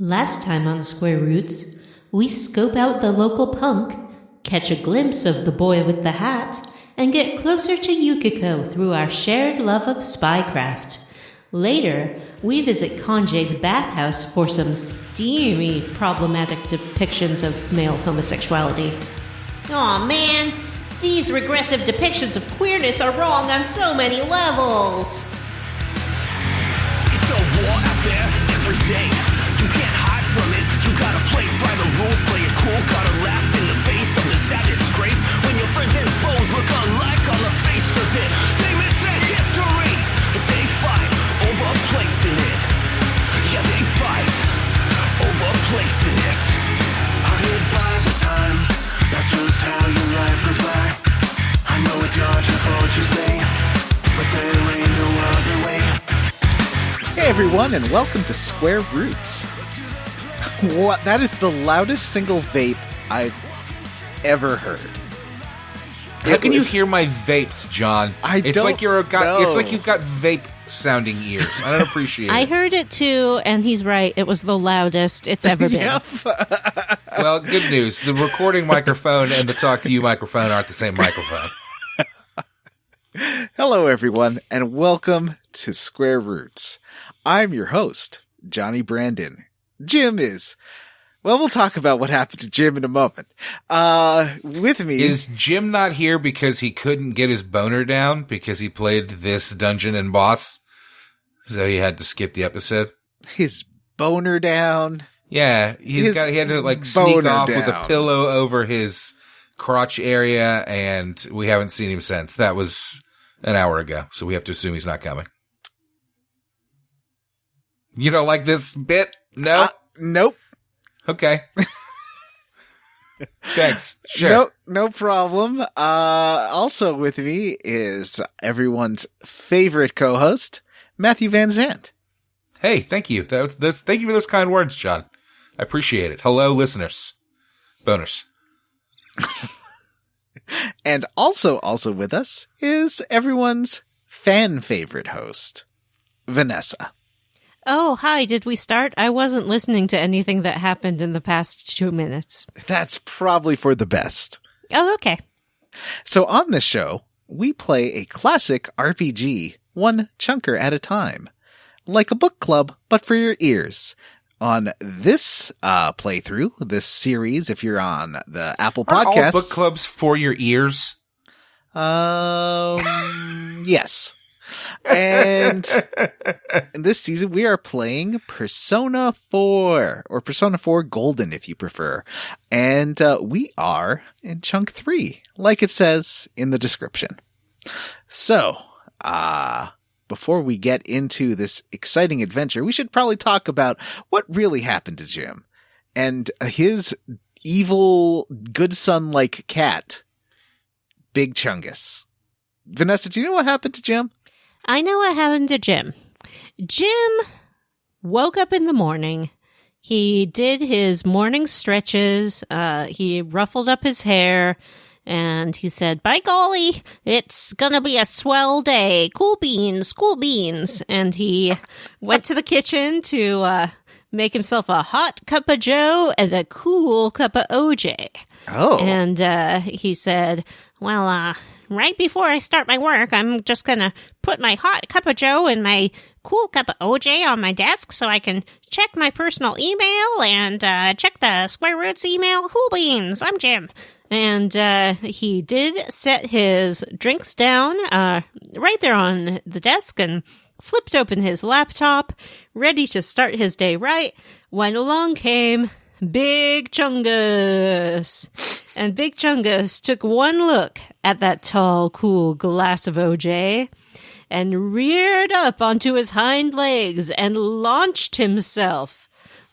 Last time on Square Roots, we scope out the local punk, catch a glimpse of the boy with the hat, and get closer to Yukiko through our shared love of spycraft. Later, we visit Kanji's bathhouse for some steamy, problematic depictions of male homosexuality. Aw man, these regressive depictions of queerness are wrong on so many levels! It's a war out there every day. You can't hide from it. You gotta play by the rules, play it cool. Gotta laugh in the face of the sad disgrace. When your friends and foes look alike on the face of it. They miss their history, but they fight over a place in it. Yeah, they fight over a place in it. I live by the times. That's just how your life goes by. I know it's hard to follow what you say, but there ain't no other way. Hey everyone, and welcome to Square Roots. What? That is the loudest single vape I've ever heard. How can you hear my vapes, John? It's like you've got vape sounding ears. I don't appreciate it. I heard it too, and he's right. It was the loudest it's ever been. Yep. Well, good news. The recording microphone and the talk to you microphone aren't the same microphone. Hello everyone, and welcome to Square Roots. I'm your host, Johnny Brandon. Jim is... Well, we'll talk about what happened to Jim in a moment. With me... Is Jim not here because he couldn't get his boner down because he played this dungeon and boss? So he had to skip the episode? His boner down? Yeah, he had to sneak off with a pillow over his crotch area, and we haven't seen him since. That was an hour ago, so we have to assume he's not coming. You don't like this bit? No? Nope. Okay. Thanks. Sure. No problem. Also with me is everyone's favorite co-host, Matthew Van Zandt. Hey, thank you. Thank you for those kind words, John. I appreciate it. Hello, listeners. Boners. And also with us is everyone's fan favorite host, Vanessa. Oh, hi, did we start? I wasn't listening to anything that happened in the past 2 minutes. That's probably for the best. Oh, okay. So on this show, we play a classic RPG, one chunker at a time. Like a book club, but for your ears. On this playthrough, this series, if you're on the Apple Podcasts... Are all book clubs for your ears? Yes. And in this season, we are playing Persona 4, or Persona 4 Golden, if you prefer. And we are in Chunk 3, like it says in the description. So, before we get into this exciting adventure, we should probably talk about what really happened to Jim and his evil, good son-like cat, Big Chungus. Vanessa, do you know what happened to Jim? I know what happened to Jim. Jim woke up in the morning. He did his morning stretches. He ruffled up his hair. And he said, by golly, it's gonna be a swell day. Cool beans, cool beans. And he went to the kitchen to make himself a hot cup of joe and a cool cup of OJ. Oh. And he said, well, right before I start my work, I'm just gonna put my hot cup of joe and my cool cup of OJ on my desk so I can check my personal email and check the Square Roots email. Cool beans, I'm Jim. And he did set his drinks down right there on the desk and flipped open his laptop, ready to start his day right, when along came Big Chungus. And Big Chungus took one look at that tall, cool glass of OJ and reared up onto his hind legs and launched himself.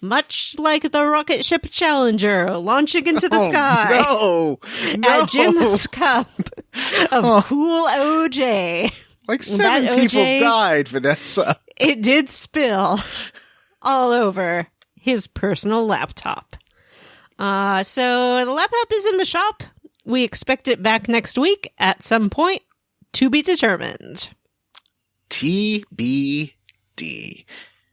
Much like the rocket ship Challenger launching into the sky. No! At Jim's cup of cool OJ. Like 7 people died, Vanessa. It did spill all over his personal laptop. So the laptop is in the shop. We expect it back next week at some point, to be determined. TBD.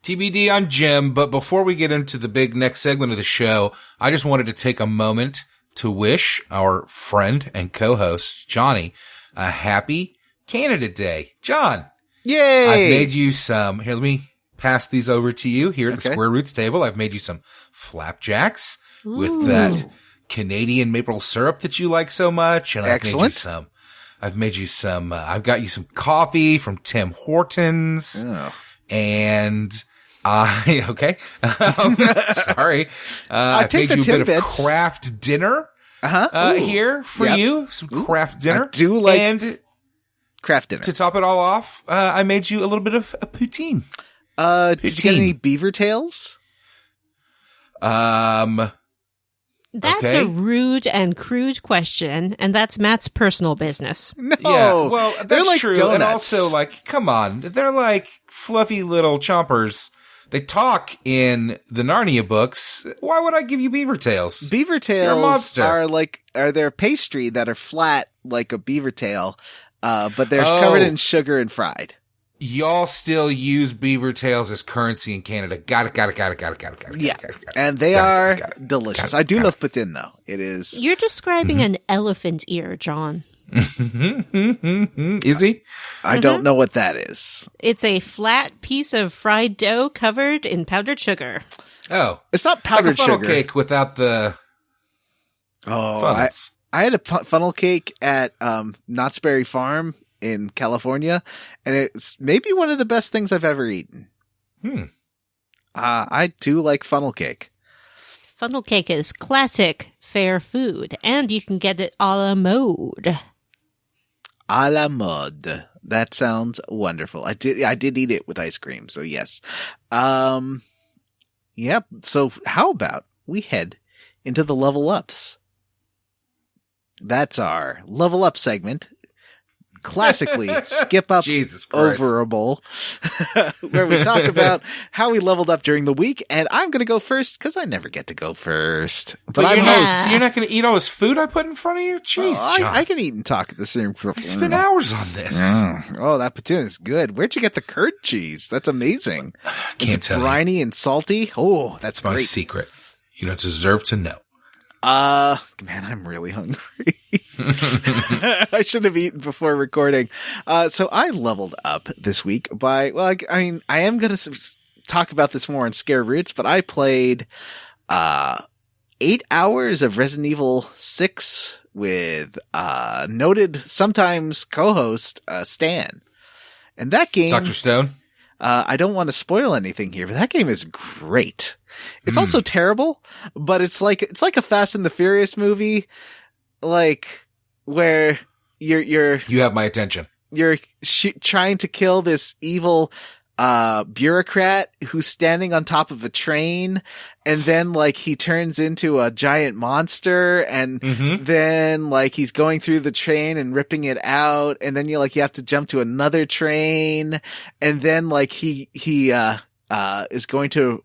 TBD on Jim, but before we get into the big next segment of the show, I just wanted to take a moment to wish our friend and co-host, Johnny, a happy Canada Day. John. Yay! I've made you some, here, let me pass these over to you here at the Square Roots table. I've made you some flapjacks with that Canadian maple syrup that you like so much. And I've made you some, I've got you some coffee from Tim Hortons. Oh. And okay. Sorry. I've made you a bit of craft dinner here for you. Some craft dinner. I do like craft dinner. To top it all off, I made you a little bit of a poutine. Did you get any beaver tails? That's a rude and crude question, and that's Matt's personal business. No. Yeah, well, that's like true. Donuts. And also, like, come on. They're like fluffy little chompers. They talk in the Narnia books. Why would I give you beaver tails? Beaver tails are their pastry that are flat like a beaver tail, but they're covered in sugar and fried. Y'all still use beaver tails as currency in Canada. Got it. Yeah, and they are delicious. I do love poutine, though. It is. You're describing an elephant ear, John. Is he? I don't know what that is. It's a flat piece of fried dough covered in powdered sugar. Oh. It's not powdered like a funnel sugar. cake without the funnels. I had a funnel cake at Knott's Berry Farm in California, and it's maybe one of the best things I've ever eaten. I do like funnel cake. Funnel cake is classic fair food, and you can get it a la mode. A la mode. That sounds wonderful. I did eat it with ice cream, so yes. Yep. So how about we head into the level ups? That's our level up segment. Classically, skip up overable, where we talk about how we leveled up during the week. And I'm going to go first because I never get to go first. But I'm host. You're not going to eat all this food I put in front of you? Jeez, I can eat and talk at the same time. I spent hours on this. Oh, that poutine is good. Where'd you get the curd cheese? That's amazing. Can't tell. Briny and salty. Oh, that's my great. secret. You don't deserve to know. Man, I'm really hungry. I should have eaten before recording. So I leveled up this week by, I am going to talk about this more on Scare Roots, but I played, 8 hours of Resident Evil 6 with, noted sometimes co-host, Stan. And that game. Dr. Stone? I don't want to spoil anything here, but that game is great. It's also terrible, but it's like a Fast and the Furious movie, like where you have my attention. You're trying to kill this evil bureaucrat who's standing on top of a train, and then like he turns into a giant monster, and then like he's going through the train and ripping it out, and then you have to jump to another train, and then like he is going to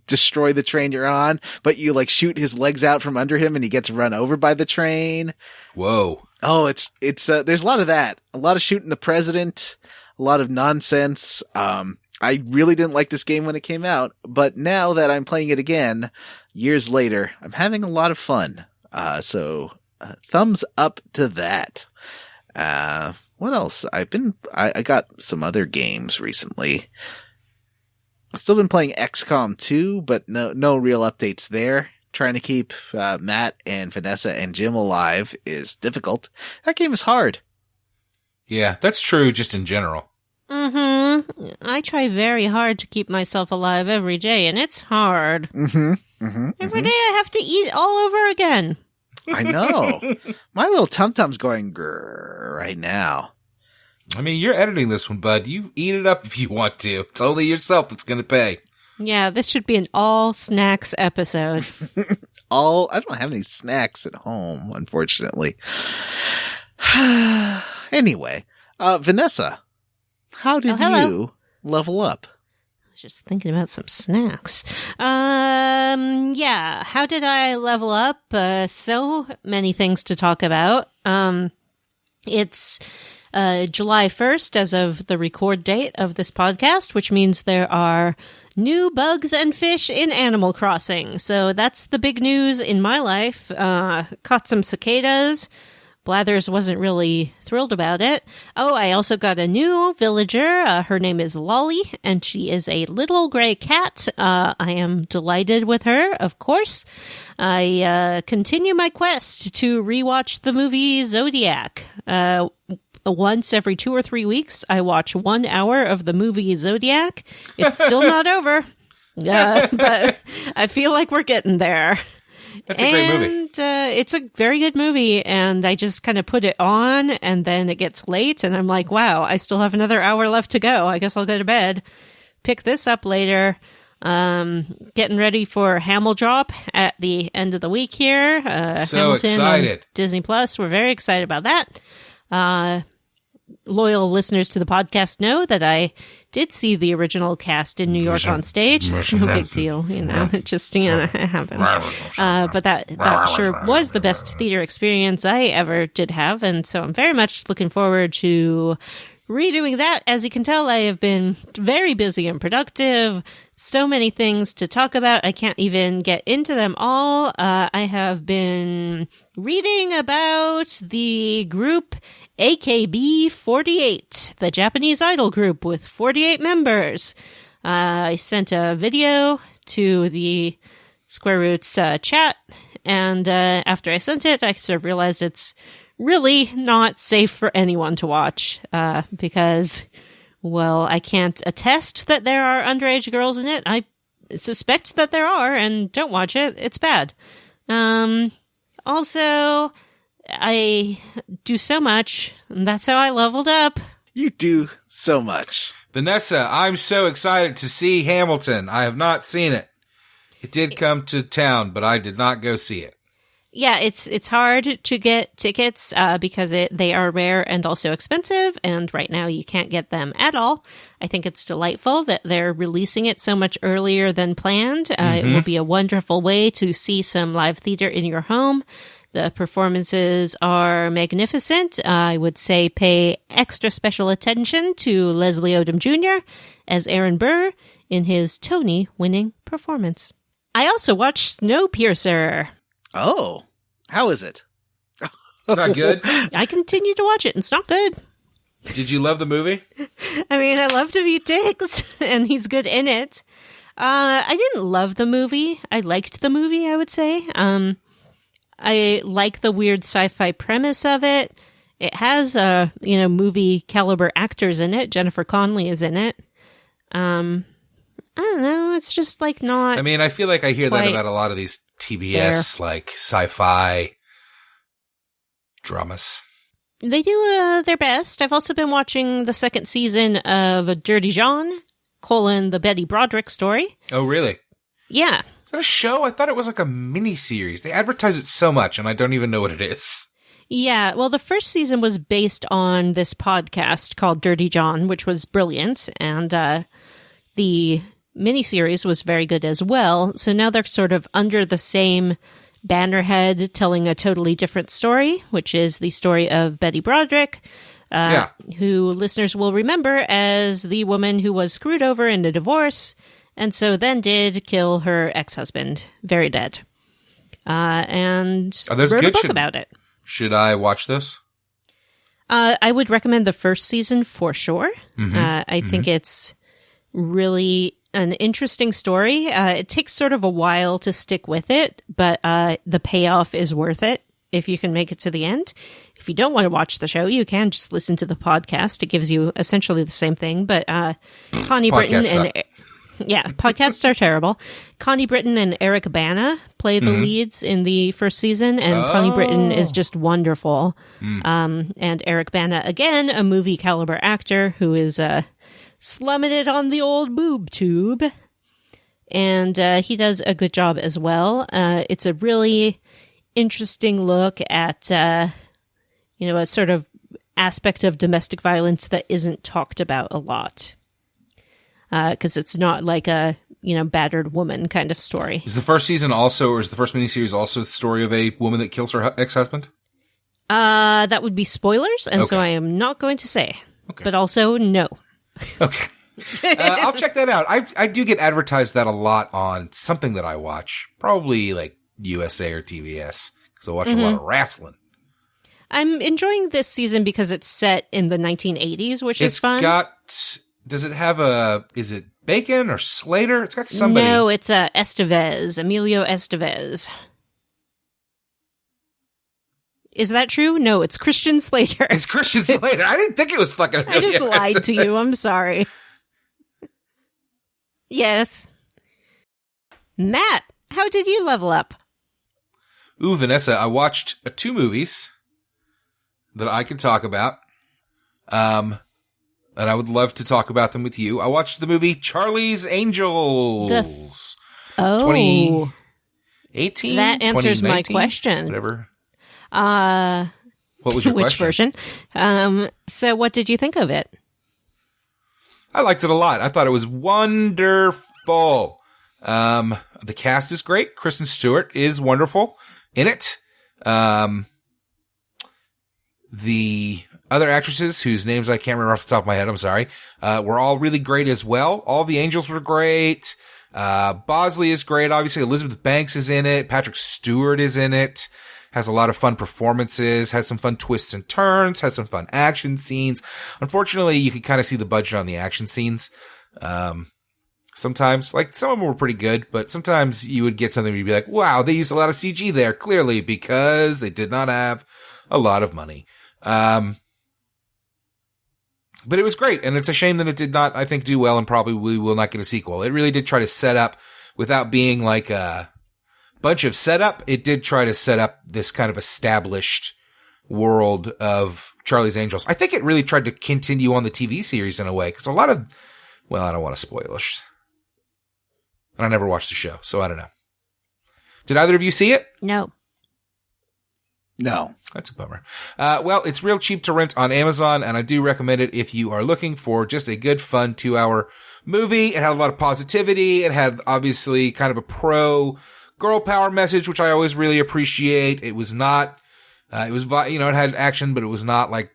destroy the train you're on, but you like shoot his legs out from under him and he gets run over by the train. Whoa. Oh, it's there's a lot of that. A lot of shooting the president, a lot of nonsense. I really didn't like this game when it came out, but now that I'm playing it again, years later, I'm having a lot of fun. So thumbs up to that. What else? I got some other games recently. I've still been playing XCOM 2, but no real updates there. Trying to keep Matt and Vanessa and Jim alive is difficult. That game is hard. Yeah, that's true just in general. I try very hard to keep myself alive every day, and it's hard. Every day I have to eat all over again. I know. My little tum-tum's going grrr right now. I mean, you're editing this one, bud. You eat it up if you want to. It's only yourself that's going to pay. Yeah, this should be an all snacks episode. I don't have any snacks at home, unfortunately. Anyway, Vanessa, how did you level up? I was just thinking about some snacks. Yeah, how did I level up? So many things to talk about. July 1st as of the record date of this podcast, which means there are new bugs and fish in Animal Crossing. So that's the big news in my life. Caught some cicadas. Blathers wasn't really thrilled about it. Oh, I also got a new villager. Her name is Lolly, and she is a little gray cat. I am delighted with her, of course. I continue my quest to rewatch the movie Zodiac. Once every 2 or 3 weeks, I watch 1 hour of the movie Zodiac. It's still not over, but I feel like we're getting there. That's a great movie. And it's a very good movie, and I just kind of put it on, and then it gets late, and I'm like, wow, I still have another hour left to go. I guess I'll go to bed. Pick this up later. Getting ready for Hamil Drop at the end of the week here. So Hamilton excited. On Disney Plus. We're very excited about that. Loyal listeners to the podcast know that I did see the original cast in New York on stage. It's no big deal, It just, it happens. But that sure was the best theater experience I ever did have, and so I'm very much looking forward to redoing that. As you can tell, I have been very busy and productive. So many things to talk about. I can't even get into them all. I have been reading about the group AKB48, the Japanese idol group with 48 members. I sent a video to the Square Roots chat, and after I sent it, I sort of realized it's really not safe for anyone to watch, because, well, I can't attest that there are underage girls in it. I suspect that there are, and don't watch it. It's bad. Also, I do so much, and that's how I leveled up. You do so much. Vanessa, I'm so excited to see Hamilton. I have not seen it. It did come to town, but I did not go see it. Yeah, it's hard to get tickets because they are rare and also expensive, and right now you can't get them at all. I think it's delightful that they're releasing it so much earlier than planned. It will be a wonderful way to see some live theater in your home. The performances are magnificent. I would say pay extra special attention to Leslie Odom Jr. as Aaron Burr in his Tony-winning performance. I also watched Snowpiercer. Oh, how is it? It's not good? I continue to watch it, and it's not good. Did you love the movie? I mean, I love Daveed Diggs, and he's good in it. I didn't love the movie. I liked the movie, I would say. I like the weird sci-fi premise of it. It has, movie caliber actors in it. Jennifer Connelly is in it. I don't know. It's just like not. I mean, I feel like I hear that about a lot of these TBS, like sci-fi dramas. They do their best. I've also been watching the second season of Dirty John, the Betty Broderick story. Oh, really? Yeah. Is that a show? I thought it was like a mini-series. They advertise it so much, and I don't even know what it is. Yeah, well, the first season was based on this podcast called Dirty John, which was brilliant, and the miniseries was very good as well. So now they're sort of under the same bannerhead, telling a totally different story, which is the story of Betty Broderick, who listeners will remember as the woman who was screwed over in a divorce, and so then did kill her ex-husband, very dead. And wrote a book about it. Should I watch this? I would recommend the first season for sure. I think it's really an interesting story. It takes sort of a while to stick with it, but the payoff is worth it if you can make it to the end. If you don't want to watch the show, you can just listen to the podcast. It gives you essentially the same thing, but Connie Britton and... Yeah, podcasts are terrible. Connie Britton and Eric Bana play the leads in the first season, and Connie Britton is just wonderful. And Eric Bana, again, a movie caliber actor who is slumming it on the old boob tube. And he does a good job as well. It's a really interesting look at, a sort of aspect of domestic violence that isn't talked about a lot. Because it's not like a, battered woman kind of story. Is the first season also, or is the first miniseries also the story of a woman that kills her ex-husband? That would be spoilers, and so Okay. I am not going to say. Okay. But also, no. Okay. I'll check that out. I do get advertised that a lot on something that I watch, probably like USA or TBS, because I watch a lot of wrestling. I'm enjoying this season because it's set in the 1980s, which is fun. Does it have is it Bacon or Slater? It's got somebody. No, it's Estevez, Emilio Estevez. Is that true? No, it's Christian Slater. It's Christian Slater. I didn't think it was fucking I just Emilio lied to you. Estevez. I'm sorry. Yes. Matt, how did you level up? Ooh, Vanessa, I watched 2 movies that I can talk about. And I would love to talk about them with you. I watched the movie Charlie's Angels. 2018? That answers my 2019? question. Whatever. What was your which question? version? So what did you think of it? I liked it a lot. I thought it was wonderful. The cast is great. Kristen Stewart is wonderful in it. The other actresses, whose names I can't remember off the top of my head, I'm sorry, were all really great as well. All the angels were great. Bosley is great. Obviously, Elizabeth Banks is in it. Patrick Stewart is in it. Has a lot of fun performances, has some fun twists and turns, has some fun action scenes. Unfortunately, you can kind of see the budget on the action scenes. Sometimes, like, some of them were pretty good, but sometimes you would get something where you'd be like, wow, they used a lot of CG there, clearly, because they did not have a lot of money. But it was great, and it's a shame that it did not, I think, do well, and probably we will not get a sequel. It really did try to set up, without being like a bunch of setup, it did try to set up this kind of established world of Charlie's Angels. I think it really tried to continue on the TV series in a way, because a lot of, well, I don't want to spoilers. And I never watched the show, so I don't know. Did either of you see it? No. No. That's a bummer. Well, it's real cheap to rent on Amazon, and I do recommend it if you are looking for just a good, fun 2-hour movie. It had a lot of positivity. It had, obviously, kind of a pro-girl power message, which I always really appreciate. It was not, it had action, but it was not, like,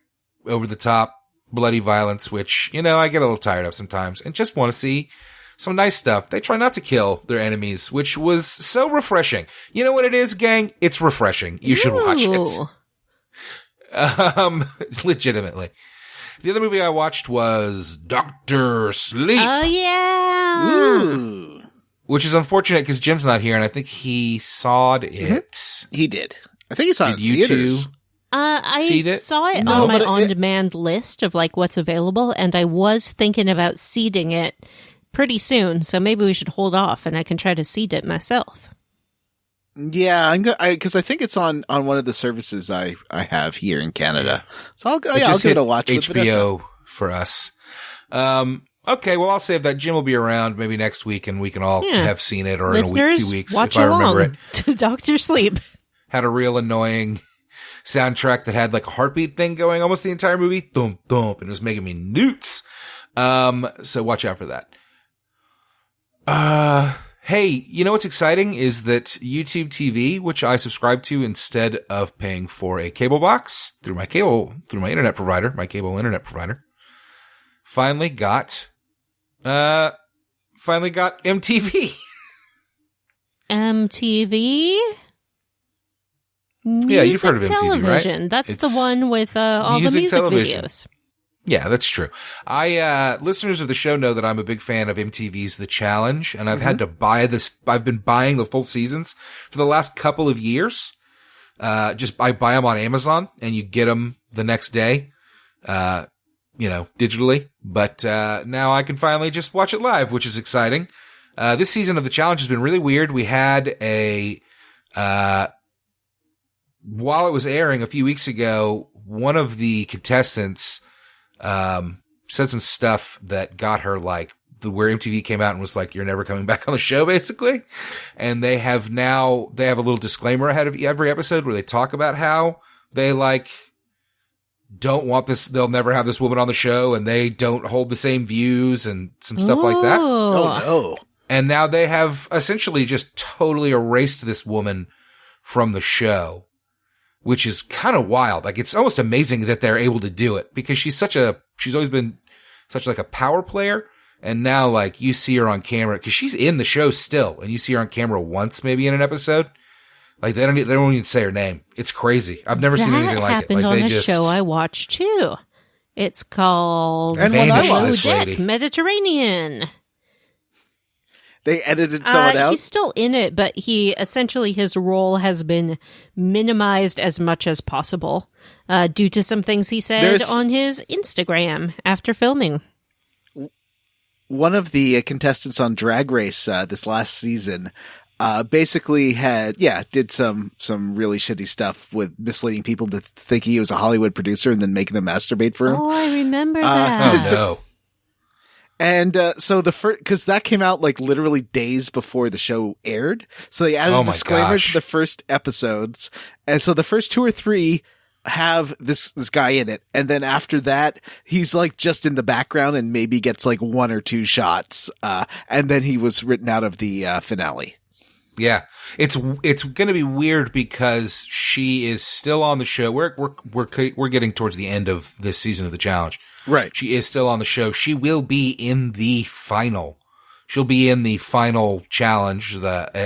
over-the-top bloody violence, which, I get a little tired of sometimes, and just want to see some nice stuff. They try not to kill their enemies, which was so refreshing. You know what it is, gang? It's refreshing. You should watch it. Legitimately. The other movie I watched was Dr. Sleep. Oh, yeah. Ooh. Which is unfortunate because Jim's not here, and I think he sawed it. Mm-hmm. He did. I think it's on Did you theaters. two? I saw it No, on my but on-demand list of like what's available, and I was thinking about seeding it pretty soon. So maybe we should hold off, and I can try to seed it myself. Yeah, because I think it's on one of the services I have here in Canada. So I'll give it a watch. With HBO for us. Okay, well, I'll save that. Jim will be around maybe next week, and we can all have seen it, or Listeners, in a week, 2 weeks, watch if I remember along it. to Dr. Sleep. Had a real annoying soundtrack that had like a heartbeat thing going almost the entire movie. Thump, thump, and it was making me newts. So watch out for that. Hey, you know what's exciting is that YouTube TV, which I subscribe to instead of paying for a cable box through my internet provider, finally got MTV. MTV? Yeah, you've heard of MTV, television. right? That's the one with all the music television. videos. Yeah, that's true. Listeners of the show know that I'm a big fan of MTV's The Challenge, and I've had to buy this. I've been buying the full seasons for the last couple of years. I buy them on Amazon, and you get them the next day, digitally. But now I can finally just watch it live, which is exciting. This season of The Challenge has been really weird. We had while it was airing a few weeks ago, one of the contestants said some stuff that got her where MTV came out and was like, you're never coming back on the show, basically. And they have a little disclaimer ahead of every episode where they talk about how they don't want this, they'll never have this woman on the show, and they don't hold the same views and some stuff like that. Oh, no. And now they have essentially just totally erased this woman from the show. which is kind of wild. Like, it's almost amazing that they're able to do it because she's always been such like a power player. And now, like, you see her on camera because she's in the show still, and you see her on camera once, maybe in an episode. Like, they don't even say her name. It's crazy. I've never seen anything like it. Like, on a show I watched too. It's called Below Deck Mediterranean. They edited someone out? He's still in it, but his role has been minimized as much as possible due to some things he said on his Instagram after filming. One of the contestants on Drag Race this last season basically did some really shitty stuff with misleading people to think he was a Hollywood producer and then making them masturbate for him. Oh, I remember that. No. And so because that came out like literally days before the show aired, so they added disclaimers to the first episodes, and so the first 2 or 3 have this guy in it, and then after that he's like just in the background and maybe gets like 1 or 2 shots, and then he was written out of the finale. Yeah, it's going to be weird because she is still on the show. We're getting towards the end of this season of the challenge. Right. She is still on the show. She will be in the final. She'll be in the final challenge. And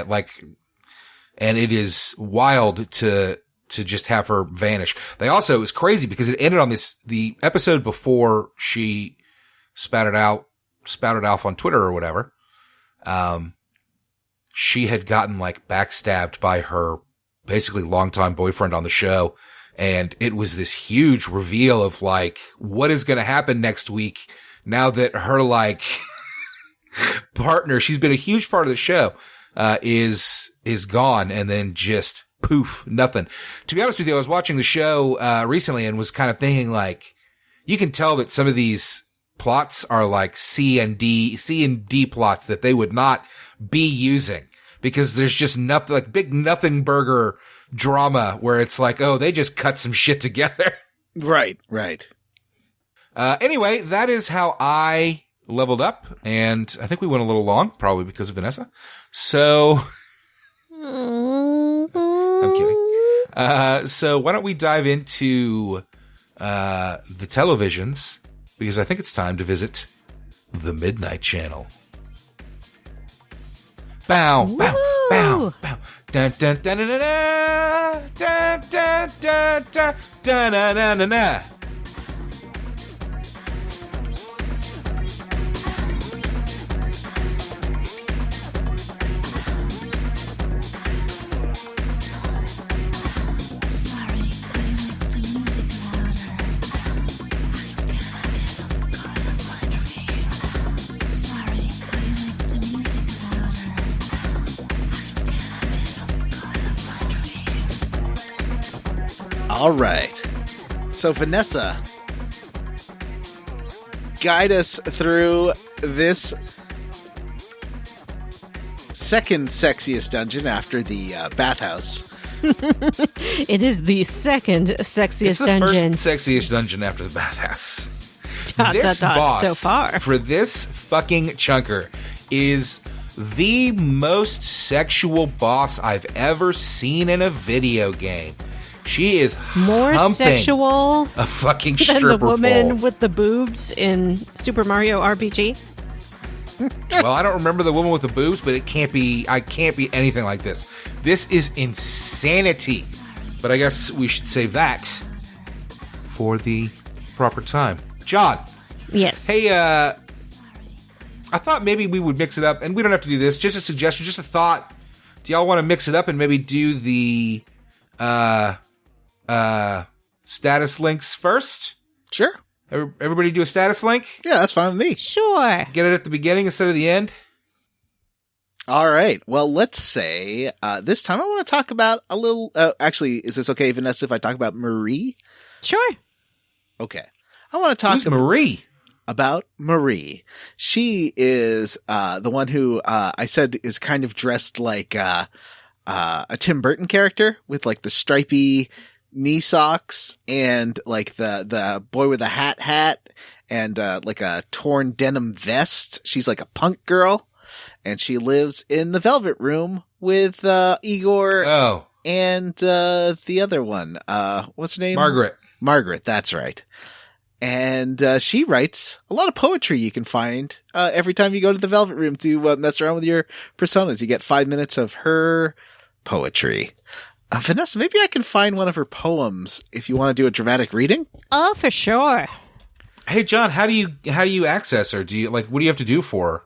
it is wild to just have her vanish. It was crazy because it ended on the episode before she spouted off on Twitter or whatever. She had gotten like backstabbed by her basically longtime boyfriend on the show. And it was this huge reveal of like, what is going to happen next week now that her like partner, she's been a huge part of the show, is gone, and then just poof, nothing. To be honest with you, I was watching the show, recently and was kind of thinking like, you can tell that some of these plots are like C and D plots that they would not be using because there's just nothing, like big nothing burger drama where it's like, oh, they just cut some shit together. Right. Anyway, that is how I leveled up, and I think we went a little long, probably because of Vanessa. So, I'm kidding. So why don't we dive into the televisions, because I think it's time to visit the Midnight Channel. Bow, bow, bow, bow. Dun, dun, dun, dun, dun, dun, dun, dun, dun, dun, dun, dun, dun, dun. All right. So, Vanessa, guide us through this second sexiest dungeon after the bathhouse. It is the second sexiest it's the dungeon. First sexiest dungeon after the bathhouse. This boss, so far. For this fucking chunker, is the most sexual boss I've ever seen in a video game. She is more sexual a fucking stripper than the woman pole. with the boobs in Super Mario RPG. Well, I don't remember the woman with the boobs, but I can't be anything like this. This is insanity. But I guess we should save that for the proper time. John. Yes. Hey, I thought maybe we would mix it up, and we don't have to do this. Just a suggestion, just a thought. Do y'all want to mix it up and maybe do the status links first? Sure. Everybody do a status link? Yeah, that's fine with me. Sure. Get it at the beginning instead of the end? All right. Well, let's say this time I want to talk about a little... actually, is this okay, Vanessa, if I talk about Marie? Sure. Okay. I want to talk Who's Marie? About Marie. She is the one who I said is kind of dressed like a Tim Burton character with like the stripy knee socks and like the boy with a hat and like a torn denim vest. She's like a punk girl, and she lives in the Velvet Room with Igor. Oh, and the other one. What's her name? Margaret. Margaret, that's right. And she writes a lot of poetry you can find every time you go to the Velvet Room to mess around with your personas. You get 5 minutes of her poetry. Vanessa, maybe I can find one of her poems if you want to do a dramatic reading. Oh, for sure. Hey, John, how do you access her? What do you have to do for her?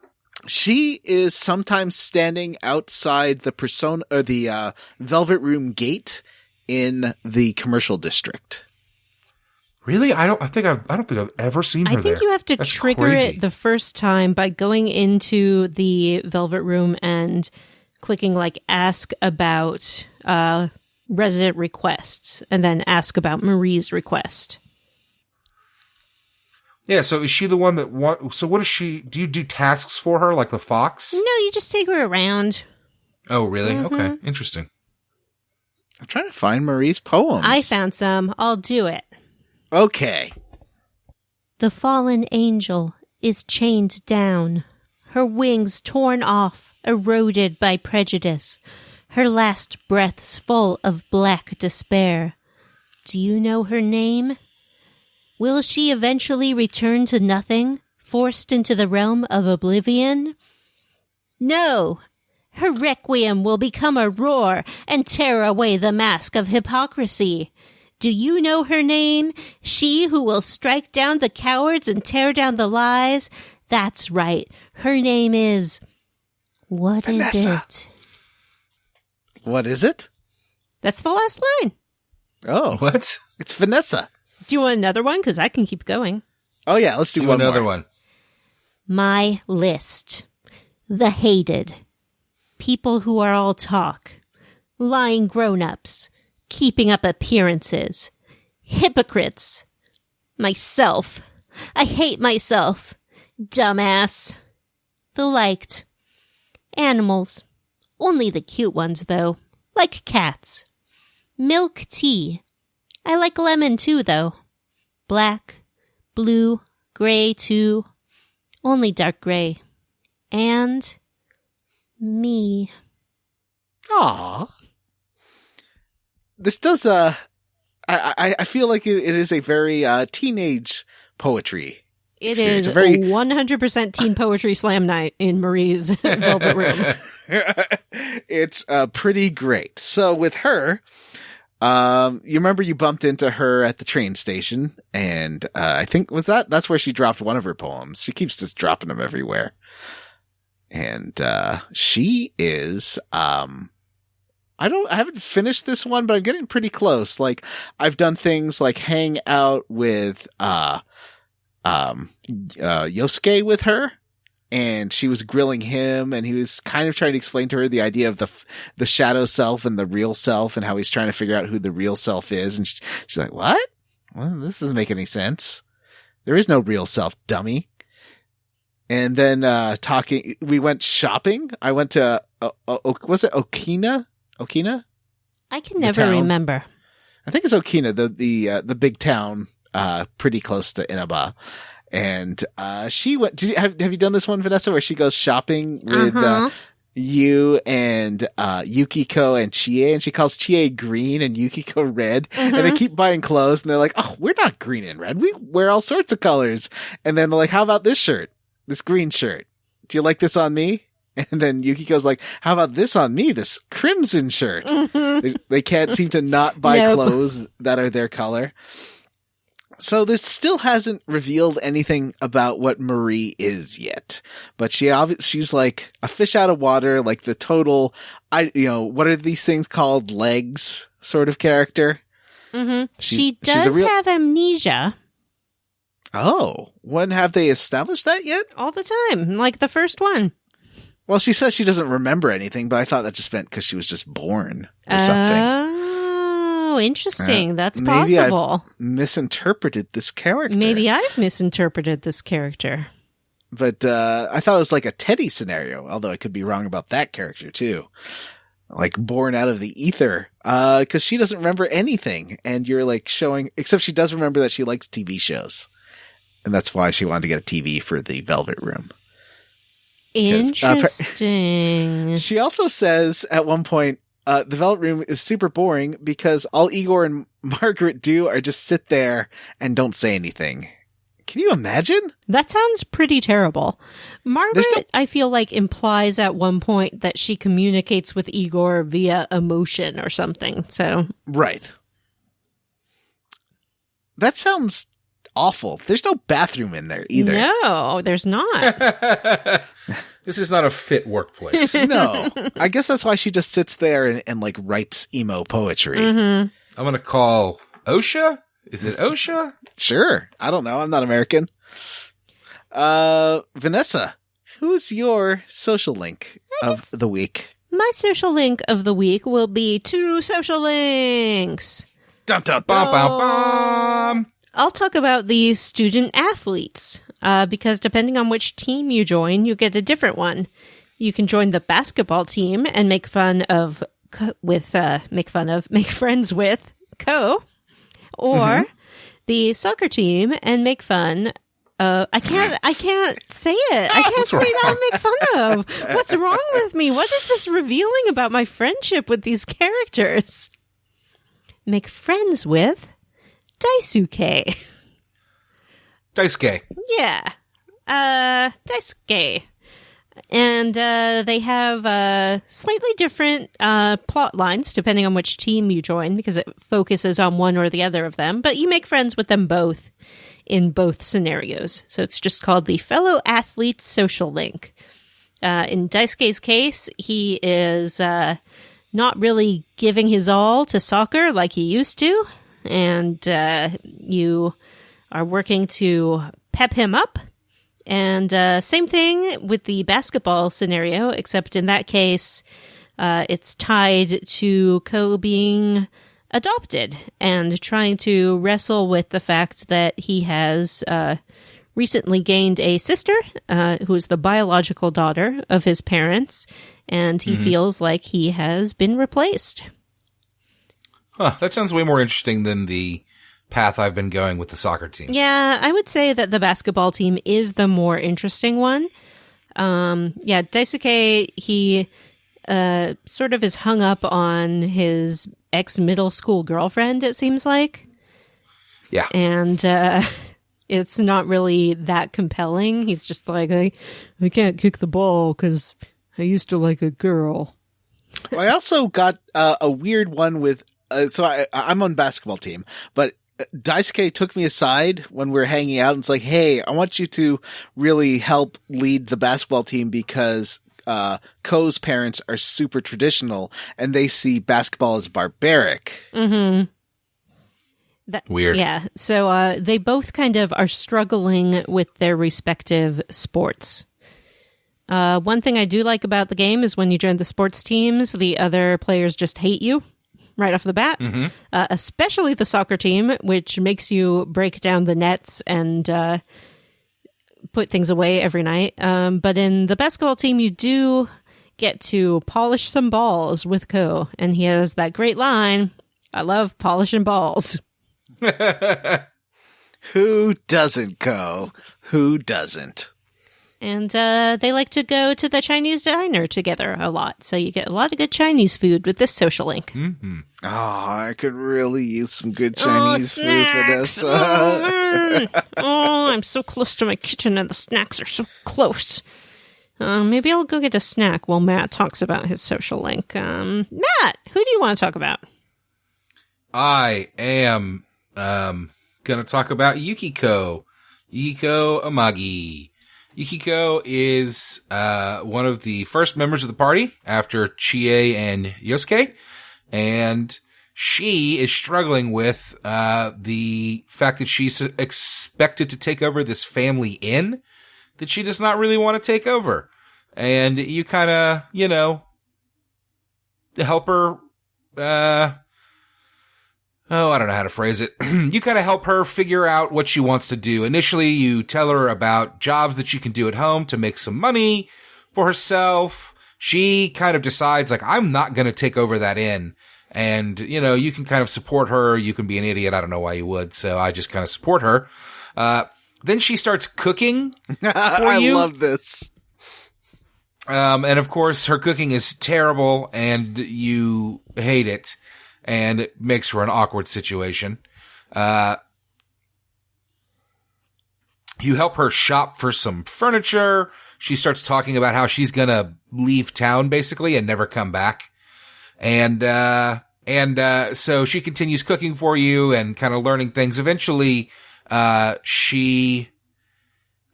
She is sometimes standing outside the the Velvet Room gate in the commercial district. Really? I don't think I've ever seen her there. I think you have to trigger it the first time by going into the Velvet Room and clicking ask about resident requests, and then ask about Marie's request. Yeah, so is she the one that so what is she, do you do tasks for her like the fox? No, you just take her around. Oh, really? Mm-hmm. Okay, interesting. I'm trying to find Marie's poems. I found some. I'll do it. Okay. The fallen angel is chained down, her wings torn off, eroded by prejudice, her last breaths full of black despair. Do you know her name? Will she eventually return to nothing, forced into the realm of oblivion? No! Her requiem will become a roar and tear away the mask of hypocrisy. Do you know her name? She who will strike down the cowards and tear down the lies? That's right. Her name is... What Vanessa. Is it? What is it? That's the last line. Oh. What? It's Vanessa. Do you want another one? Because I can keep going. Oh, yeah. Let's do one another more. one. My list. The hated. People who are all talk. Lying grown-ups. Keeping up appearances. Hypocrites. Myself. I hate myself. Dumbass. The liked. Animals. Only the cute ones, though. Like cats. Milk tea. I like lemon, too, though. Black. Blue. Gray, too. Only dark gray. And... me. Aww. This does, I feel like it is a very, teenage poetry. It is a very 100% teen poetry slam night in Marie's Velvet Room. It's, pretty great. So with her, you remember you bumped into her at the train station, and, I think, that's where she dropped one of her poems. She keeps just dropping them everywhere. And, she is, I haven't finished this one, but I'm getting pretty close. I've done things like hang out with, Yosuke with her, and she was grilling him, and he was kind of trying to explain to her the idea of the shadow self and the real self, and how he's trying to figure out who the real self is. And she's like, what? Well, this doesn't make any sense. There is no real self, dummy. And then, we went shopping. I went to, was it Okina? Okina? I can never remember. I think it's Okina, the big town, pretty close to Inaba. And, she went, have you done this one, Vanessa, where she goes shopping with, you and, Yukiko and Chie, and she calls Chie green and Yukiko red, and they keep buying clothes, and they're like, oh, we're not green and red. We wear all sorts of colors. And then they're like, how about this shirt? This green shirt. Do you like this on me? And then Yukiko's like, how about this on me? This crimson shirt. They can't seem to not buy clothes that are their color. So this still hasn't revealed anything about what Marie is yet. But she's like a fish out of water, like the total, what are these things called? Legs sort of character. Mm-hmm. She does have amnesia. Oh, when have they established that yet? All the time, like the first one. Well, she says she doesn't remember anything, but I thought that just meant because she was just born or something. Oh, interesting. That's maybe possible. I've misinterpreted this character. Maybe I've misinterpreted this character. But I thought it was like a Teddy scenario, although I could be wrong about that character too. Like born out of the ether, because she doesn't remember anything, and you're like showing, except she does remember that she likes TV shows, and that's why she wanted to get a TV for the Velvet Room. Interesting. She also says at one point, the development room is super boring because all Igor and Margaret do are just sit there and don't say anything. Can you imagine? That sounds pretty terrible. Margaret, I feel like, implies at one point that she communicates with Igor via emotion or something. So right. That sounds awful. There's no bathroom in there either. No, there's not. This is not a fit workplace. No. I guess that's why she just sits there and like writes emo poetry. Mm-hmm. I'm going to call OSHA. Is it OSHA? Sure. I don't know. I'm not American. Vanessa, who's your social link of the week? My social link of the week will be 2 social links. Dun, dun, dun. Bum, bum, bum. I'll talk about the student athletes, because depending on which team you join, you get a different one. You can join the basketball team and make friends with Ko, or the soccer team and make fun. I can't say it. I can't say that and make fun of. What's wrong with me? What is this revealing about my friendship with these characters? Make friends with Daisuke. Daisuke. Yeah. Daisuke. And they have slightly different plot lines depending on which team you join because it focuses on one or the other of them. But you make friends with them both in both scenarios. So it's just called the Fellow Athletes Social Link. In Daisuke's case, he is not really giving his all to soccer like he used to. And you are working to pep him up. And same thing with the basketball scenario, except in that case, it's tied to Ko being adopted and trying to wrestle with the fact that he has recently gained a sister who is the biological daughter of his parents, and he feels like he has been replaced. Huh, that sounds way more interesting than the path I've been going with the soccer team. Yeah, I would say that the basketball team is the more interesting one. Daisuke, he sort of is hung up on his ex-middle school girlfriend, it seems like. Yeah. And it's not really that compelling. He's just like, I can't kick the ball because I used to like a girl. Well, I also got a weird one with, I'm on basketball team, but Daisuke took me aside when we were hanging out and it's like, hey, I want you to really help lead the basketball team because Ko's parents are super traditional and they see basketball as barbaric. Mm-hmm. Weird. Yeah. So they both kind of are struggling with their respective sports. One thing I do like about the game is when you join the sports teams, the other players just hate you right off the bat, especially the soccer team, which makes you break down the nets and put things away every night. But in the basketball team, you do get to polish some balls with Ko. And he has that great line, I love polishing balls. Who doesn't, Ko? Who doesn't? And they like to go to the Chinese diner together a lot. So you get a lot of good Chinese food with this social link. Mm-hmm. Oh, I could really use some good Chinese food for this. I'm so close to my kitchen and the snacks are so close. Maybe I'll go get a snack while Matt talks about his social link. Matt, who do you want to talk about? I am going to talk about Yukiko Amagi. Yukiko is one of the first members of the party after Chie and Yosuke, and she is struggling with the fact that she's expected to take over this family inn that she does not really want to take over. And you kind of, to help her, I don't know how to phrase it. You kind of help her figure out what she wants to do. Initially, you tell her about jobs that she can do at home to make some money for herself. She kind of decides, like, I'm not going to take over that inn. And, you can kind of support her. You can be an idiot. I don't know why you would. So I just kind of support her. Then she starts cooking for you. I love this. And of course, her cooking is terrible and you hate it, and it makes for an awkward situation. You help her shop for some furniture. She starts talking about how she's gonna leave town basically and never come back. And so she continues cooking for you and kind of learning things. Eventually, she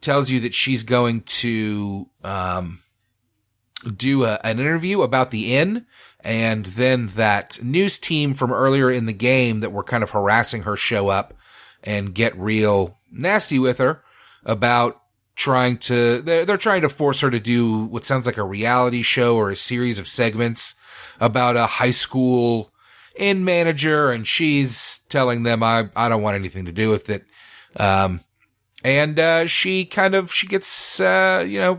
tells you that she's going to, do an interview about the inn, and then that news team from earlier in the game that were kind of harassing her show up and get real nasty with her about they're trying to force her to do what sounds like a reality show or a series of segments about a high school inn manager, and she's telling them, I don't want anything to do with it. She gets,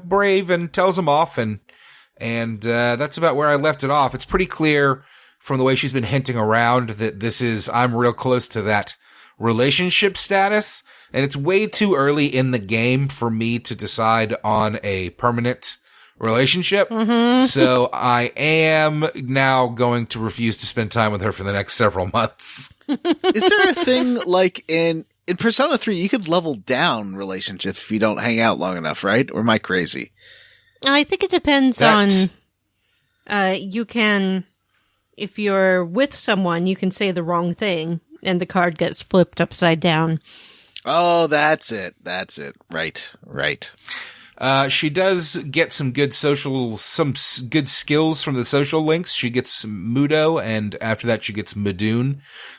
brave and tells them off, and that's about where I left it off. It's pretty clear from the way she's been hinting around that I'm real close to that relationship status, and it's way too early in the game for me to decide on a permanent relationship. Mm-hmm. So I am now going to refuse to spend time with her for the next several months. Is there a thing like in Persona 3, you could level down relationships if you don't hang out long enough, right? Or am I crazy? I think it depends on, you can, if you're with someone, you can say the wrong thing and the card gets flipped upside down. Oh, that's it. Right. She does get some good good skills from the social links. She gets Mudo, and after that she gets Madoon,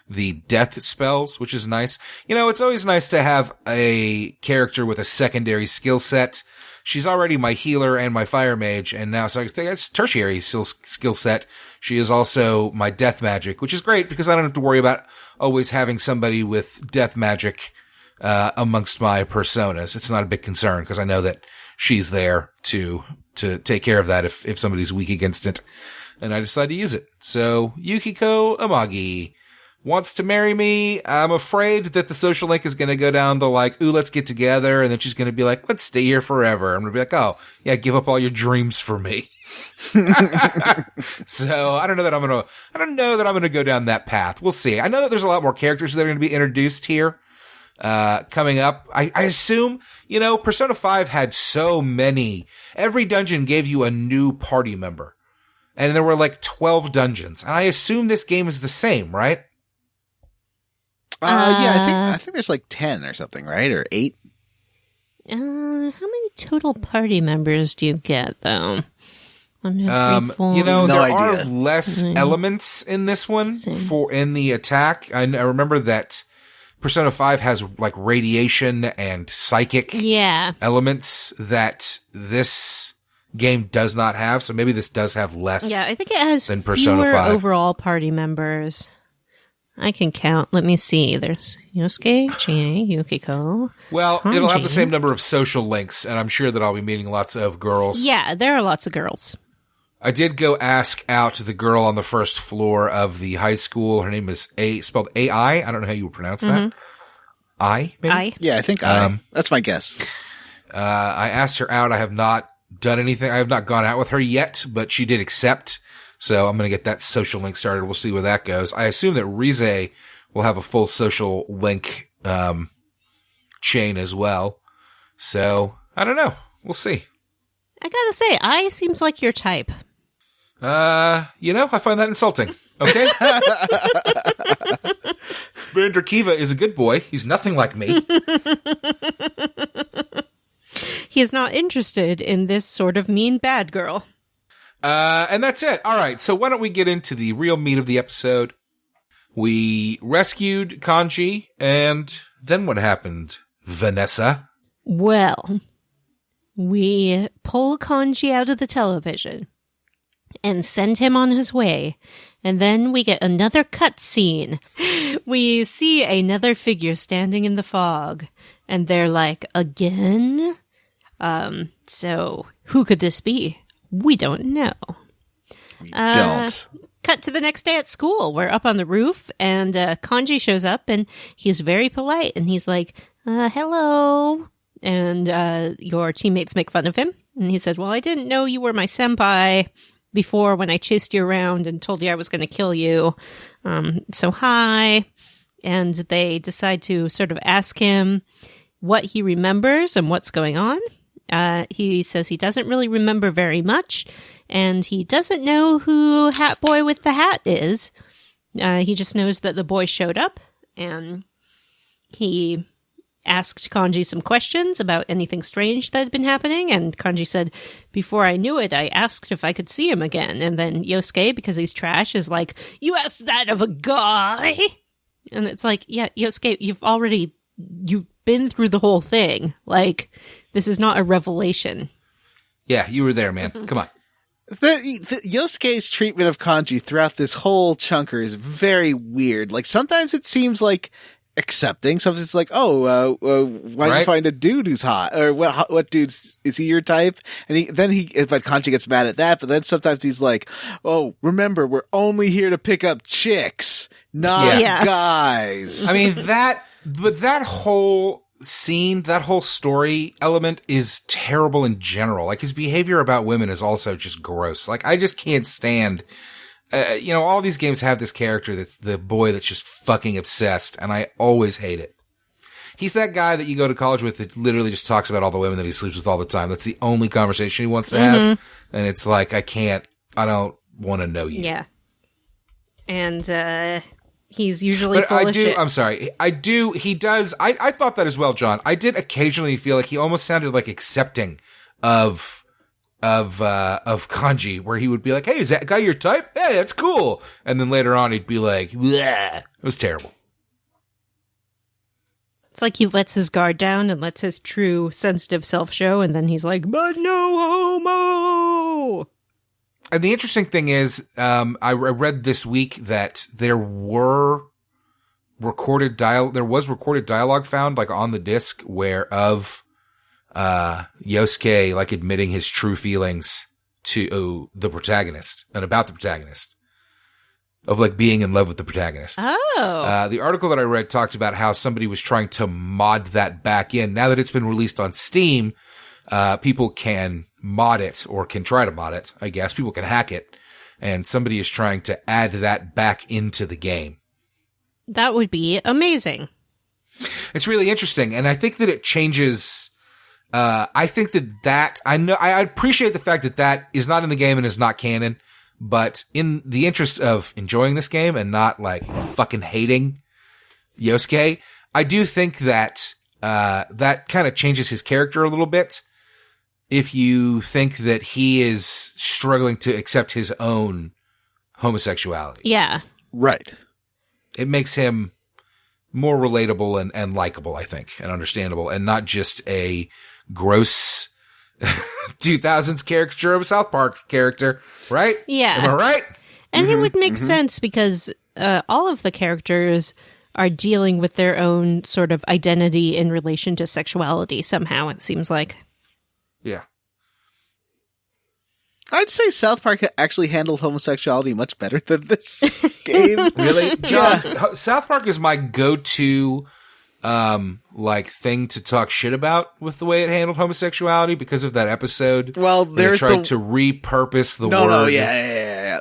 the death spells, which is nice. It's always nice to have a character with a secondary skill set. She's already my healer and my fire mage, and now, so I think that's tertiary skill set. She is also my death magic, which is great because I don't have to worry about always having somebody with death magic, amongst my personas. It's not a big concern because I know that she's there to take care of that if somebody's weak against it, and I decide to use it. So, Yukiko Amagi wants to marry me. I'm afraid that the social link is going to go down the ooh, let's get together. And then she's going to be like, let's stay here forever. I'm going to be like, oh, yeah, give up all your dreams for me. So I don't know that I'm going to go down that path. We'll see. I know that there's a lot more characters that are going to be introduced here, coming up. I assume, Persona 5 had so many. Every dungeon gave you a new party member. And there were 12 dungeons. And I assume this game is the same, right? Yeah, I think there's 10 or something, right? Or 8? How many total party members do you get, though? 1, 2, 3, 4. No idea. Are less elements in this one in the attack. I remember that Persona 5 has radiation and psychic elements that this game does not have. So maybe this does have less. Yeah, I think it has than Persona 5 overall party members. I can count. Let me see. There's Yosuke, Chie, Yukiko. Well, Kanji. It'll have the same number of social links, and I'm sure that I'll be meeting lots of girls. Yeah, there are lots of girls. I did go ask out the girl on the first floor of the high school. Her name is spelled A-I. I don't know how you would pronounce that. I, maybe? I. Yeah, I think I. That's my guess. I asked her out. I have not done anything. I have not gone out with her yet, but she did accept. So I'm going to get that social link started. We'll see where that goes. I assume that Rize will have a full social link chain as well. So I don't know. We'll see. I gotta say, I seems like your type. I find that insulting. Okay. Vander Kiva is a good boy. He's nothing like me. He is not interested in this sort of mean bad girl. And that's it. All right. So why don't we get into the real meat of the episode? We rescued Kanji, and then what happened, Vanessa? Well, we pull Kanji out of the television and send him on his way. And then we get another cutscene. We see another figure standing in the fog. And they're like, again? So who could this be? We don't know. We don't. Cut to the next day at school. We're up on the roof, and Kanji shows up, and he's very polite, and he's like, hello. And your teammates make fun of him And he said, well, I didn't know you were my senpai before when I chased you around and told you I was going to kill you. So hi. And they decide to sort of ask him what he remembers and what's going on. He says he doesn't really remember very much, and he doesn't know who Hat Boy with the hat is. He just knows that the boy showed up, and he asked Kanji some questions about anything strange that had been happening, and Kanji said, before I knew it, I asked if I could see him again. And then Yosuke, because he's trash, is like, you asked that of a guy? And it's like, yeah, Yosuke, you've been through the whole thing. Like, this is not a revelation. Yeah, you were there, man. Come on. The Yosuke's treatment of Kanji throughout this whole chunker is very weird. Like, sometimes it seems like accepting. Sometimes it's like, why don't you find a dude who's hot? Or what dude's, is he your type? And but Kanji gets mad at that, but then sometimes he's like, oh, remember, we're only here to pick up chicks, not guys. I mean, that whole scene, that whole story element is terrible in general. Like, his behavior about women is also just gross. Like, I just can't stand, all these games have this character that's the boy that's just fucking obsessed, and I always hate it. He's that guy that you go to college with that literally just talks about all the women that he sleeps with all the time. That's the only conversation he wants to have. And it's like, I don't want to know you. Yeah. And, he's usually full of shit. I'm sorry. He does. I thought that as well, John. I did occasionally feel like he almost sounded like accepting of Kanji, where he would be like, hey, is that guy your type? Hey, that's cool. And then later on he'd be like, bleh. It was terrible. It's like he lets his guard down and lets his true sensitive self show, and then he's like, but no homo. And the interesting thing is, I read this week that there was recorded dialogue found, like, on the disc of Yosuke, like, admitting his true feelings to the protagonist and about the protagonist, of, like, being in love with the protagonist. Oh. The article that I read talked about how somebody was trying to mod that back in. Now that it's been released on Steam, people can mod it, or can try to mod it, I guess. People can hack it, and somebody is trying to add that back into the game. That would be amazing. It's really interesting, and I think that it changes. I think that I appreciate the fact that is not in the game and is not canon, but in the interest of enjoying this game and not, like, fucking hating Yosuke, I do think that that kind of changes his character a little bit. If you think that he is struggling to accept his own homosexuality. Yeah. Right. It makes him more relatable and likable, I think, and understandable, and not just a gross 2000s caricature of a South Park character, right? Yeah. Am I right? And it would make sense because all of the characters are dealing with their own sort of identity in relation to sexuality somehow, it seems like. Yeah. I'd say South Park actually handled homosexuality much better than this game. Really? John, South Park is my go-to, thing to talk shit about with the way it handled homosexuality because of that episode. Well, there's tried to repurpose the word. No, yeah.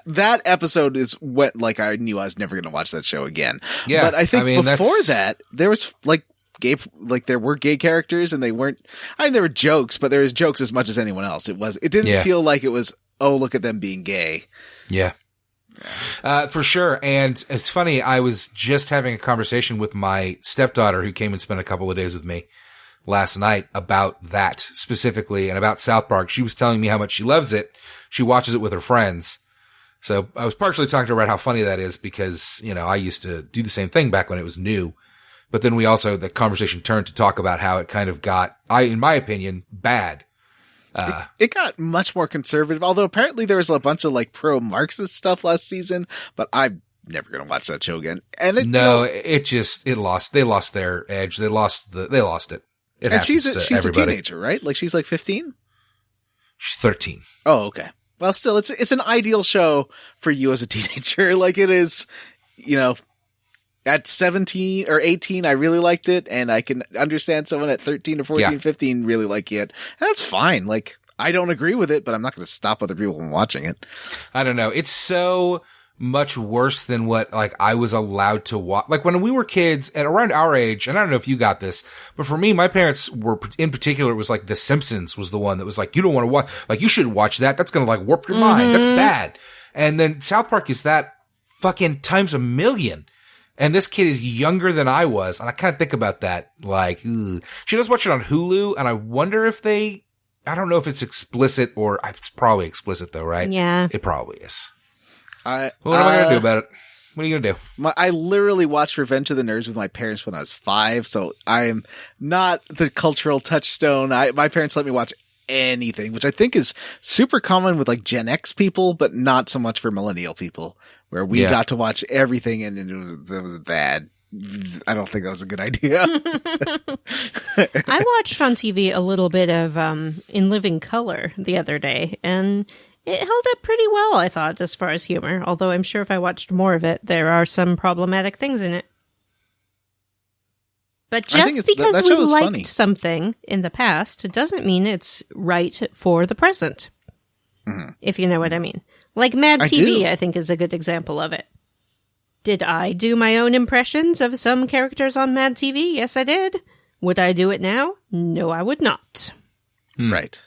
That episode is what, like, I knew I was never going to watch that show again. Yeah. But I think before that, there was, like, there were gay characters, and they weren't, there were jokes, but there was jokes as much as anyone else. It didn't feel like it was, oh, look at them being gay. Yeah. For sure. And it's funny, I was just having a conversation with my stepdaughter, who came and spent a couple of days with me last night, about that specifically and about South Park. She was telling me how much she loves it. She watches it with her friends. So I was partially talking to her about how funny that is because, I used to do the same thing back when it was new. But then the conversation turned to talk about how it kind of got, in my opinion, bad. It got much more conservative, although apparently there was a bunch of, like, pro-Marxist stuff last season, but I'm never going to watch that show again. And they lost their edge. They lost it. And she's a teenager, right? Like, she's like 15? She's 13. Oh, okay. Well, still, it's an ideal show for you as a teenager. Like, it is, at 17 or 18, I really liked it, and I can understand someone at 13 or 14, 15 really liking it. That's fine. Like, I don't agree with it, but I'm not going to stop other people from watching it. I don't know. It's so much worse than what, like, I was allowed to watch. Like, when we were kids and around our age, and I don't know if you got this, but for me, my parents were, in particular, it was like The Simpsons was the one that was like, you don't want to watch, like, you shouldn't watch that. That's going to, like, warp your mind. That's bad. And then South Park is that fucking times a million. And this kid is younger than I was. And I kind of think about that. Like, ugh. She does watch it on Hulu. And I wonder if I don't know if it's explicit or it's probably explicit though, right? Yeah. It probably is. What am I going to do about it? What are you going to do? I literally watched Revenge of the Nerds with my parents when I was 5. So I am not the cultural touchstone. My parents let me watch anything, which I think is super common with like Gen X people, but not so much for millennial people, where we got to watch everything and it was bad. I don't think that was a good idea. I watched on TV a little bit of In Living Color the other day, and it held up pretty well, I thought, as far as humor, although I'm sure if I watched more of it, there are some problematic things in it. But just because we liked something in the past doesn't mean it's right for the present. Mm-hmm. If you know what I mean. Like Mad TV, I think, is a good example of it. Did I do my own impressions of some characters on Mad TV? Yes, I did. Would I do it now? No, I would not. Right.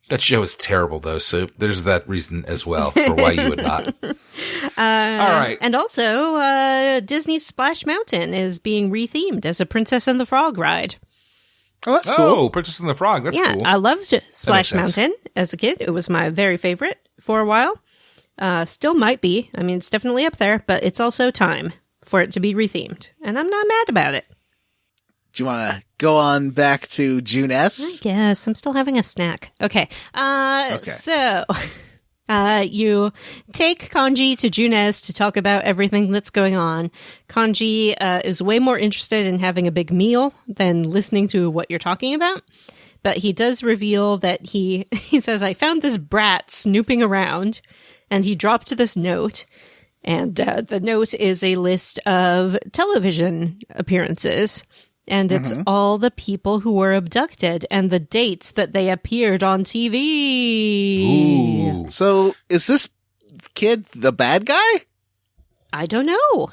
That show is terrible, though, so there's that reason as well for why you would not. All right. And also, Disney's Splash Mountain is being rethemed as a Princess and the Frog ride. Oh, that's cool. Oh, Princess and the Frog. That's cool. Yeah, I loved Splash Mountain as a kid. It was my very favorite for a while. Still might be. I mean, it's definitely up there, but it's also time for it to be rethemed. And I'm not mad about it. Do you want to go on back to June S? Yes, I'm still having a snack. Okay. So, you take Kanji to June S to talk about everything that's going on. Kanji is way more interested in having a big meal than listening to what you're talking about. But he does reveal that he says, I found this brat snooping around, and he dropped this note. And the note is a list of television appearances. And it's all the people who were abducted and the dates that they appeared on TV. Ooh. So is this kid the bad guy? I don't know.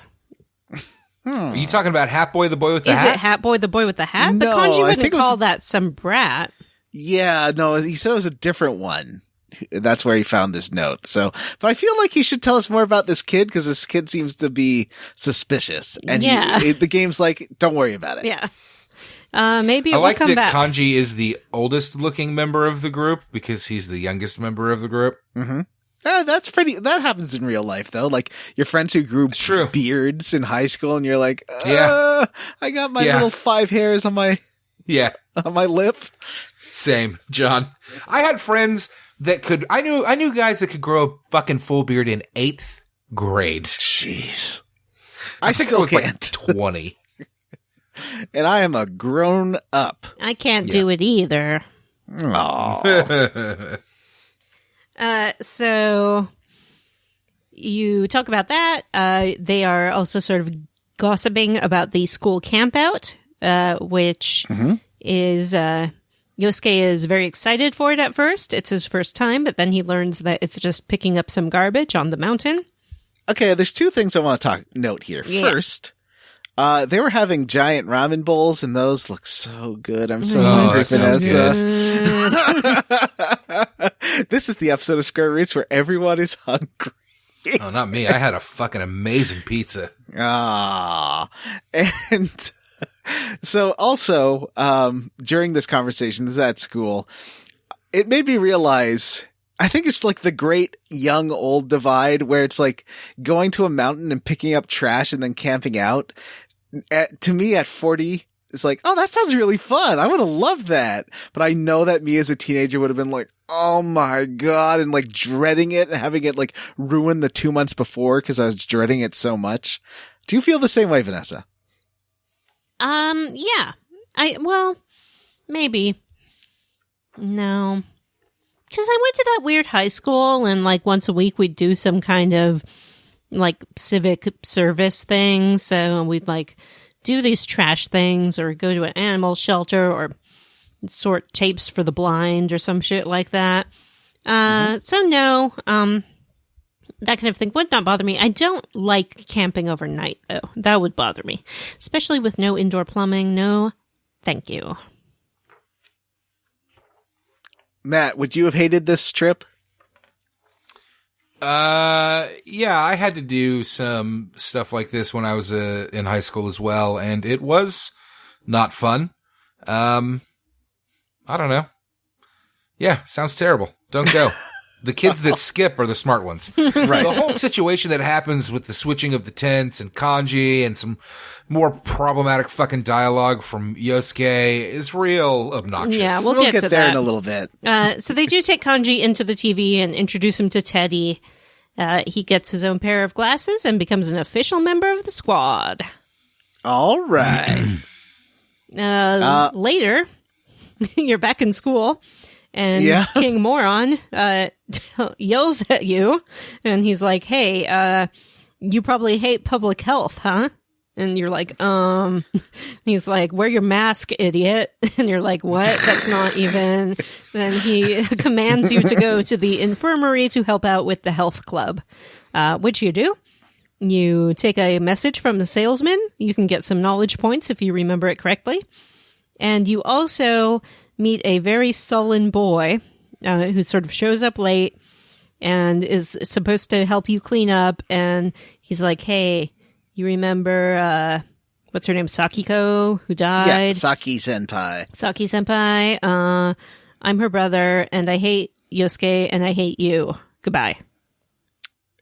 Are you talking about Hat Boy, the boy with the hat? Is it Hat Boy, the boy with the hat? No, but Kanji wouldn't call that some brat. Yeah, no, he said it was a different one. That's where he found this note. So, but I feel like he should tell us more about this kid because this kid seems to be suspicious. And the game's like, don't worry about it. Yeah. Maybe it I like will come that back. Kanji is the oldest looking member of the group because he's the youngest member of the group. Mm-hmm. That happens in real life though. Like your friends who grew beards in high school and you're like, I got my little 5 hairs on my lip. Same, John. I had friends that I knew guys that could grow a fucking full beard in 8th grade. Jeez. I think I was like 20. And I am a grown up. I can't do it either. Aww. So you talk about that. They are also sort of gossiping about the school campout, which is Yosuke is very excited for it at first. It's his first time, but then he learns that it's just picking up some garbage on the mountain. Okay, there's 2 things I want to note here. Yeah. First, they were having giant ramen bowls, and those look so good. I'm so hungry, Vanessa. This is the episode of Square Roots where everyone is hungry. Oh, not me. I had a fucking amazing pizza. And so also, during this conversation, this is at school, it made me realize, I think it's like the great young old divide where it's like going to a mountain and picking up trash and then camping out. To me at 40, it's like, oh, that sounds really fun. I would have loved that. But I know that me as a teenager would have been like, oh my God, and like dreading it and having it like ruin the 2 months before because I was dreading it so much. Do you feel the same way, Vanessa? Yeah. Maybe. No. Because I went to that weird high school and like once a week we'd do some kind of like civic service thing. So we'd like do these trash things or go to an animal shelter or sort tapes for the blind or some shit like that. So no, that kind of thing would not bother me. I don't like camping overnight, though. That would bother me, especially with no indoor plumbing. No, thank you. Matt, would you have hated this trip? Yeah, I had to do some stuff like this when I was in high school as well, and it was not fun. I don't know. Yeah, sounds terrible. Don't go. The kids that skip are the smart ones. Right. The whole situation that happens with the switching of the tents and kanji and some more problematic fucking dialogue from Yosuke is real obnoxious. Yeah, we'll get to there that in a little bit. So they do take Kanji into the TV and introduce him to Teddy. He gets his own pair of glasses and becomes an official member of the squad. All right. Later, you're back in school. And King Moron yells at you, and he's like, hey, you probably hate public health, huh? And you're like, he's like, wear your mask, idiot. And you're like, what? That's not even. Then he commands you to go to the infirmary to help out with the health club, which you do. You take a message from the salesman. You can get some knowledge points if you remember it correctly. And you also meet a very sullen boy who sort of shows up late and is supposed to help you clean up. And he's like, hey, you remember, what's her name? Sakiko, who died? Yeah, Saki-senpai. Saki-senpai. I'm her brother, and I hate Yosuke, and I hate you. Goodbye.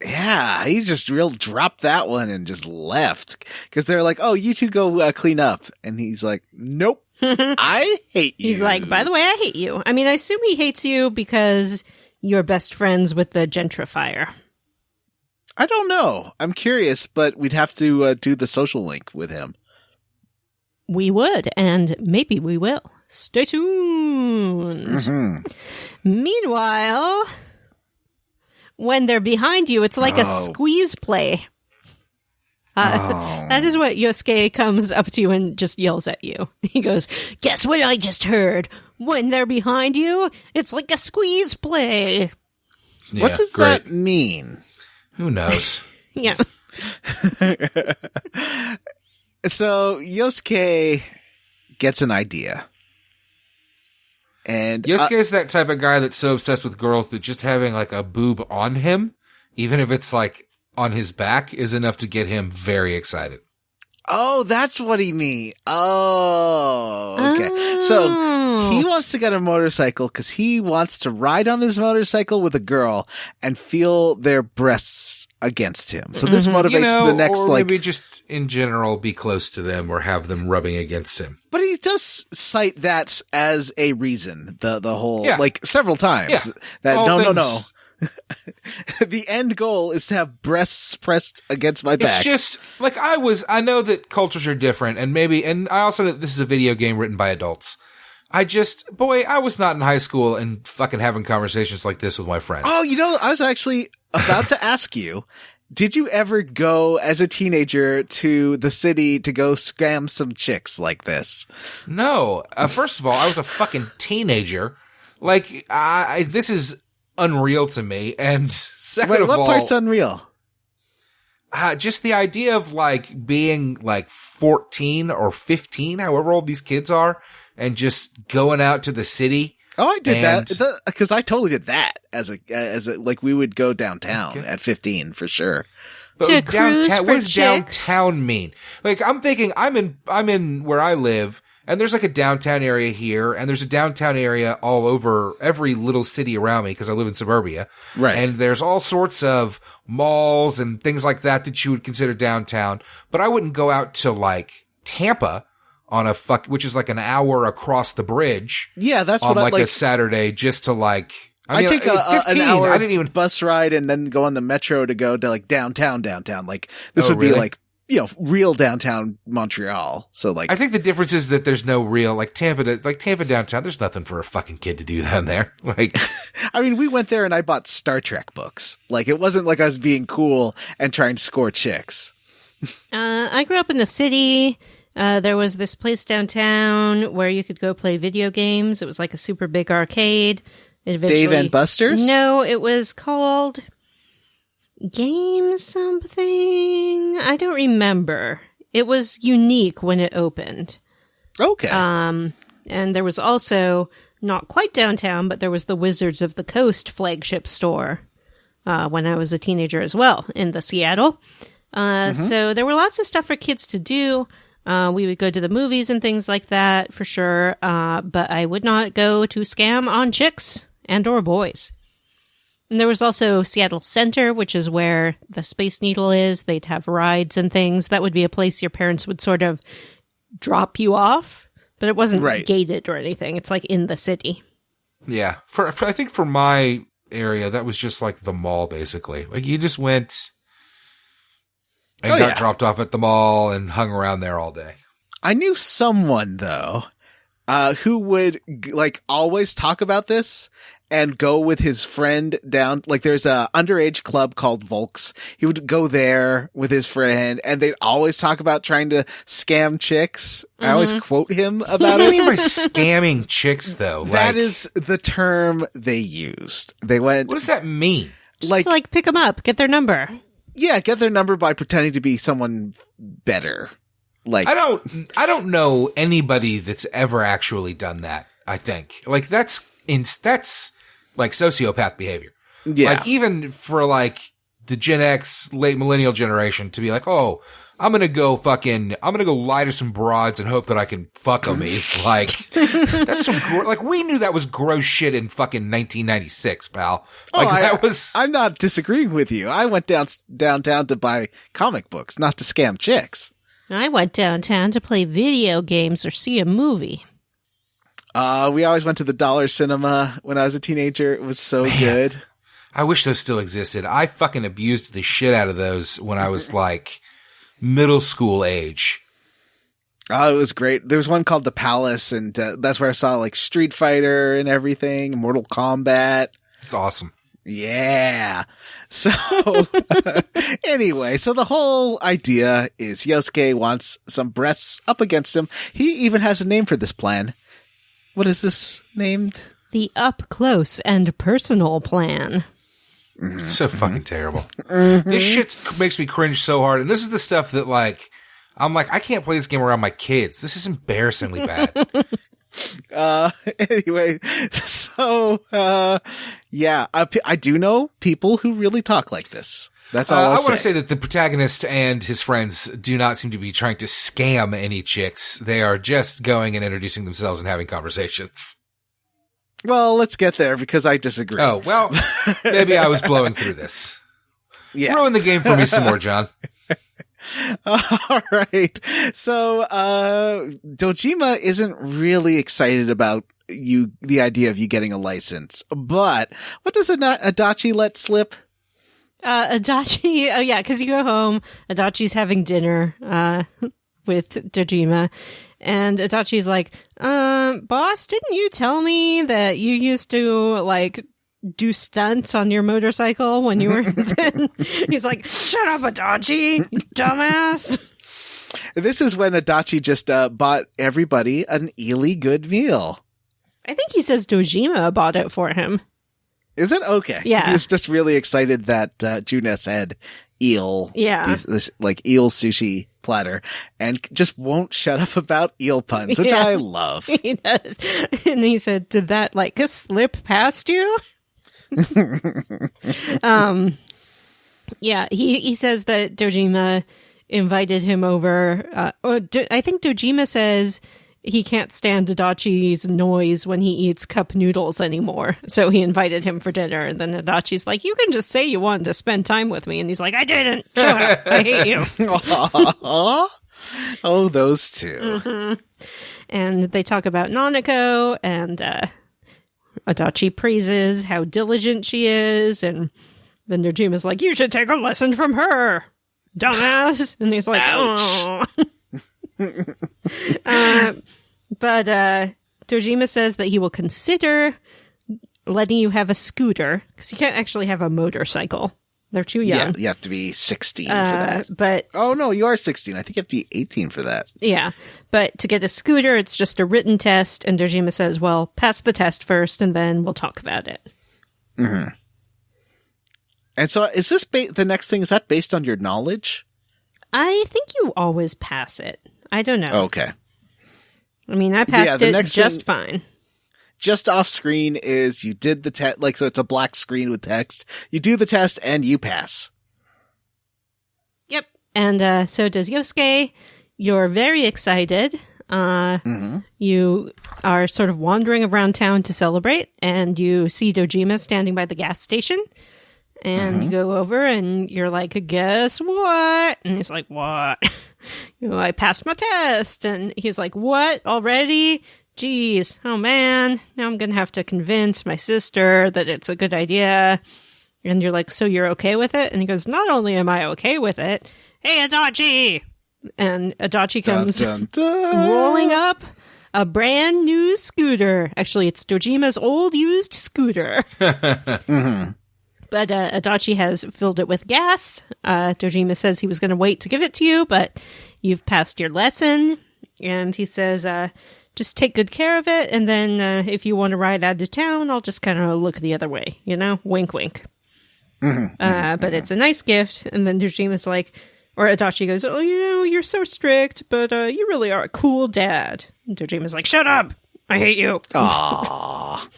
Yeah, he just real dropped that one and just left. Because they're like, oh, you two go clean up. And he's like, nope. I hate you. He's like, by the way, I hate you. I mean, I assume he hates you because you're best friends with the gentrifier. I don't know. I'm curious, but we'd have to do the social link with him. We would, and maybe we will. Stay tuned. Mm-hmm. Meanwhile, when they're behind you, it's like a squeeze play. That is what Yosuke comes up to you and just yells at you. He goes, guess what I just heard? When they're behind you, it's like a squeeze play. Yeah, what does that mean? Who knows? Yeah. So Yosuke gets an idea. And Yosuke is that type of guy that's so obsessed with girls that just having like a boob on him, even if it's like on his back, is enough to get him very excited. Oh, that's what he means. Oh, okay. So he wants to get a motorcycle because he wants to ride on his motorcycle with a girl and feel their breasts against him. So this motivates the next, or like, maybe just in general be close to them or have them rubbing against him. But he does cite that as a reason. The whole like several times that no. The end goal is to have breasts pressed against my back. It's just like I know that cultures are different and I also know that this is a video game written by adults. I was not in high school and fucking having conversations like this with my friends. Oh, I was actually about to ask you, did you ever go as a teenager to the city to go scam some chicks like this? No. First of all, I was a fucking teenager. Like, this is unreal to me. And second of all, what part's unreal? Just the idea of like being like 14 or 15, however old these kids are, and just going out to the city. Oh, I did that because I totally did that as a like we would go downtown at 15 for sure. But downtown, what does downtown mean? Like I'm thinking I'm in where I live. And there's like a downtown area here, and there's a downtown area all over every little city around me because I live in suburbia. Right. And there's all sorts of malls and things like that you would consider downtown. But I wouldn't go out to like Tampa on which is like an hour across the bridge. Yeah, that's on what like a Saturday just to like. I take an hour bus ride and then go on the metro to go to like downtown. Like this would be like real downtown Montreal. So like, I think the difference is that there's no real, like Tampa downtown, there's nothing for a fucking kid to do down there. Like, I mean, we went there and I bought Star Trek books. Like, it wasn't like I was being cool and trying to score chicks. I grew up in the city. There was this place downtown where you could go play video games. It was like a super big arcade. Dave and Buster's? No, it was called Game something. I don't remember. It was unique when it opened. Okay. And there was also, not quite downtown, but there was the Wizards of the Coast flagship store when I was a teenager as well in the Seattle. So there were lots of stuff for kids to do. We would go to the movies and things like that for sure. But I would not go to scam on chicks and or boys. And there was also Seattle Center, which is where the Space Needle is. They'd have rides and things. That would be a place your parents would sort of drop you off, but it wasn't gated or anything. It's like in the city. Yeah. For I think for my area, that was just like the mall, basically. Like you just went and got dropped off at the mall and hung around there all day. I knew someone, though, who would like always talk about this and go with his friend down. Like there's a underage club called Volks. He would go there with his friend and they'd always talk about trying to scam chicks. I always quote him about What do you it. mean by scamming chicks though? That is the term they used. They went, what does that mean? Just like pick them up, get their number. Yeah, get their number by pretending to be someone better. Like I don't know anybody that's ever actually done that, I think. Like that's like sociopath behavior. Yeah. Like even for like the Gen X late millennial generation to be like, "Oh, I'm going to go lie to some broads and hope that I can fuck them." It's like that's some like we knew that was gross shit in fucking 1996, pal. Like I'm not disagreeing with you. I went downtown to buy comic books, not to scam chicks. I went downtown to play video games or see a movie. We always went to the Dollar Cinema when I was a teenager. It was so good. I wish those still existed. I fucking abused the shit out of those when I was like middle school age. Oh, it was great. There was one called The Palace, and that's where I saw like Street Fighter and everything, Mortal Kombat. It's awesome. Yeah. So anyway, so the whole idea is Yosuke wants some breasts up against him. He even has a name for this plan. What is this named? The Up Close and Personal Plan. It's so fucking terrible. This shit makes me cringe so hard. And this is the stuff that like, I'm like, I can't play this game around my kids. This is embarrassingly bad. Anyway, so, yeah, I do know people who really talk like this. That's all I want to say that the protagonist and his friends do not seem to be trying to scam any chicks. They are just going and introducing themselves and having conversations. Well, let's get there because I disagree. Oh, well, maybe I was blowing through this. Yeah. Ruin the game for me some more, John. All right. So, Dojima isn't really excited about the idea of you getting a license, but what does Adachi let slip? Adachi, oh yeah, because you go home, Adachi's having dinner, with Dojima, and Adachi's like, boss, didn't you tell me that you used to, like, do stunts on your motorcycle when you were in Zen? He's like, shut up, Adachi, you dumbass. This is when Adachi just, bought everybody an really good meal. I think he says Dojima bought it for him. Is it? Okay. Yeah. He was just really excited that Junes had eel. Yeah. This like eel sushi platter and just won't shut up about eel puns, which I love. He does. And he said, did that like slip past you? Yeah. He says that Dojima invited him over. I think Dojima says he can't stand Adachi's noise when he eats cup noodles anymore. So he invited him for dinner. And then Adachi's like, you can just say you wanted to spend time with me. And he's like, I didn't. Shut up. I hate you. Oh, those two. Mm-hmm. And they talk about Nanako, and Adachi praises how diligent she is. And then Dojima's like, you should take a lesson from her. dumbass. And he's like, oh. But Dojima says that he will consider letting you have a scooter, because you can't actually have a motorcycle. They're too young. Yeah, you have to be 16 for that. But oh, no, you are 16. I think you have to be 18 for that. Yeah, but to get a scooter, it's just a written test, and Dojima says, well, pass the test first, and then we'll talk about it. Mm-hmm. And so is this the next thing, is that based on your knowledge? I think you always pass it. I don't know. Okay. I mean, I passed it just fine. Just off screen is you did the test, like, so it's a black screen with text. You do the test and you pass. Yep. And so does Yosuke. You're very excited. You are sort of wandering around town to celebrate, and you see Dojima standing by the gas station. And you go over and you're like, guess what? And he's like, what? I passed my test. And he's like, what? Already? Geez. Oh, man. Now I'm going to have to convince my sister that it's a good idea. And you're like, so you're okay with it? And he goes, not only am I okay with it, hey, Adachi! And Adachi comes dun, dun, dun. rolling up a brand new scooter. Actually, it's Dojima's old used scooter. But Adachi has filled it with gas. Dojima says he was going to wait to give it to you, but you've passed your lesson. And he says, just take good care of it. And then if you want to ride out of town, I'll just kind of look the other way, you know? Wink, wink. But it's a nice gift. And then Dojima's like, or Adachi goes, oh, you know, you're so strict, but you really are a cool dad. And Dojima's like, shut up. I hate you. Aww.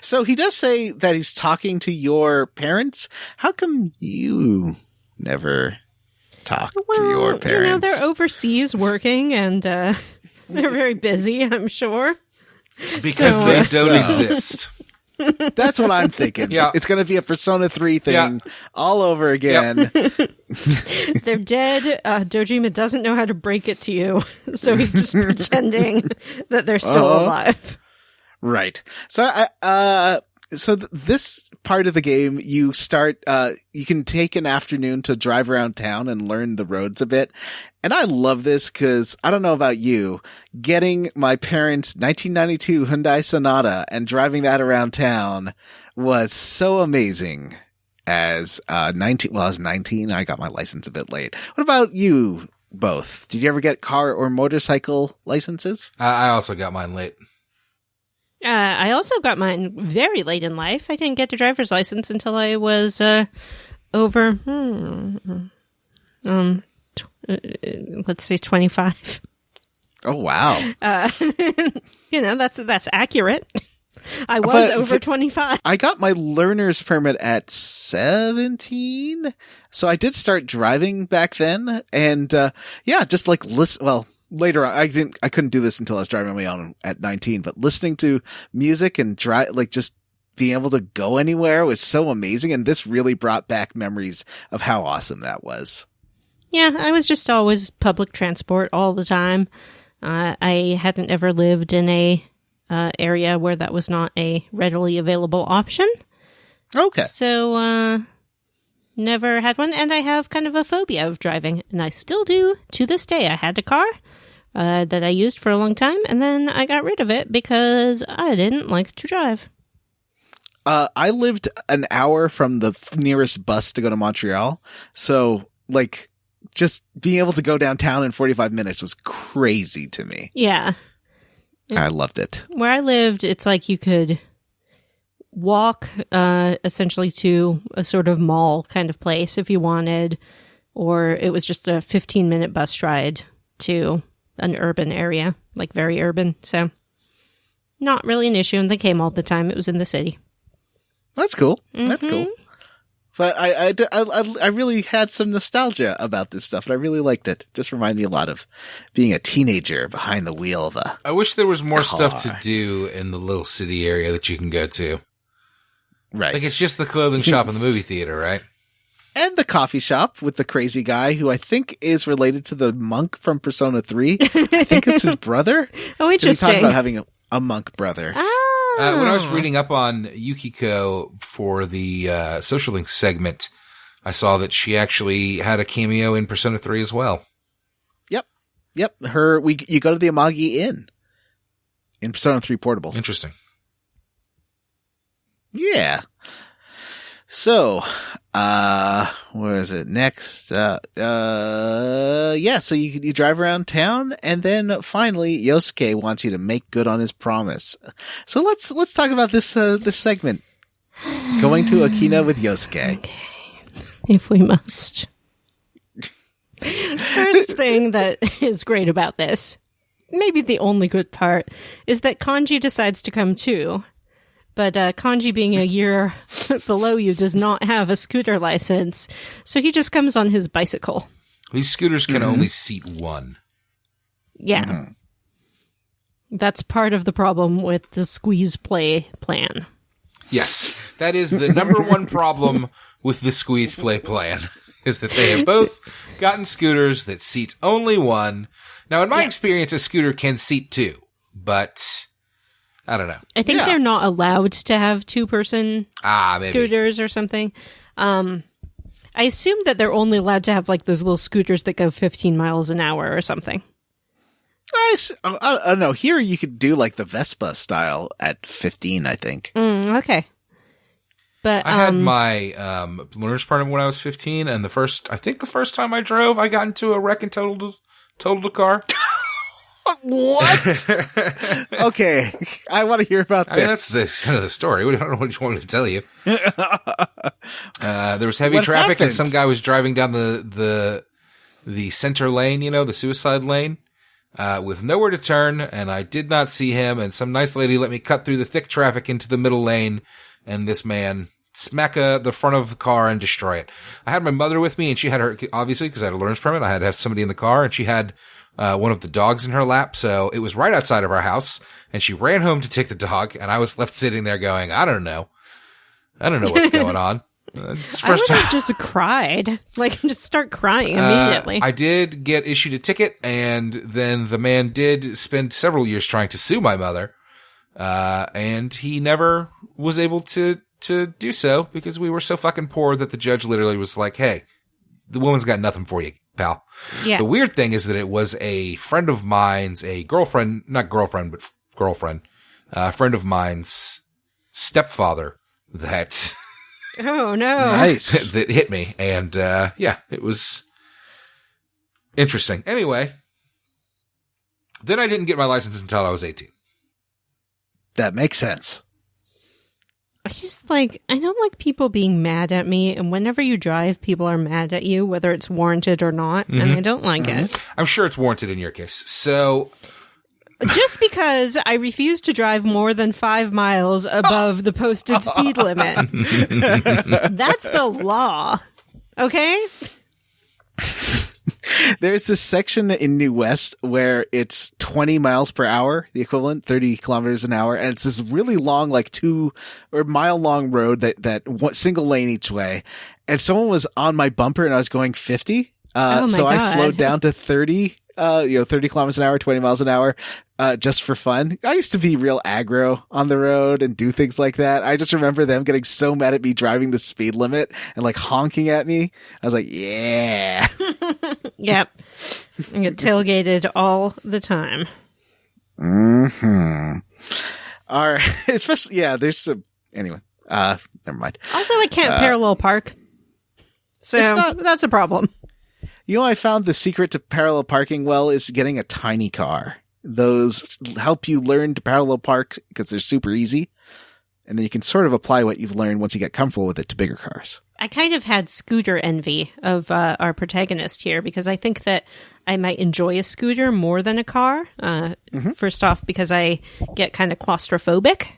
So he does say that he's talking to your parents. How come you never talk to your parents? You know, they're overseas working, and they're very busy, I'm sure. Because they don't exist. That's what I'm thinking. Yeah. It's going to be a Persona 3 thing all over again. Yep. They're dead. Dojima doesn't know how to break it to you, so he's just pretending that they're still alive. Right. So this part of the game, you start, you can take an afternoon to drive around town and learn the roads a bit. And I love this because I don't know about you, getting my parents' 1992 Hyundai Sonata and driving that around town was so amazing. As I was 19, I got my license a bit late. What about you both? Did you ever get car or motorcycle licenses? I also got mine late. I also got mine very late in life. I didn't get a driver's license until I was over, let's say 25. Oh, wow. You know, that's accurate. I was over 25. I got my learner's permit at 17. So I did start driving back then. And, just like later on, I couldn't do this until I was driving on my own at 19, but listening to music and just being able to go anywhere was so amazing. And this really brought back memories of how awesome that was. Yeah, I was just always public transport all the time. I hadn't ever lived in a area where that was not a readily available option. Okay. So, never had one, and I have kind of a phobia of driving, and I still do to this day. I had a car that I used for a long time, and then I got rid of it because I didn't like to drive. I lived an hour from the nearest bus to go to Montreal, so, just being able to go downtown in 45 minutes was crazy to me. Yeah. I loved it. Where I lived, it's like you could walk essentially to a sort of mall kind of place if you wanted, or it was just a 15-minute bus ride to an urban area, like very urban. So not really an issue, and they came all the time. It was in the city. That's cool. That's cool. But I really had some nostalgia about this stuff, and I really liked it. Just reminded me a lot of being a teenager behind the wheel of a I wish there was more car. stuff to do in the little city area that you can go to. Right. Like, it's just the clothing shop and the movie theater, right? And the coffee shop with the crazy guy who I think is related to the monk from Persona 3. I think it's his brother. Oh, interesting. He talked about having a monk brother. When I was reading up on Yukiko for the Social Link segment, I saw that she actually had a cameo in Persona 3 as well. Yep. You go to the Amagi Inn in Persona 3 Portable. Interesting. Yeah. So, what is it next? So you drive around town, and then finally Yosuke wants you to make good on his promise. So let's talk about this segment. Going to Akina with Yosuke. Okay. If we must. First thing that is great about this, maybe the only good part, is that Kanji decides to come too. But Kanji, being a year below you, does not have a scooter license, so he just comes on his bicycle. These scooters can only seat one. Yeah. Mm-hmm. That's part of the problem with the squeeze play plan. Yes, that is the number one problem with the squeeze play plan, is that they have both gotten scooters that seat only one. Now, in my experience, a scooter can seat two, but I don't know. I think they're not allowed to have two-person maybe. scooters or something. I assume that they're only allowed to have like those little scooters that go 15 miles an hour or something. I don't know. Here you could do like the Vespa style at 15, I think. Okay. But I had my learner's permit when I was 15, and the first time I drove, I got into a wreck and totaled a car. What? Okay, I want to hear about this. I mean, that's the end of the story. I don't know what you want me to tell you. There was heavy traffic, and some guy was driving down the center lane, the suicide lane, with nowhere to turn, and I did not see him, and some nice lady let me cut through the thick traffic into the middle lane, and this man smack the front of the car and destroy it. I had my mother with me, and she had her, obviously, because I had a learner's permit, I had to have somebody in the car, and she had one of the dogs in her lap, so it was right outside of our house, and she ran home to take the dog, and I was left sitting there going, I don't know what's going on. It's I would have just cried. Just start crying immediately. I did get issued a ticket, and then the man did spend several years trying to sue my mother, and he never was able to do so because we were so fucking poor that the judge literally was like, hey, the woman's got nothing for you, pal. Yeah. The weird thing is that it was a friend of mine's, a girlfriend, not girlfriend, but girlfriend, friend of mine's stepfather that Oh, no. Nice. that hit me. And, it was interesting. Anyway, then I didn't get my license until I was 18. That makes sense. I just I don't like people being mad at me. And whenever you drive, people are mad at you, whether it's warranted or not. Mm-hmm. And I don't like it. I'm sure it's warranted in your case. So just because I refuse to drive more than 5 miles above the posted speed limit. That's the law. Okay? There's this section in New West where it's 20 miles per hour, the equivalent, 30 kilometers an hour. And it's this really long, 2 or mile long road that one single lane each way. And someone was on my bumper and I was going 50. So I slowed down to 30. 30 kilometers an hour, 20 miles an hour, just for fun. I used to be real aggro on the road and do things like that. I just remember them getting so mad at me driving the speed limit and honking at me. I was like, yeah. Yep. I get tailgated all the time. Mm-hmm. All right. Especially, there's some, anyway, never mind. Also, I can't parallel park. So that's a problem. I found the secret to parallel parking well is getting a tiny car. Those help you learn to parallel park because they're super easy. And then you can sort of apply what you've learned once you get comfortable with it to bigger cars. I kind of had scooter envy of our protagonist here because I think that I might enjoy a scooter more than a car. First off, because I get kind of claustrophobic.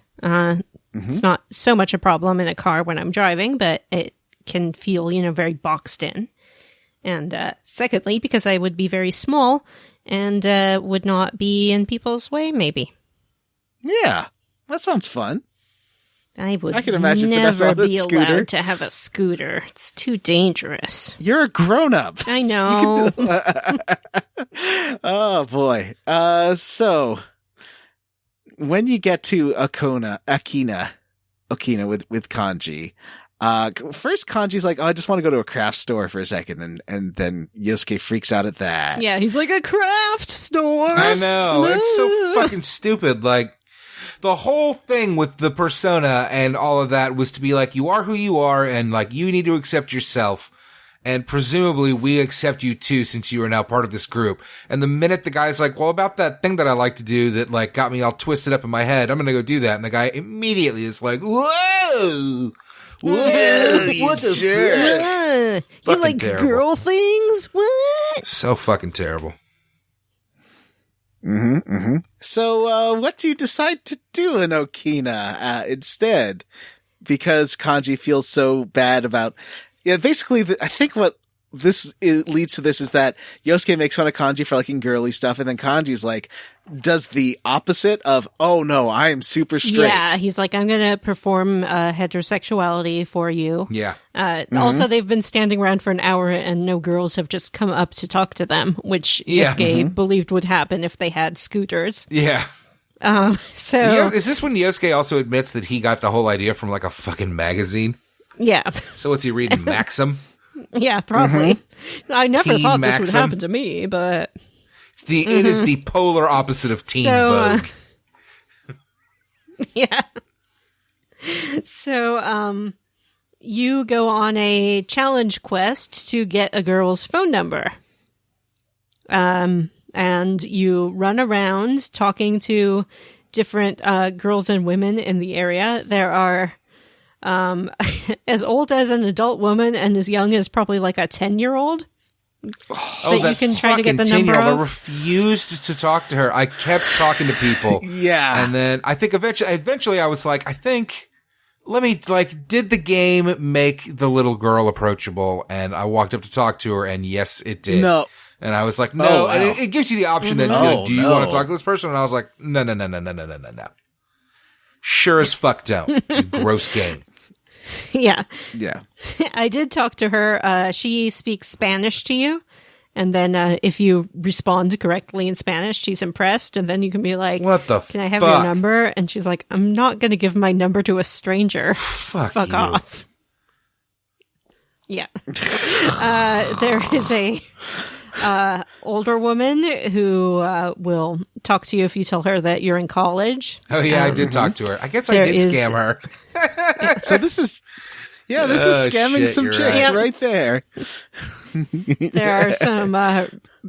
It's not so much a problem in a car when I'm driving, but it can feel, very boxed in. And secondly, because I would be very small and would not be in people's way, maybe. Yeah, that sounds fun. I can imagine never be allowed to have a scooter. It's too dangerous. You're a grown-up. I know. Oh, boy. So, when you get to Akina with Kanji, First, Kanji's like, "Oh, I just want to go to a craft store for a second," and then Yosuke freaks out at that. Yeah, he's like, a craft store. I know. It's so fucking stupid. Like, the whole thing with the persona and all of that was to be like, you are who you are, and like, you need to accept yourself. And presumably we accept you too, since you are now part of this group. And the minute the guy's like, well, about that thing that I like to do that like got me all twisted up in my head, I'm going to go do that. And the guy immediately is like, whoa, what the jerk? You like terrible. Girl things? What? So fucking terrible. So, what do you decide to do in Okina, instead? Because Kanji feels so bad about, basically, I think what leads to this is that Yosuke makes fun of Kanji for liking girly stuff, and then Kanji's like, does the opposite of, oh no, I am super straight. Yeah, he's like, I'm going to perform heterosexuality for you. Yeah. Also, they've been standing around for an hour and no girls have just come up to talk to them, which Yosuke believed would happen if they had scooters. Yeah. So Is this when Yosuke also admits that he got the whole idea from like a fucking magazine? Yeah. So what's he reading? Maxim? Yeah, probably. I never Teen thought Maxim? this would happen to me, but It is the polar opposite of Teen Vogue. yeah. So, you go on a challenge quest to get a girl's phone number. And you run around talking to different girls and women in the area. There are as old as an adult woman and as young as probably like a 10-year-old. That you can try to get the number 10-year-old. of. I refused to talk to her. I kept talking to people. Yeah. And then I think eventually I was like, did the game make the little girl approachable? And I walked up to talk to her, and yes, it did. No. And I was like, no. Oh, wow. And it gives you the option then to be like, do you no. want to talk to this person? And I was like, no. Sure as fuck don't. You gross game. Yeah. Yeah. I did talk to her. She speaks Spanish to you. And then if you respond correctly in Spanish, she's impressed. And then you can be like, What the can I have fuck? your number? And she's like, I'm not going to give my number to a stranger. Fuck you. off. Yeah. There is a older woman who will talk to you if you tell her that you're in college. Oh, yeah, I did talk to her. I guess I there did is- scam her. So this is scamming shit, some you're chicks right. right there. There are some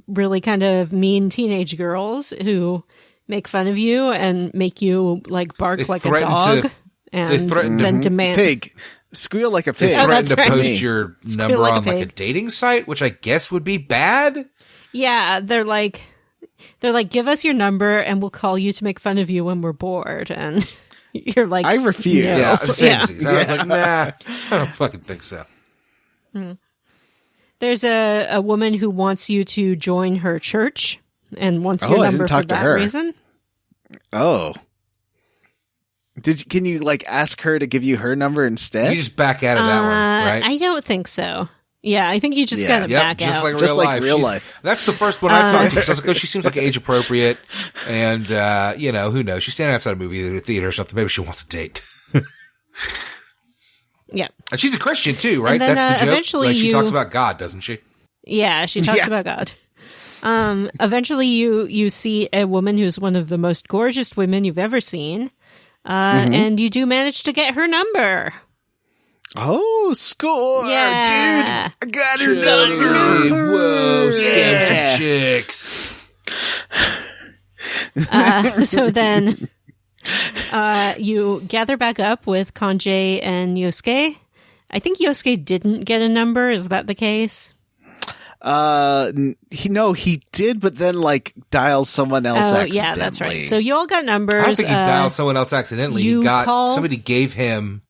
really kind of mean teenage girls who make fun of you and make you like bark They like a threaten dog, to- and threaten to- then demand. Pig. Squeal like a They pig. Oh, threatened that's to right. post your number like a on like a pig. dating site, which I guess would be bad. Yeah, they're like, give us your number and we'll call you to make fun of you when we're bored. And you're like, I refuse. no. Yeah, Yeah. I was like, nah, I don't fucking think so. There's a woman who wants you to join her church and wants your I number didn't for talk to that her. reason. Oh. Can you like ask her to give you her number instead? You just back out of that one, right? I don't think so. Yeah, I think you just Yeah. gotta Yep, back just out. like Just real like life. real She's- life. That's the first one I talked to her. So I was like, oh, she seems like age appropriate, and who knows? She's standing outside a movie theater or something. Maybe she wants a date. Yeah. And she's a Christian too, right? And then, That's the joke. eventually Like she you- talks about God, doesn't she? Yeah, she talks Yeah. about God. Eventually you see a woman who's one of the most gorgeous women you've ever seen. And you do manage to get her number. Oh, score, Yeah. dude! I got her number. Whoa, Yeah. scam for chicks. So then you gather back up with Kanji and Yosuke. I think Yosuke didn't get a number. Is that the case? He did, but then like dials someone else accidentally. Yeah, that's right. So you all got numbers. I don't think he dialed someone else accidentally. you He got call- somebody gave him,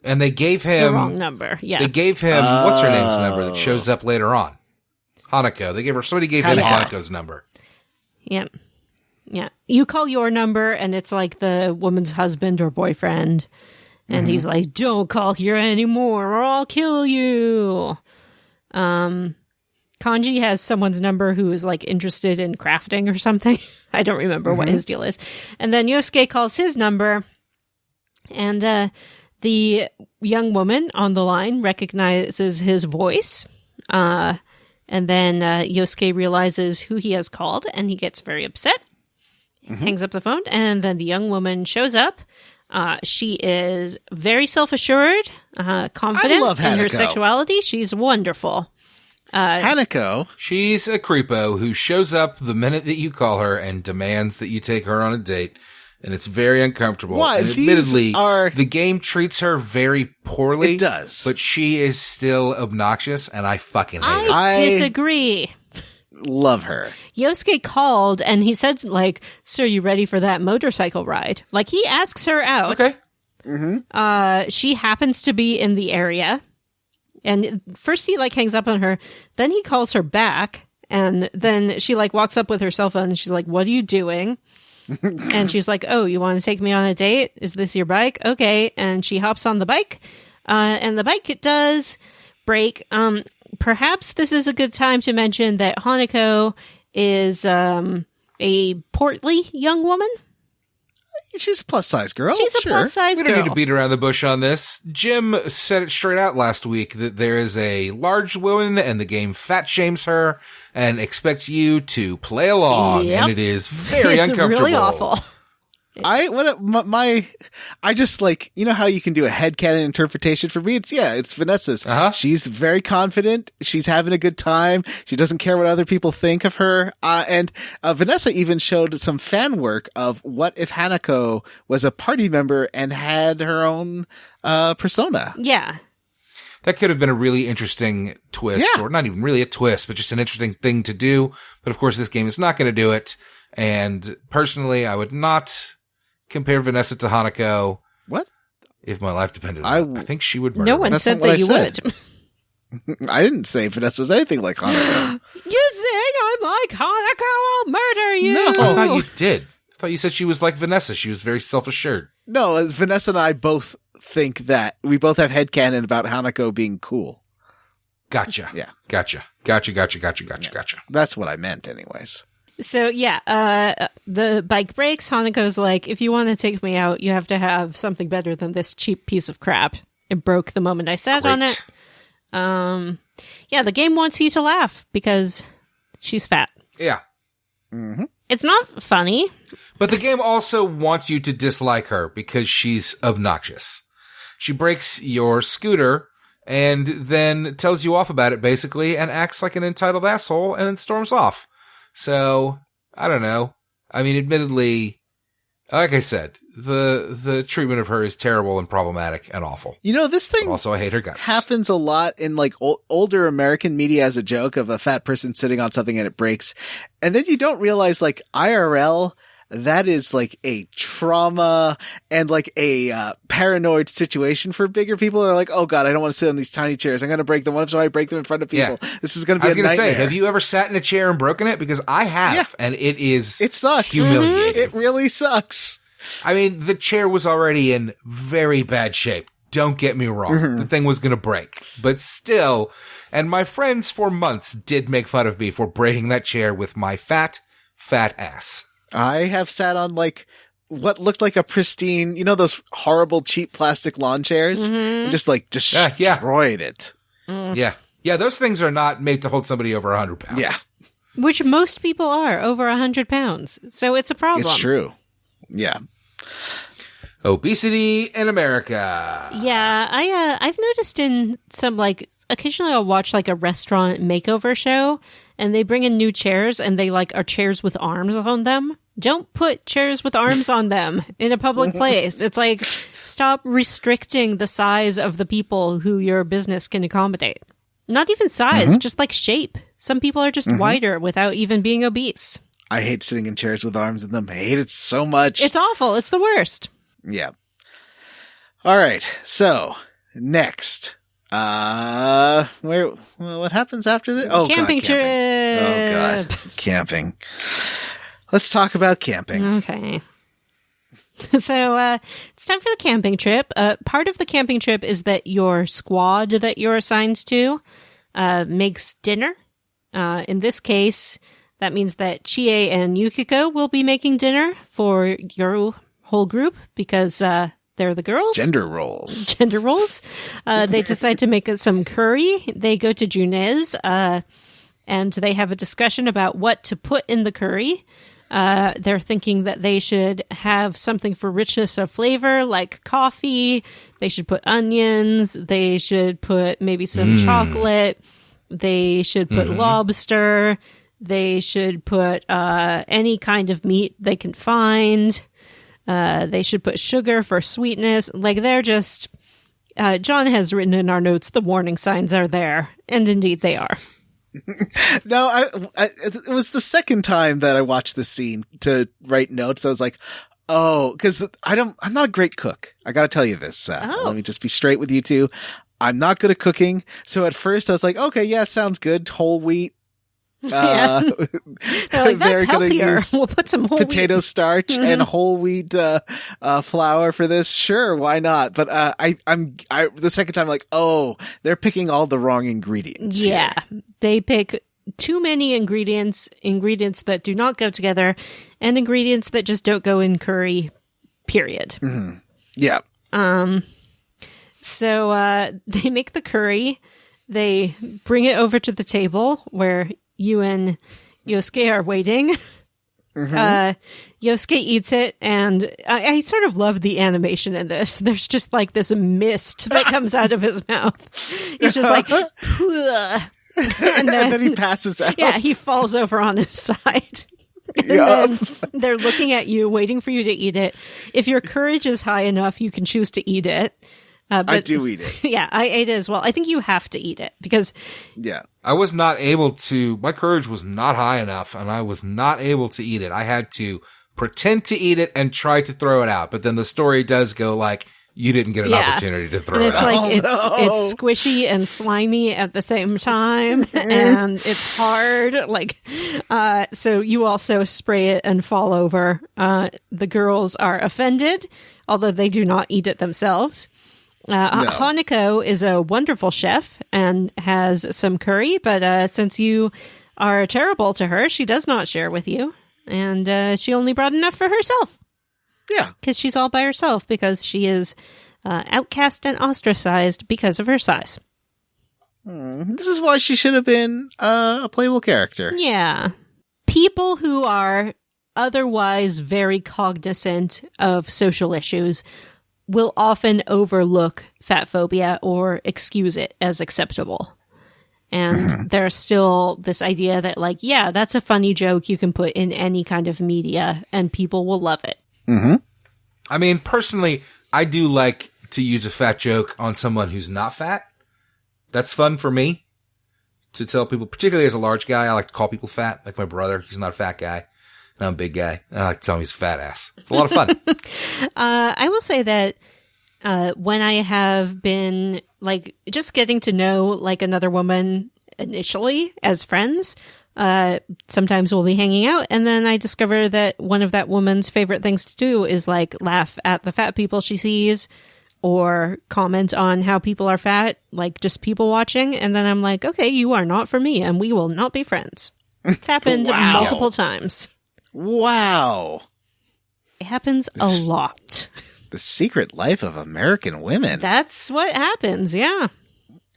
and they gave him the wrong number. Yeah. They gave him what's her name's number that shows up later on. Hanako. Somebody gave him Hanako. Hanako's number. Yeah. Yeah. You call your number and it's like the woman's husband or boyfriend. And he's like, don't call here anymore or I'll kill you. Kanji has someone's number who is like interested in crafting or something. I don't remember what his deal is. And then Yosuke calls his number and The young woman on the line recognizes his voice. And then Yosuke realizes who he has called, and he gets very upset. Hangs up the phone, and then the young woman shows up. She is very self-assured, confident I love in her Hanako. sexuality. She's wonderful. Hanako. She's a creepo who shows up the minute that you call her and demands that you take her on a date. And it's very uncomfortable. Why? And These admittedly, are- the game treats her very poorly. It does. But she is still obnoxious, and I fucking hate her. I I- disagree. Love her. Yosuke called, and he said, like, "So you ready for that motorcycle ride?" Like, he asks her out. Okay. She happens to be in the area. And first he, like, hangs up on her. Then he calls her back. And then she, like, walks up with her cell phone, and she's like, "What are you doing?" And she's like, "Oh, you want to take me on a date? Is this your bike? Okay." And she hops on the bike. And the bike, it does break. Perhaps this is a good time to mention that Hanako is a portly young woman. She's a plus size girl. She's a sure. plus size We girl. don't need to beat around the bush on this. Jim said it straight out last week that there is a large woman and the game fat shames her and expects you to play along. Yep. And it is very It's uncomfortable. really awful. I just like, you know how you can do a headcanon interpretation for me? It's Vanessa's. She's very confident. She's having a good time. She doesn't care what other people think of her. And Vanessa even showed some fan work of what if Hanako was a party member and had her own, persona. Yeah. That could have been a really interesting twist, Yeah. or not even really a twist, but just an interesting thing to do. But of course, this game is not going to do it. And personally, I would not compare Vanessa to Hanako. What? If my life depended on it. I think she would murder No me. one That's said not what that I you said. would. I didn't say Vanessa was anything like Hanako. You saying I'm like Hanako? I'll murder you. No. I thought you did. I thought you said she was like Vanessa. She was very self-assured. No, Vanessa and I both think that we both have headcanon about Hanako being cool. Gotcha. Yeah. Gotcha. That's what I meant anyways. So, yeah, the bike breaks. Hanako's like, "If you want to take me out, you have to have something better than this cheap piece of crap." It broke the moment I sat on it. Yeah, the game wants you to laugh because she's fat. Yeah. It's not funny. But the game also wants you to dislike her because she's obnoxious. She breaks your scooter and then tells you off about it, basically, and acts like an entitled asshole and then storms off. So, I don't know. I mean, admittedly, like I said, the treatment of her is terrible and problematic and awful. You know, this thing But also, I hate her guts. happens a lot in like older American media as a joke of a fat person sitting on something and it breaks. And then you don't realize like IRL, that is like a trauma and like a paranoid situation for bigger people who are like, oh God, I don't want to sit on these tiny chairs. I'm going to break them. What if somebody break them in front of people? Yeah. This is going to I be was a going to nightmare. say, have you ever sat in a chair and broken it? Because I have, Yeah. and it is It sucks. humiliating. It really sucks. I mean, the chair was already in very bad shape. Don't get me wrong. The thing was going to break. But still, and my friends for months did make fun of me for breaking that chair with my fat ass. I have sat on like what looked like a pristine, you know, those horrible cheap plastic lawn chairs and just like destroyed it. Yeah. Yeah, those things are not made to hold somebody over 100 pounds. Yeah. Which most people are over 100 pounds. So it's a problem. It's true. Yeah. Obesity in America. Yeah, I've noticed in some, like, occasionally I'll watch like a restaurant makeover show and they bring in new chairs and they like are chairs with arms on them. Don't put chairs with arms on them in a public place. It's like, stop restricting the size of the people who your business can accommodate. Not even size, just like shape. Some people are just wider without even being obese. I hate sitting in chairs with arms in them. I hate it so much. It's awful. It's the worst. Yeah. All right. So next, what happens after this? Oh, Camping God, camping. trip. Oh God, camping. Let's talk about camping. Okay. So it's time for the camping trip. Part of the camping trip is that your squad that you're assigned to makes dinner. In this case, that means that Chie and Yukiko will be making dinner for your whole group because They're the girls. Gender roles. Gender roles. They decide to make some curry. They go to Junez, and they have a discussion about what to put in the curry. They're thinking that they should have something for richness of flavor, like coffee. They should put onions. They should put maybe some chocolate. They should put lobster. They should put any kind of meat they can find. They should put sugar for sweetness. Like, they're just... John has written in our notes, the warning signs are there. And indeed they are. No, it was the second time that I watched this scene to write notes. I was like, oh, because I'm not a great cook. I got to tell you this. Let me just be straight with you two. I'm not good at cooking. So at first I was like, okay, yeah, sounds good. Whole wheat. They're like, that's healthier. We'll put some whole potato wheat. starch and whole wheat flour for this. Sure, why not? But I'm the second time, like, oh, they're picking all the wrong ingredients. Yeah, here. They pick too many ingredients that do not go together, and ingredients that just don't go in curry. Period. Mm-hmm. Yeah. So they make the curry. They bring it over to the table where you and Yosuke are waiting. Yosuke eats it, and I sort of love the animation in this. There's just like this mist that comes out of his mouth. He's just like, and then he passes out. Yeah, he falls over on his side. And then they're looking at you, waiting for you to eat it. If your courage is high enough, you can choose to eat it. But, I do eat it. Yeah, I ate it as well. I think you have to eat it because... Yeah. I was not able to... My courage was not high enough, and I was not able to eat it. I had to pretend to eat it and try to throw it out. But then the story does go like, you didn't get an opportunity to throw it out. Like, it's squishy and slimy at the same time, and it's hard. Like, so you also spray it and fall over. The girls are offended, although they do not eat it themselves. Hanako is a wonderful chef and has some curry, but since you are terrible to her, she does not share with you, and she only brought enough for herself. Yeah. Because she's all by herself, because she is outcast and ostracized because of her size. This is why she should have been a playable character. Yeah. People who are otherwise very cognizant of social issues will often overlook fat phobia or excuse it as acceptable. And there's still this idea that, like, yeah, that's a funny joke you can put in any kind of media and people will love it. Mm-hmm. I mean, personally, I do like to use a fat joke on someone who's not fat. That's fun for me to tell people, particularly as a large guy. I like to call people fat, like my brother. He's not a fat guy. And I'm a big guy. And I like to tell him he's a fat ass. It's a lot of fun. I will say that when I have been, like, just getting to know, like, another woman initially as friends, sometimes we'll be hanging out, and then I discover that one of that woman's favorite things to do is, like, laugh at the fat people she sees or comment on how people are fat, like, just people watching, and then I'm like, okay, you are not for me, and we will not be friends. It's happened multiple times. Wow. It happens a lot. The secret life of American women. That's what happens, yeah.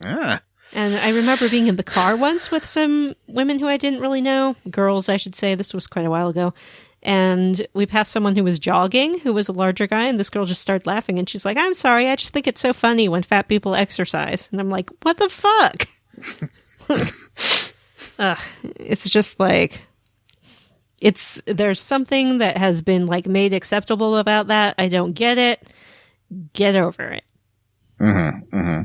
Ah. And I remember being in the car once with some women who I didn't really know. Girls, I should say. This was quite a while ago. And we passed someone who was jogging, who was a larger guy, and this girl just started laughing. And she's like, I'm sorry, I just think it's so funny when fat people exercise. And I'm like, what the fuck? It's just like... There's something that has been, like, made acceptable about that. I don't get it. Get over it. Mm-hmm, mm-hmm.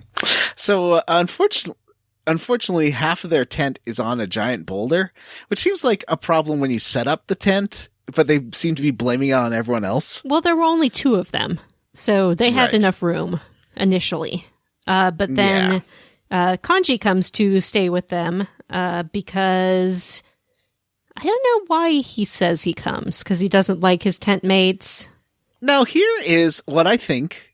So, unfortunately, half of their tent is on a giant boulder, which seems like a problem when you set up the tent, but they seem to be blaming it on everyone else. Well, there were only 2 of them, so they had enough room initially. But then Kanji comes to stay with them because... I don't know why he says he comes, because he doesn't like his tent mates. Now, here is what I think,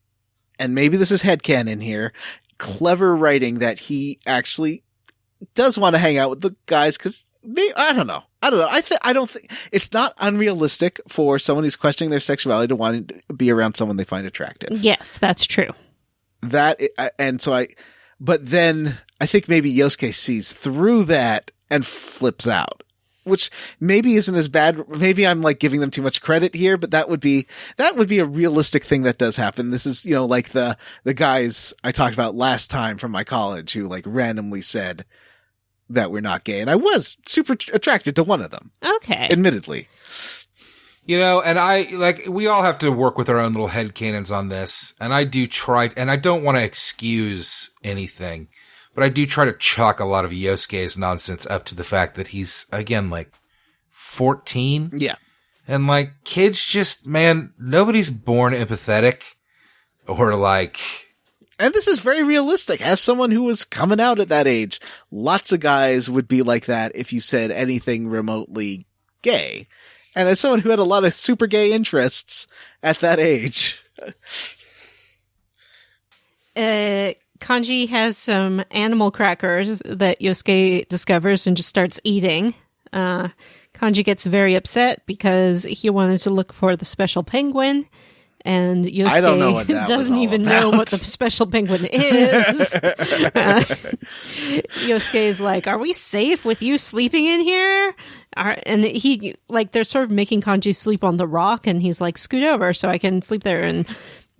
and maybe this is headcanon here, clever writing that he actually does want to hang out with the guys because I don't know. I don't think it's not unrealistic for someone who's questioning their sexuality to want to be around someone they find attractive. Yes, that's true. But then I think maybe Yosuke sees through that and flips out, which maybe isn't as bad. Maybe I'm like giving them too much credit here, but that would be a realistic thing that does happen. This is, like the guys I talked about last time from my college who like randomly said that we're not gay. And I was super attracted to one of them. Okay. Admittedly. And we all have to work with our own little headcanons on this. And I do try, and I don't want to excuse anything, but I do try to chalk a lot of Yosuke's nonsense up to the fact that he's, again, like 14. Yeah. And like kids just, man, nobody's born empathetic or like... And this is very realistic. As someone who was coming out at that age, lots of guys would be like that if you said anything remotely gay. And as someone who had a lot of super gay interests at that age. Kanji has some animal crackers that Yosuke discovers and just starts eating. Kanji gets very upset because he wanted to look for the special penguin. And Yosuke I don't know what that doesn't even know what the special penguin is. Yosuke is like, "Are we safe with you sleeping in here?" And he, like, they're sort of making Kanji sleep on the rock, and he's like, "Scoot over so I can sleep there." And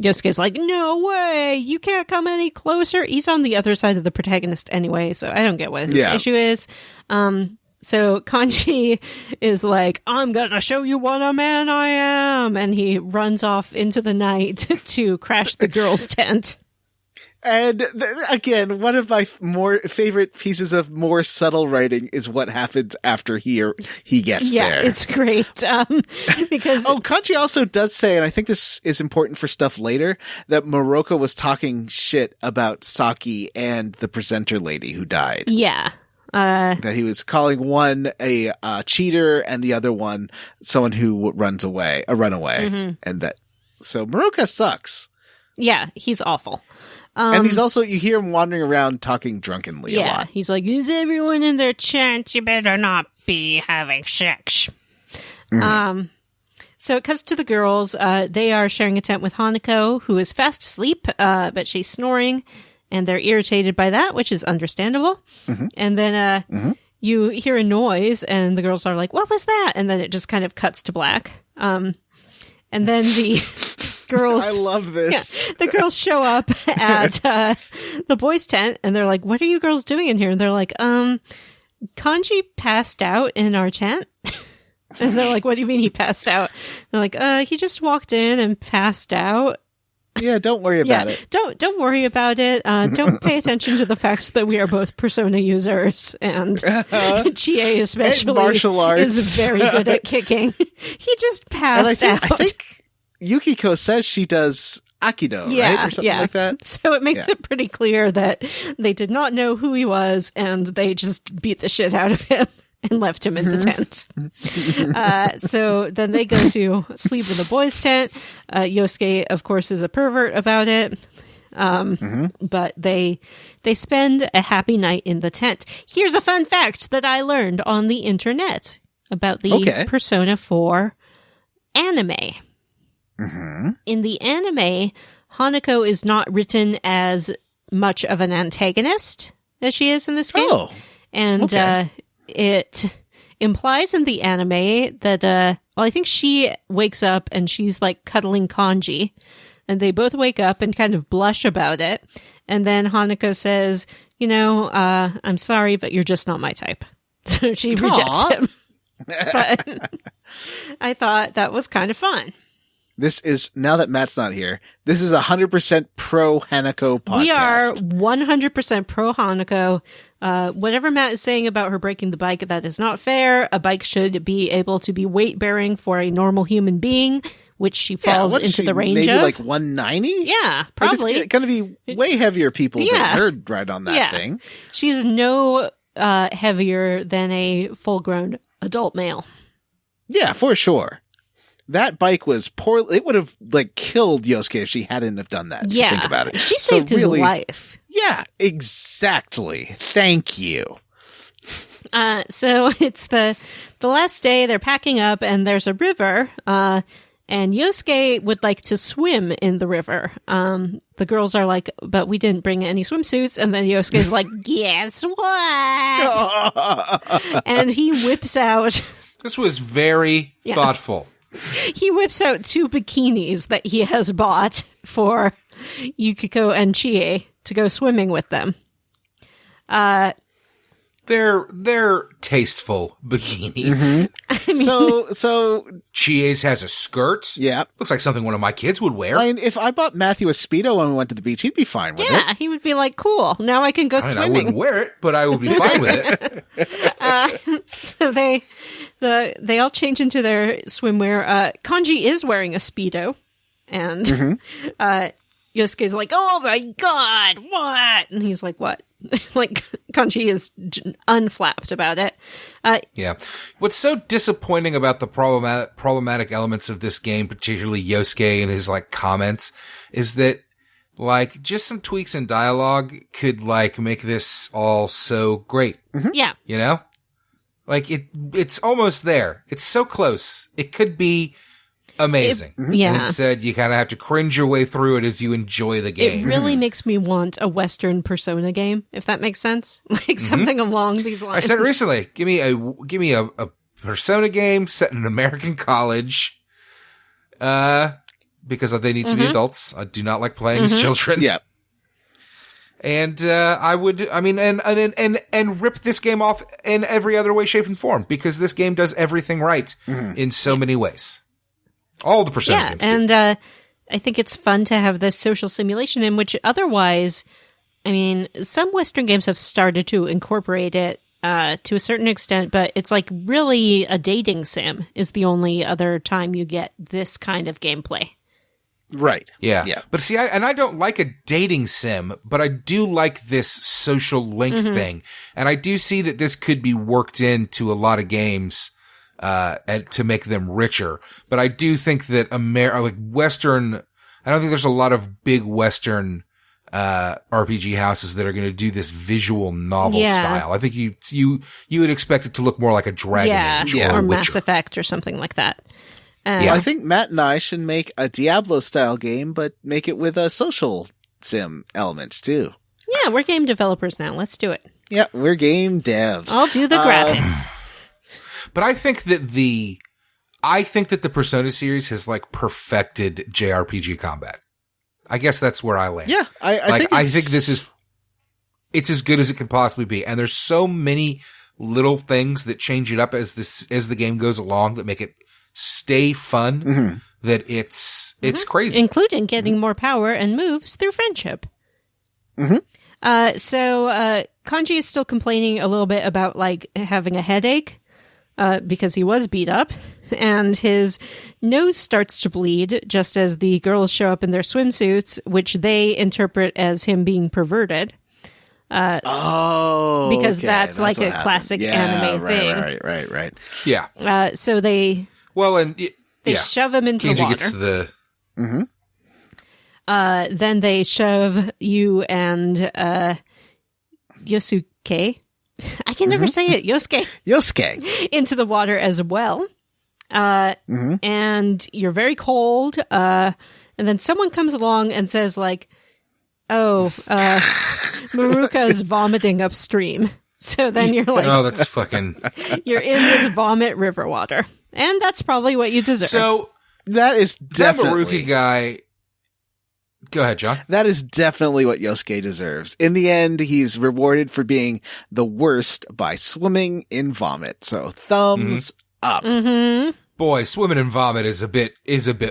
Yosuke's like, "No way! You can't come any closer." He's on the other side of the protagonist anyway, so I don't get what his issue is. So Kanji is like, "I'm gonna show you what a man I am," and he runs off into the night to crash the girls' tent. And again, one of my more favorite pieces of more subtle writing is what happens after he gets there. Yeah, it's great. Because Kanji also does say, and I think this is important for stuff later, that Moroka was talking shit about Saki and the presenter lady who died. Yeah. That he was calling one a cheater and the other one someone who runs away, a runaway. Mm-hmm. And that, so Moroka sucks. Yeah, he's awful. And he's also, you hear him wandering around talking drunkenly a lot. Yeah, he's like, "Is everyone in their tent? You better not be having sex." Mm-hmm. So it cuts to the girls. They are sharing a tent with Hanako, who is fast asleep, but she's snoring. And they're irritated by that, which is understandable. Mm-hmm. And then you hear a noise, and the girls are like, "What was that?" And then it just kind of cuts to black. And then the girls... I love this. Yeah, the girls show up at the boys' tent, and they're like, "What are you girls doing in here?" And they're like, "Kanji passed out in our tent." And they're like, "What do you mean he passed out?" They're like, "He just walked in and passed out." Yeah, don't worry about it. Don't worry about it. Don't pay attention to the fact that we are both Persona users, and Chie especially and martial arts. is very good at kicking. He just passed out. I think Yukiko says she does Aikido, right? Or something like that. So it makes it pretty clear that they did not know who he was, and they just beat the shit out of him and left him in the tent. So then they go to sleep in the boys' tent. Yosuke, of course, is a pervert about it. But they spend a happy night in the tent. Here's a fun fact that I learned on the internet about the Persona 4 anime. Mm-hmm. In the anime, Hanako is not written as much of an antagonist as she is in this game. Oh, and it implies in the anime that, I think she wakes up and she's like cuddling Kanji, and they both wake up and kind of blush about it. And then Hanako says, "I'm sorry, but you're just not my type." So she rejects him. But I thought that was kind of fun. This is, now that Matt's not here, this is 100% pro Hanako podcast. We are 100% pro Hanako. Whatever Matt is saying about her breaking the bike, that is not fair. A bike should be able to be weight bearing for a normal human being, which she falls into the range maybe of. Like 190? Yeah, probably. Like it's going to be way heavier people than her ride on that thing. She's no heavier than a full-grown adult male. Yeah, for sure. That bike was poor. It would have killed Yosuke if she hadn't have done that. If you think about it. She saved his life. Yeah, exactly. Thank you. So it's the last day. They're packing up, and there's a river. And Yosuke would like to swim in the river. The girls are like, but we didn't bring any swimsuits. And then Yosuke's like, guess what? And he whips out. This was very thoughtful. He whips out 2 bikinis that he has bought for Yukiko and Chie to go swimming with them. They're tasteful bikinis. I mean, so Chie's has a skirt. Yeah. Looks like something one of my kids would wear. I mean, if I bought Matthew a Speedo when we went to the beach, he'd be fine with it. Yeah, he would be like, cool, now I can go swimming. I wouldn't wear it, but I would be fine with it. So they all change into their swimwear. Kanji is wearing a Speedo. And Yosuke's like, oh my god, what? And he's like, what? Like, Kanji is unflapped about it. Yeah. What's so disappointing about the problematic elements of this game, particularly Yosuke and his, like, comments, is that, like, just some tweaks in dialogue could, like, make this all so great. Mm-hmm. Yeah. You know? Like, it's almost there. It's so close. It could be amazing. Yeah. And instead, you kind of have to cringe your way through it as you enjoy the game. It really makes me want a Western Persona game, if that makes sense. Like something along these lines. I said it recently, give me a Persona game set in an American college. Because they need to be adults. I do not like playing as children. Yeah. And and rip this game off in every other way, shape, and form, because this game does everything right in so many ways. All the Persona games do. And I think it's fun to have this social simulation in which otherwise, I mean, some Western games have started to incorporate it to a certain extent, but it's like really a dating sim is the only other time you get this kind of gameplay. Right. Yeah. Yeah. But see, I don't like a dating sim, but I do like this social link thing. And I do see that this could be worked into a lot of games to make them richer. But I do think that Western, I don't think there's a lot of big Western RPG houses that are going to do this visual novel style. I think you would expect it to look more like a Dragon Age or Mass Witcher. Effect or something like that. I think Matt and I should make a Diablo-style game, but make it with social sim elements, too. Yeah, we're game developers now. Let's do it. Yeah, we're game devs. I'll do the graphics. But I think that the Persona series has, like, perfected JRPG combat. I guess that's where I land. Yeah, I think this is, it's as good as it can possibly be. And there's so many little things that change it up as the game goes along that make it stay fun, that it's crazy. Including getting more power and moves through friendship. So Kanji is still complaining a little bit about, like, having a headache, because he was beat up, and his nose starts to bleed just as the girls show up in their swimsuits, which they interpret as him being perverted. Because that's like a classic anime thing. Right. Yeah. So they shove him into the water. Gets the... Then they shove you and Yosuke. I can never say it. Yosuke. Into the water as well. And you're very cold. And then someone comes along and says, like, Maruka's vomiting upstream. So then you're like, oh, that's fucking... You're in this vomit river water. And that's probably what you deserve. So that is definitely... That Maruka guy... Go ahead, John. That is definitely what Yosuke deserves. In the end, he's rewarded for being the worst by swimming in vomit. So thumbs up. Boy, swimming in vomit is a bit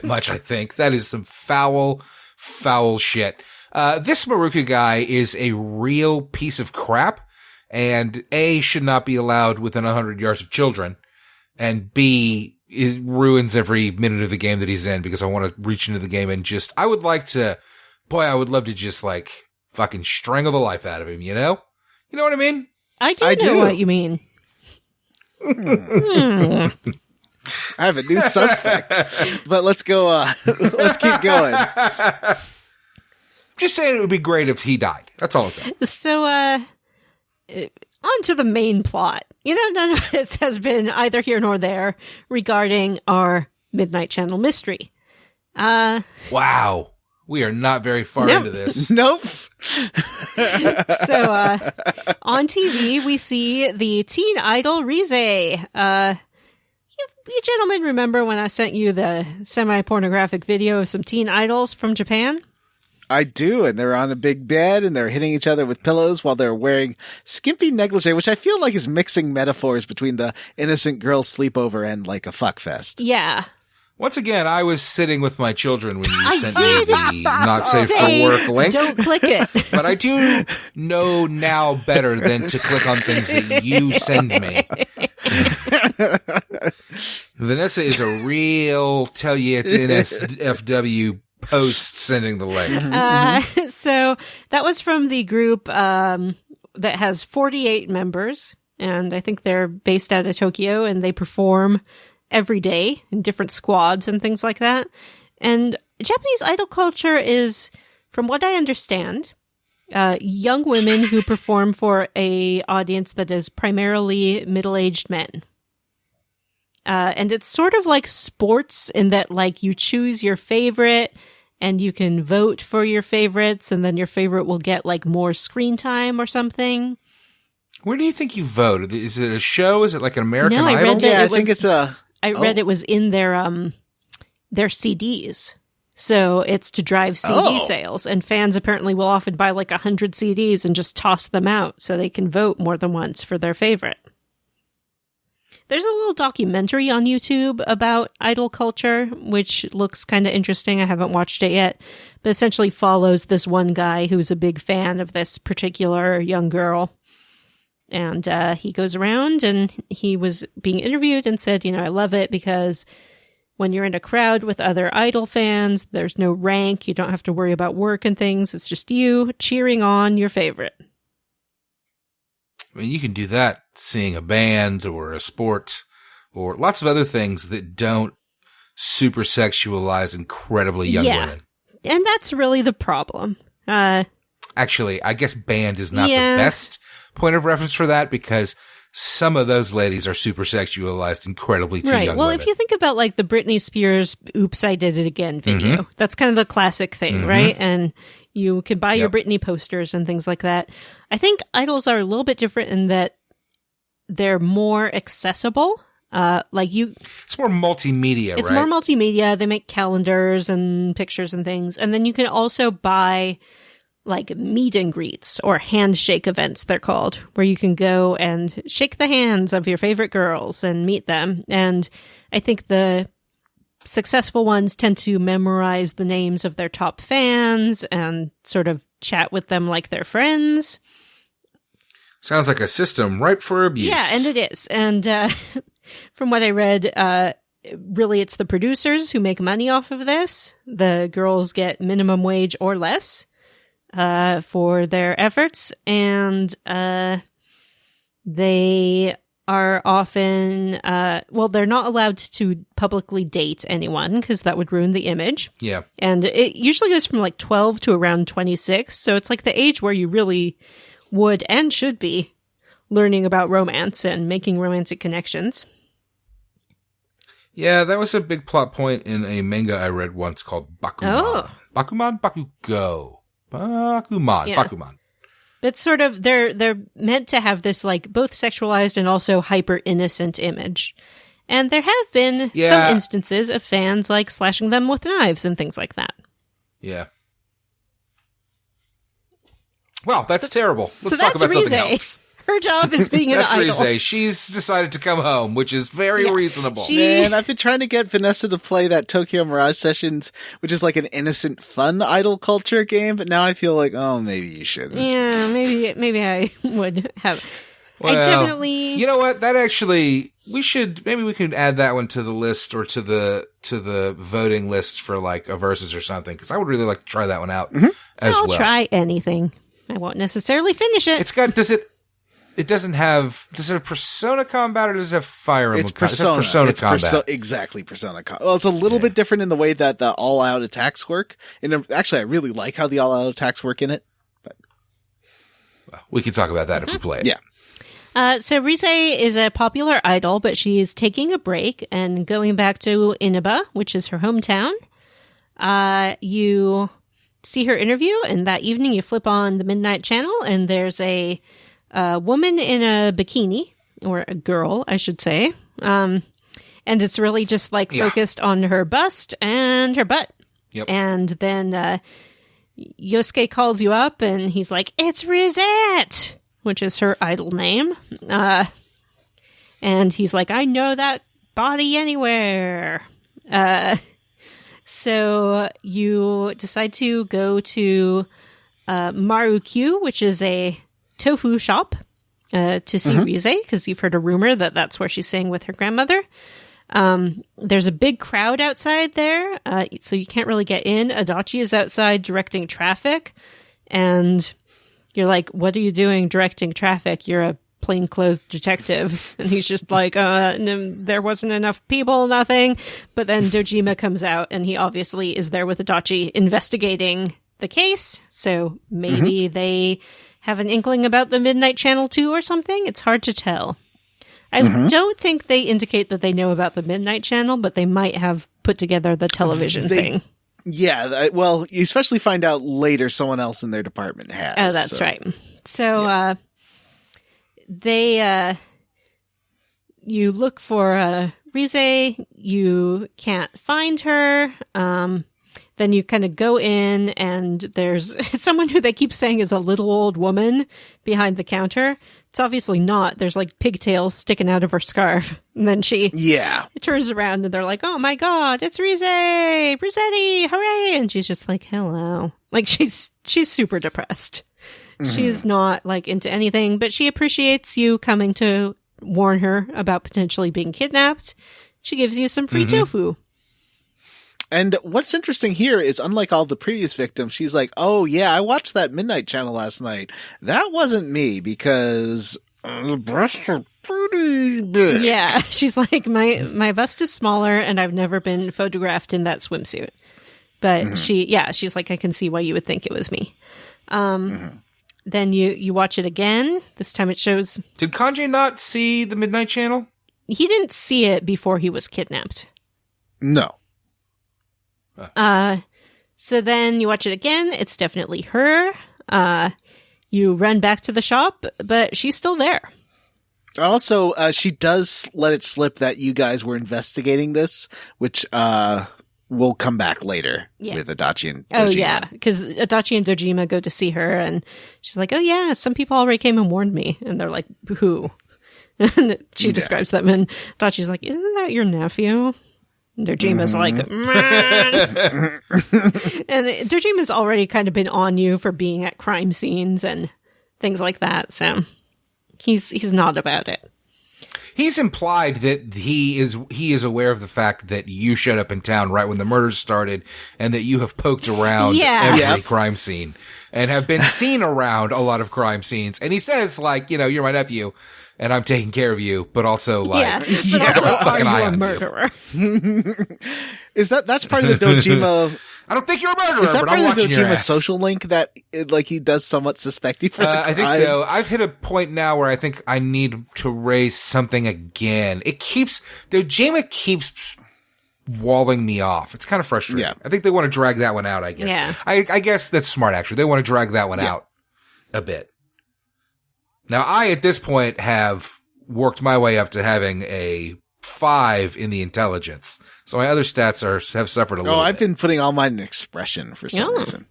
much, I think. That is some foul shit. This Maruka guy is a real piece of crap, and A, should not be allowed within 100 yards of children, and B, it ruins every minute of the game that he's in, because I want to reach into the game and I would love to just, like, fucking strangle the life out of him, you know? You know what I mean? I do know what you mean. I have a new suspect, but let's go, let's keep going. Just saying it would be great if he died. That's all I'm saying. So, on to the main plot. None of this has been either here nor there regarding our Midnight Channel mystery. Wow. We are not very far into this. Nope. So, on TV, we see the teen idol Rize. You gentlemen remember when I sent you the semi-pornographic video of some teen idols from Japan? I do, and they're on a big bed, and they're hitting each other with pillows while they're wearing skimpy negligee, which I feel like is mixing metaphors between the innocent girl sleepover and like a fuck fest. Yeah. Once again, I was sitting with my children when you sent me the not safe for work link. Don't click it. But I do know now better than to click on things that you send me. Vanessa is a real tell you it's NSFW post sending the link. So that was from the group that has 48 members, and I think they're based out of Tokyo, and they perform every day in different squads and things like that. And Japanese idol culture is, from what I understand, young women who perform for a audience that is primarily middle-aged men. And it's sort of like sports in that, like, you choose your favorite and you can vote for your favorites, and then your favorite will get like more screen time or something. Where do you think you vote? Is it a show? Is it like an American No, I Idol? read that I think it's a... I read it was in their CDs. So it's to drive CD sales, and fans apparently will often buy like 100 CDs and just toss them out so they can vote more than once for their favorite. There's a little documentary on YouTube about idol culture, which looks kind of interesting. I haven't watched it yet, but essentially follows this one guy who's a big fan of this particular young girl. And he goes around, and he was being interviewed and said, I love it because when you're in a crowd with other idol fans, there's no rank. You don't have to worry about work and things. It's just you cheering on your favorite. I mean, you can do that seeing a band or a sport or lots of other things that don't super sexualize incredibly young women. And that's really the problem. Actually, I guess band is not the best point of reference for that, because some of those ladies are super sexualized incredibly to young Well, women. if you think about like the Britney Spears "Oops, I Did It Again" video, that's kind of the classic thing, right? And you can buy your Britney posters and things like that. I think idols are a little bit different in that they're more accessible. It's more multimedia, It's right? more multimedia. They make calendars and pictures and things. And then you can also buy like meet and greets or handshake events, they're called, where you can go and shake the hands of your favorite girls and meet them. And I think the successful ones tend to memorize the names of their top fans and sort of chat with them like they're friends. Sounds like a system ripe for abuse. Yeah, and it is. And from what I read, really it's the producers who make money off of this. The girls get minimum wage or less for their efforts, and they are often, they're not allowed to publicly date anyone because that would ruin the image. Yeah. And it usually goes from like 12 to around 26. So it's like the age where you really would and should be learning about romance and making romantic connections. Yeah, that was a big plot point in a manga I read once called Bakuman. Oh. Bakuman? Bakugo. Bakuman. Yeah. Bakuman. But sort of, they're meant to have this like both sexualized and also hyper innocent image. And there have been some instances of fans like slashing them with knives and things like that. Yeah. Well, that's terrible. Let's talk about something else. Her job is being an idol. Rize. She's decided to come home, which is very reasonable. Man, I've been trying to get Vanessa to play that Tokyo Mirage Sessions, which is like an innocent, fun idol culture game, but now I feel like, oh, maybe you shouldn't. Yeah, maybe I would have. Well, I definitely. You know what? That actually, maybe we could add that one to the list or to the voting list for like a versus or something, because I would really like to try that one out as well. I'll try anything. I won't necessarily finish it. Does it have Persona combat or does it have Fire Emblem combat? Persona. It's Persona it's combat. Exactly, Persona combat. Well, it's a little bit different in the way that the all-out attacks work. And actually, I really like how the all-out attacks work in it. But Well, we can talk about that if we play it. Yeah. So Rise is a popular idol, but she is taking a break and going back to Inaba, which is her hometown. You see her interview, and that evening you flip on the Midnight Channel, and there's a woman in a bikini, or a girl, I should say. And it's really just focused on her bust and her butt. Yep. And then Yosuke calls you up, and he's like, "It's Rizette," which is her idol name. And he's like, "I know that body anywhere." So you decide to go to Maru-Q, which is a tofu shop, to see Rise, because you've heard a rumor that that's where she's staying with her grandmother. There's a big crowd outside there, so you can't really get in. Adachi is outside directing traffic, and you're like, "What are you doing directing traffic? You're a plainclothes detective." And he's just like, "There wasn't enough people, nothing." But then Dojima comes out, and he obviously is there with Adachi investigating the case, so maybe they have an inkling about the Midnight Channel too or something. It's hard to tell. I don't think they indicate that they know about the Midnight Channel, but they might have put together the television thing. Yeah, well, you especially find out later someone else in their department has. Oh, that's right. So, you look for Rise, you can't find her, then you kind of go in, and there's someone who they keep saying is a little old woman behind the counter. It's obviously not. There's pigtails sticking out of her scarf. And then she turns around, and they're like, "Oh my god, it's Rise! Brisetti! Hooray!" And she's just like, "Hello." She's super depressed. She's not into anything, but she appreciates you coming to warn her about potentially being kidnapped. She gives you some free tofu. And what's interesting here is, unlike all the previous victims, she's like, "Oh yeah, I watched that Midnight Channel last night. That wasn't me because the breasts are pretty big." Yeah, she's like, my bust is smaller, and I've never been photographed in that swimsuit. But she's like, "I can see why you would think it was me." Then you watch it again. This time it shows. Did Kanji not see the Midnight Channel? He didn't see it before he was kidnapped. No. So then you watch it again. It's definitely her. You run back to the shop, but she's still there. Also, she does let it slip that you guys were investigating this, which will come back later with Adachi and Dojima. Oh, yeah, because Adachi and Dojima go to see her, and she's like, "Oh, yeah, some people already came and warned me." And they're like, "Who?" And she describes them, and Adachi's like, "Isn't that your nephew?" And Dojima's like, and Dojima's already kind of been on you for being at crime scenes and things like that, so he's not about it. He's implied that he is aware of the fact that you showed up in town right when the murders started, and that you have poked around every crime scene and have been seen around a lot of crime scenes. And he says, "You're my nephew, and I'm taking care of you, but also are you a murderer?" Is that's part of the Dojima? I don't think you're a murderer, is that but part I'm of the watching your Dojima ass. social link that he does somewhat suspect you for the crime? I think so. I've hit a point now where I think I need to raise something again. Dojima keeps walling me off. It's kind of frustrating. Yeah. I think they want to drag that one out, I guess. Yeah. I guess that's smart, actually. They want to drag that one out a bit. Now, I, at this point, have worked my way up to having a 5 in the intelligence. So my other stats have suffered a little bit. I've been putting all mine in expression for some reason.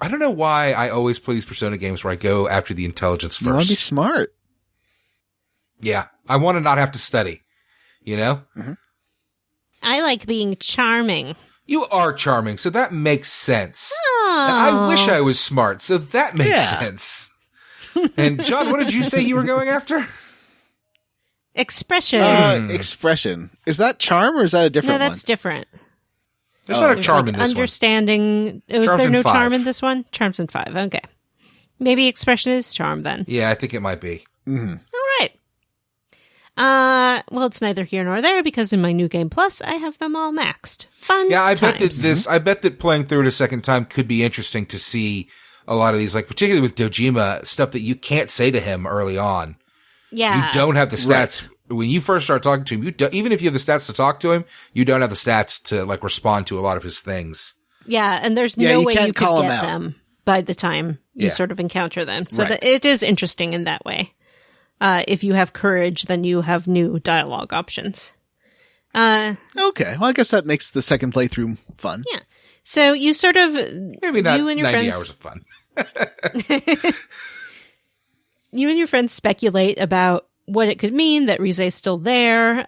I don't know why I always play these Persona games where I go after the intelligence first. You want to be smart. Yeah. I want to not have to study. You know? Mm-hmm. I like being charming. You are charming, so that makes sense. Oh. And I wish I was smart, so that makes sense. And John, what did you say you were going after? Expression. Expression. Is that charm or is that a different one? No, that's different. There's not a charm in this understanding. one. Was there no 5. charm in this one? Charms in 5. Okay. Maybe expression is charm then. Yeah, I think it might be. Mm-hmm. All right. Well, it's neither here nor there because in my new game plus, I have them all maxed. Fun. Yeah, I times. bet that playing through it a second time could be interesting to see a lot of these, like particularly with Dojima, stuff that you can't say to him early on. Yeah. You don't have the stats. Right. When you first start talking to him, even if you have the stats to talk to him, you don't have the stats to like respond to a lot of his things. Yeah, and there's no way you could get them by the time you sort of encounter them. So that it is interesting in that way. If you have courage, then you have new dialogue options. Okay, well, I guess that makes the second playthrough fun. Yeah. So you sort of... Maybe not you and your 90 hours of fun. You and your friends speculate about what it could mean that Rize's still there.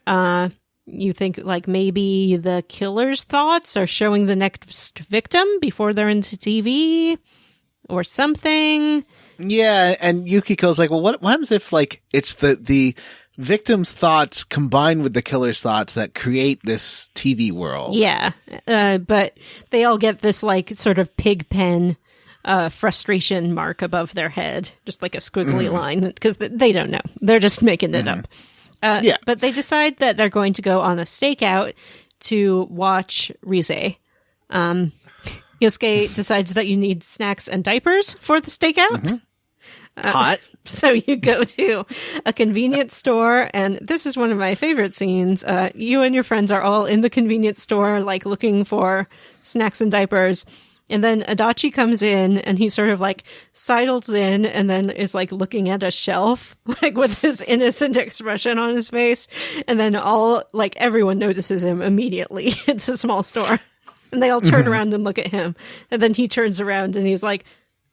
You think like maybe the killer's thoughts are showing the next victim before they're into TV or something. Yeah, and Yukiko's like, well, what happens if like it's the victim's thoughts combined with the killer's thoughts that create this TV world? Yeah, but they all get this like sort of pig pen frustration mark above their head, just like a squiggly line, because they don't know. They're just making it up. But they decide that they're going to go on a stakeout to watch Rize. Yosuke decides that you need snacks and diapers for the stakeout. Hot. So you go to a convenience store, and this is one of my favorite scenes. You and your friends are all in the convenience store, like looking for snacks and diapers. And then Adachi comes in and he sort of like sidles in and then is like looking at a shelf, like with this innocent expression on his face. And then everyone notices him immediately. It's a small store. And they all turn around and look at him. And then he turns around and he's like,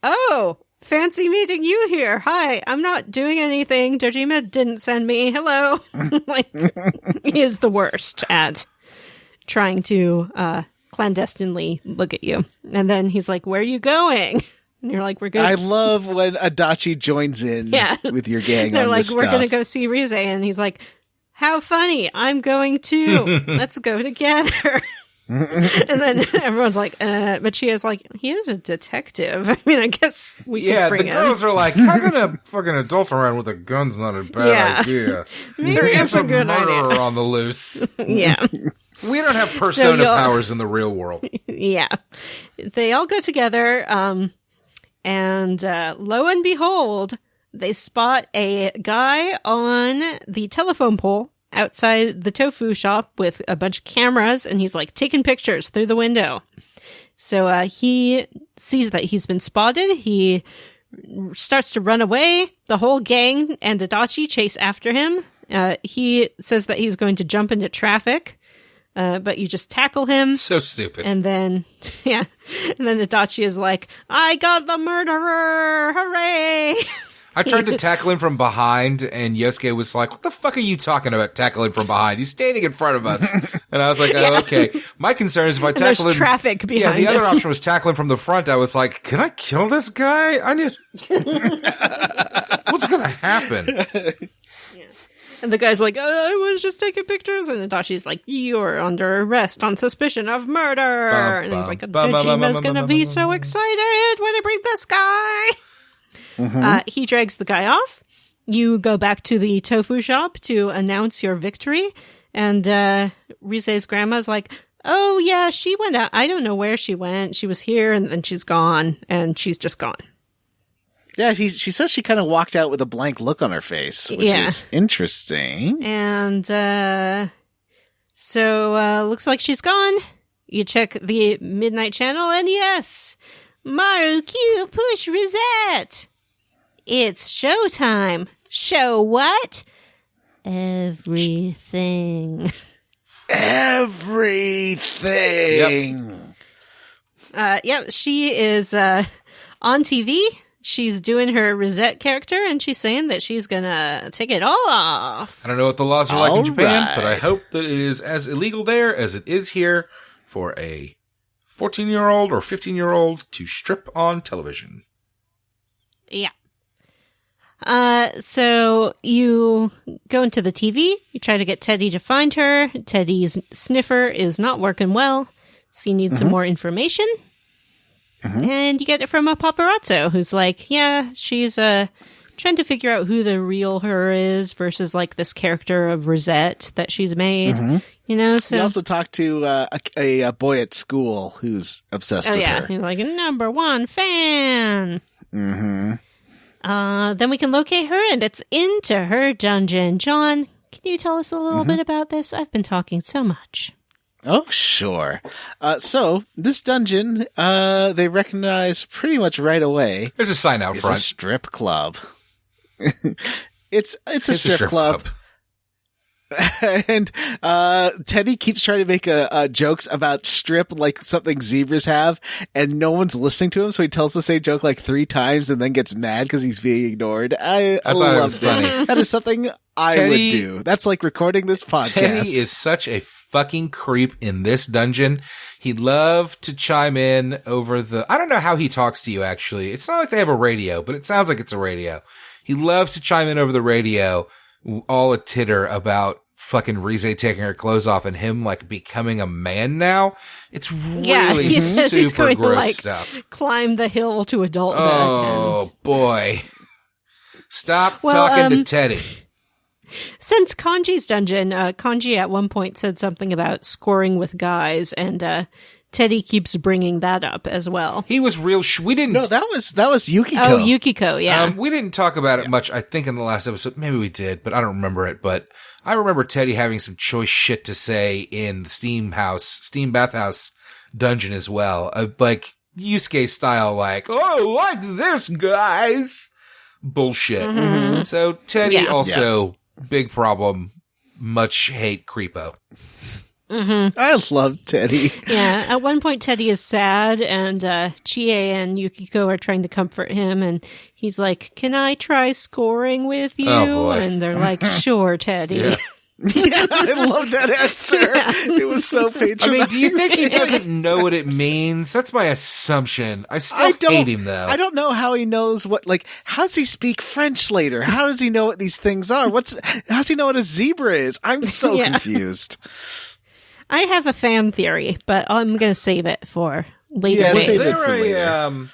oh, fancy meeting you here. Hi, I'm not doing anything. Dojima didn't send me. Hello. Like, he is the worst at trying to, clandestinely look at you. And then he's like, where are you going? And you're like, we're going. I love when Adachi joins in with your gang. They're on like, this we're stuff. going to go see Rize. And he's like, how funny. I'm going too. Let's go together. And then everyone's like, but she is like, he is a detective. I mean, I guess we could bring the girls are like, having a fucking adult around with a gun's not a bad idea. There is a murderer on the loose. Yeah. We don't have persona powers in the real world. Yeah. They all go together, and lo and behold, they spot a guy on the telephone pole outside the tofu shop with a bunch of cameras, and he's like taking pictures through the window. So he sees that he's been spotted. He starts to run away. The whole gang and Adachi chase after him. He says that he's going to jump into traffic. But you just tackle him. So stupid. And then, and then Adachi is like, I got the murderer! Hooray! I tried to tackle him from behind, and Yosuke was like, what the fuck are you talking about tackling from behind? He's standing in front of us. And I was like, oh, okay. My concern is if I tackle him. There's traffic behind the him. other option was tackling from the front. I was like, can I kill this guy? What's going to happen? And the guy's like, I was just taking pictures. And Adachi's like, you're under arrest on suspicion of murder. And he's like, Dojima's going to be so excited when I bring this guy. He drags the guy off. You go back to the tofu shop to announce your victory. And Rize's grandma's like, oh, yeah, she went out. I don't know where she went. She was here and then she's gone. And she's just gone. Yeah, she says she kind of walked out with a blank look on her face, which is interesting. And so looks like she's gone. You check the Midnight Channel, and yes, Maru Q push reset. It's showtime. Show what? Everything. Everything. Yep, she is on TV. She's doing her Rosette character, and she's saying that she's gonna take it all off. I don't know what the laws are like in Japan, but I hope that it is as illegal there as it is here for a 14-year-old or 15-year-old to strip on television. Yeah. So you go into the TV, you try to get Teddy to find her. Teddy's sniffer is not working well, so you need some more information. And you get it from a paparazzo who's like, yeah, she's trying to figure out who the real her is versus like this character of Rosette that she's made. You know, so we also talked to a boy at school who's obsessed with her. He's like a #1 fan. Then we can locate her, and it's into her dungeon. John, can you tell us a little bit about this? I've been talking so much. Oh, sure. So this dungeon, they recognize pretty much right away. There's a sign out front. It's a strip club. it's a strip club. And Teddy keeps trying to make jokes about strip like something zebras have, and no one's listening to him, so he tells the same joke like 3 times and then gets mad because he's being ignored. I loved it. That is something I would do. That's like recording this podcast. Teddy is such a fucking creep in this dungeon. He'd love to chime in over I don't know how he talks to you, actually. It's not like they have a radio, but it sounds like it's a radio. He loves to chime in over the radio, all a titter about fucking Rize taking her clothes off and him like becoming a man now. It's really he says super he's going gross to, like, stuff. Climb the hill to adulthood. Oh boy. Stop talking to Teddy. Since Kanji's dungeon, Kanji at one point said something about scoring with guys, and Teddy keeps bringing that up as well. He was real. We didn't. No, that was Yukiko. Oh, Yukiko, yeah. We didn't talk about it much. I think in the last episode, maybe we did, but I don't remember it. But I remember Teddy having some choice shit to say in the steam bathhouse dungeon as well, like Yosuke style, like, "Oh, like this, guys," bullshit. So Teddy also. Big problem. Much hate creepo. I love Teddy. Yeah, at one point Teddy is sad, and Chie and Yukiko are trying to comfort him, and he's like, "Can I try scoring with you?" Oh, boy. And they're like, "Sure, Teddy." Yeah. Yeah, I love that answer. It was so patronizing. I mean, do you think he doesn't know what it means? That's my assumption. I still hate him, though. I don't know how he knows how does he speak French later? How does he know what these things are? How does he know what a zebra is? I'm so confused. I have a fan theory, but I'm going to save it for later. Yeah, days. save it for later.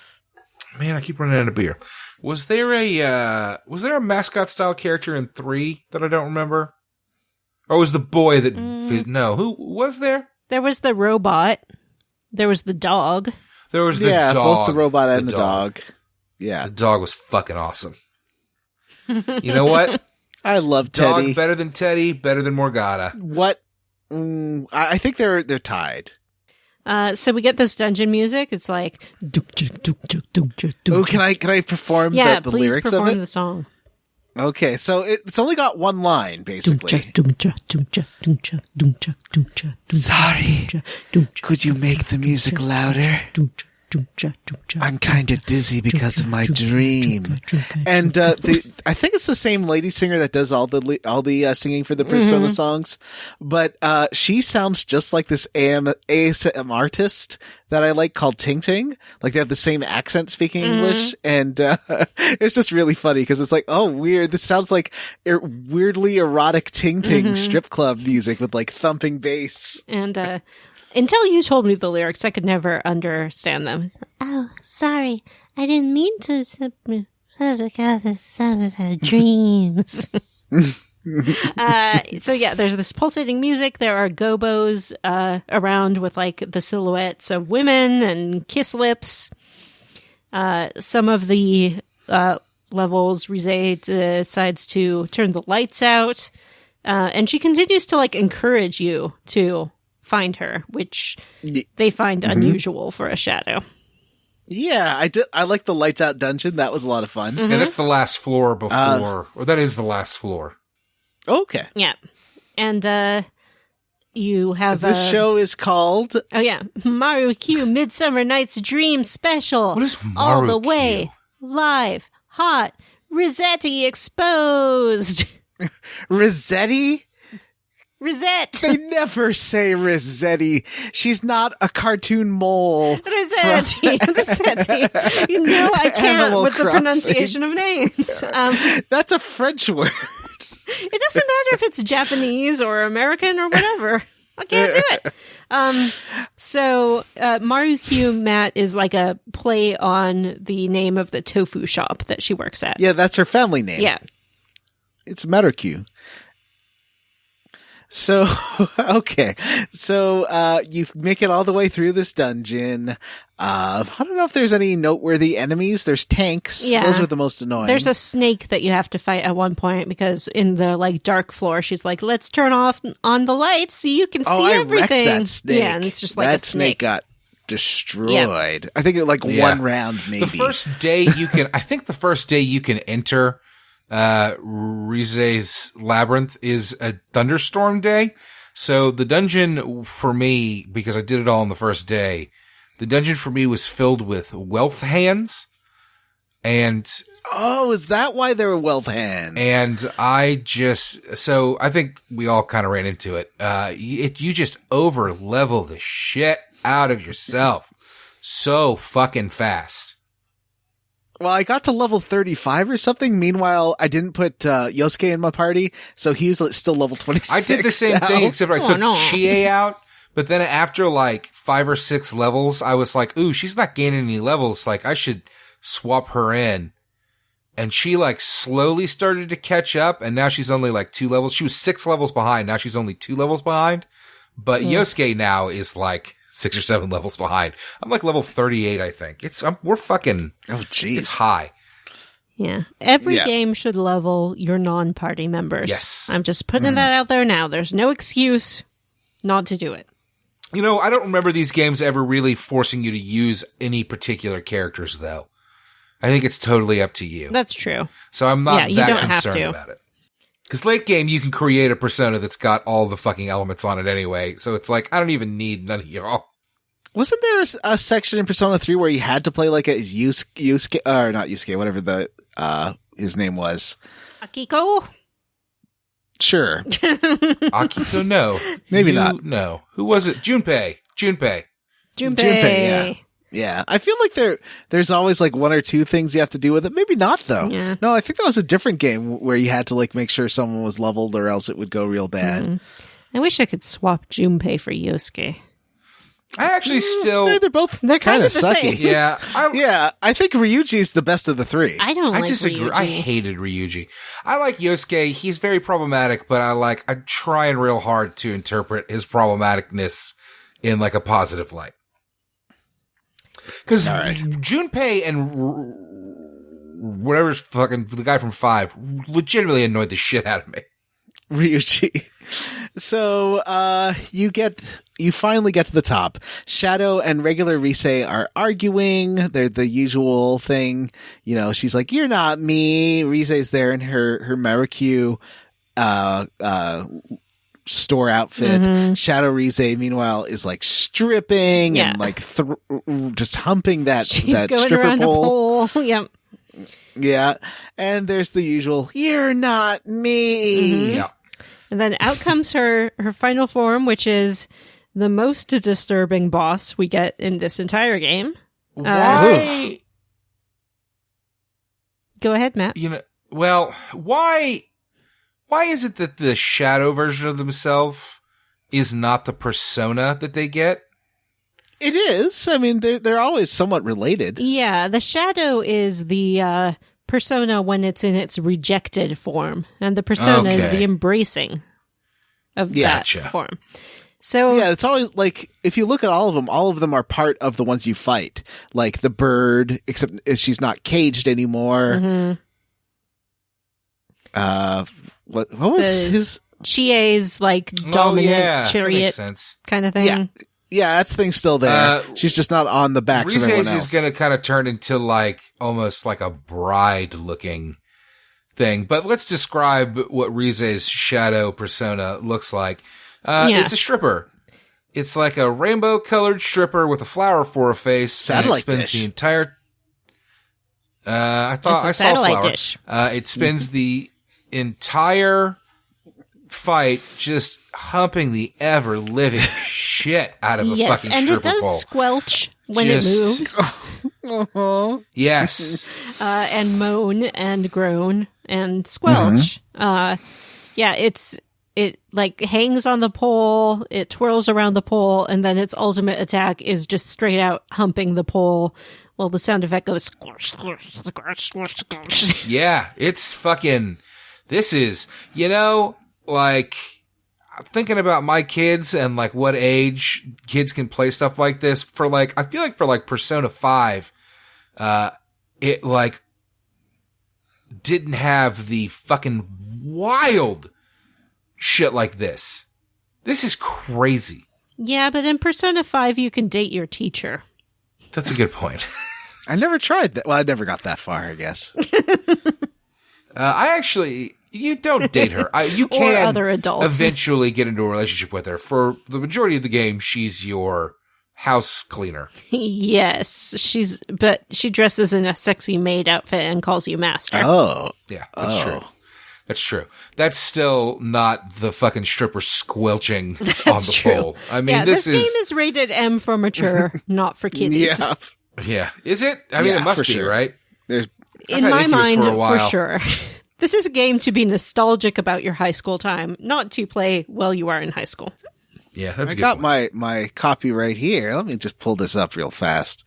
Man, I keep running out of beer. Was there a mascot style character in 3 that I don't remember? Or was the boy that... No, who was there? There was the robot. There was the dog. There was the dog. Both the robot and the dog. Yeah. The dog was fucking awesome. You know what? I love Teddy. Dog better than Teddy, better than Morgana. What? I think they're tied. So we get this dungeon music. It's like... Oh, can I perform the lyrics of it? Yeah, please perform the song. Okay, so it's only got one line, basically. Sorry, could you make the music louder? I'm kind of dizzy because of my dream. And I think it's the same lady singer that does all the singing for the Persona songs, but she sounds just like this ASM artist that I like called Ting Ting. Like they have the same accent speaking English, and it's just really funny because it's like, oh, weird. This sounds like weirdly erotic Ting Ting strip club music with like thumping bass. And until you told me the lyrics, I could never understand them. Oh, sorry. I didn't mean to dreams. So yeah, there's this pulsating music. There are gobos around with like the silhouettes of women and kiss lips. Some of the levels, Rize decides to turn the lights out. And she continues to like encourage you to find her, which they find unusual for a shadow. Yeah, I like the lights out dungeon. That was a lot of fun. And that's the last floor before, or that is the last floor. Okay. Yeah. And you have this show is called Maru Q Midsummer Night's Dream Special. What is Maru All the Q? way live, hot, Rossetti exposed. Rossetti? Rosette. They never say Rossetti. She's not a cartoon mole. Rossetti. Rossetti. You know I can't Animal with Crossing. the pronunciation of names. That's a French word. It doesn't matter if it's Japanese or American or whatever. I can't do it. So Marukyou Matt is like a play on the name of the tofu shop that she works at. Yeah, that's her family name. Yeah. It's Marukyou. So, okay. So, you make it all the way through this dungeon. I don't know if there's any noteworthy enemies. There's tanks. Yeah. Those were the most annoying. There's a snake that you have to fight at one point because in the like dark floor, she's like, let's turn off on the lights so you can see everything. Wrecked that snake. Yeah, and it's just like that a snake. got destroyed. I think it one round maybe. The first day the first day you can enter Rize's Labyrinth is a thunderstorm day. So the dungeon for me, because I did it all on the first day, the dungeon for me was filled with wealth hands. And oh, is that why there were wealth hands? And so I think we all kind of ran into it. You just over level the shit out of yourself so fucking fast. Well, I got to level 35 or something. Meanwhile, I didn't put Yosuke in my party, so he was still level 26. I did the same thing, except I took Chie out. But then after like 5 or 6 levels, I was like, ooh, she's not gaining any levels. Like, I should swap her in. And she like slowly started to catch up, and now she's only like 2 levels. She was 6 levels behind. Now she's only 2 levels behind. But Yosuke now is like 6 or 7 levels behind. I'm like level 38, I think. We're fucking, oh geez, it's high. Yeah. Every game should level your non-party members. Yes. I'm just putting that out there now. There's no excuse not to do it. You know, I don't remember these games ever really forcing you to use any particular characters, though. I think it's totally up to you. That's true. So I'm not you that don't have concerned to. about it. Because late game, you can create a persona that's got all the fucking elements on it anyway. So it's like, I don't even need none of y'all. Wasn't there a section in Persona 3 where you had to play like a Yusuke, or not Yusuke, whatever his name was? Akiko? Sure. Akiko, no. Maybe not. No. Who was it? Junpei. Junpei, yeah. Yeah. I feel like there's always like 1 or 2 things you have to do with it. Maybe not though. Yeah. No, I think that was a different game where you had to like make sure someone was leveled or else it would go real bad. Mm-hmm. I wish I could swap Junpei for Yosuke. I actually still... They're kind of the sucky. same. Yeah. I think Ryuji's the best of the 3. I disagree. Ryuji. I hated Ryuji. I like Yosuke. He's very problematic, but I'm trying real hard to interpret his problematicness in like a positive light. Because Junpei and whatever's fucking the guy from 5 legitimately annoyed the shit out of me. Ryuji. So, you finally get to the top. Shadow and regular Rise are arguing. They're the usual thing. You know, she's like, you're not me. Rise's there in her Marukyou, store outfit. Mm-hmm. Shadow Rise, meanwhile, is like stripping and like just humping that going stripper around pole. A pole. Yep. Yeah. And there's the usual, you're not me. Mm-hmm. Yeah. And then out comes her final form, which is the most disturbing boss we get in this entire game. Why? Go ahead, Matt. Why is it that the shadow version of themselves is not the persona that they get? It is. I mean, they're always somewhat related. Yeah, the shadow is the persona when it's in its rejected form, and the persona is the embracing of that form. So yeah, it's always like, if you look at all of them are part of the ones you fight. Like the bird, except she's not caged anymore. Mm-hmm. What was his? Chie's like dominant chariot kind of thing. Yeah, that thing's still there. She's just not on the backs of everyone else. Is going to kind of turn into like almost like a bride looking thing. But let's describe what Rize's shadow persona looks like. It's a stripper. It's like a rainbow colored stripper with a flower for a face. Satellite and it spins dish. the entire. I thought I saw a flower. Dish. It spins the entire fight just humping the ever living shit out of a fucking stripper pole. Yes, and it does squelch when it moves. Yes. And moan and groan and squelch. Mm-hmm. Yeah, it's it like hangs on the pole, it twirls around the pole, and then its ultimate attack is just straight out humping the pole. Well, the sound effect goes squish, squish, squish, squish, squish. Yeah, it's fucking, this is, like, I'm thinking about my kids and like what age kids can play stuff like this for, like, I feel like for like Persona 5, it like didn't have the fucking wild shit like this. This is crazy. Yeah, but in Persona 5, you can date your teacher. That's a good point. I never tried that. Well, I never got that far, I guess. You don't date her. You can or other adults. Eventually get into a relationship with her. For the majority of the game, she's your house cleaner. Yes, but she dresses in a sexy maid outfit and calls you master. Oh. Yeah, that's true. That's true. That's still not the fucking stripper squelching on the pole. I mean, this game is rated M for mature, not for kiddies. Yeah. Yeah. Is it? I mean, it must be, sure. right? In my mind, for sure. This is a game to be nostalgic about your high school time, not to play while you are in high school. Yeah, that's a good got point. my copy right here. Let me just pull this up real fast.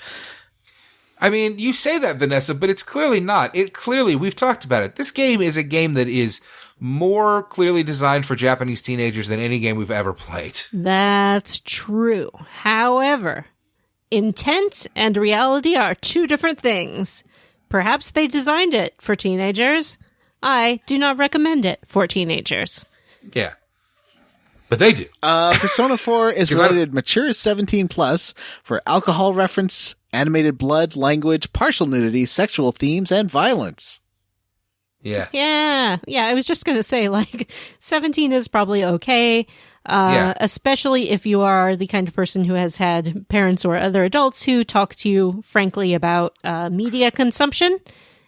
I mean, you say that, Vanessa, but it's clearly not. We've talked about it. This game is a game that is more clearly designed for Japanese teenagers than any game we've ever played. That's true. However, intent and reality are two different things. Perhaps they designed it for teenagers. I do not recommend it for teenagers. Yeah. But they do. Persona 4 is rated mature 17 plus for alcohol reference, animated blood, language, partial nudity, sexual themes, and violence. Yeah. Yeah. I was just going to say, like, 17 is probably okay. Especially if you are the kind of person who has had parents or other adults who talk to you frankly about media consumption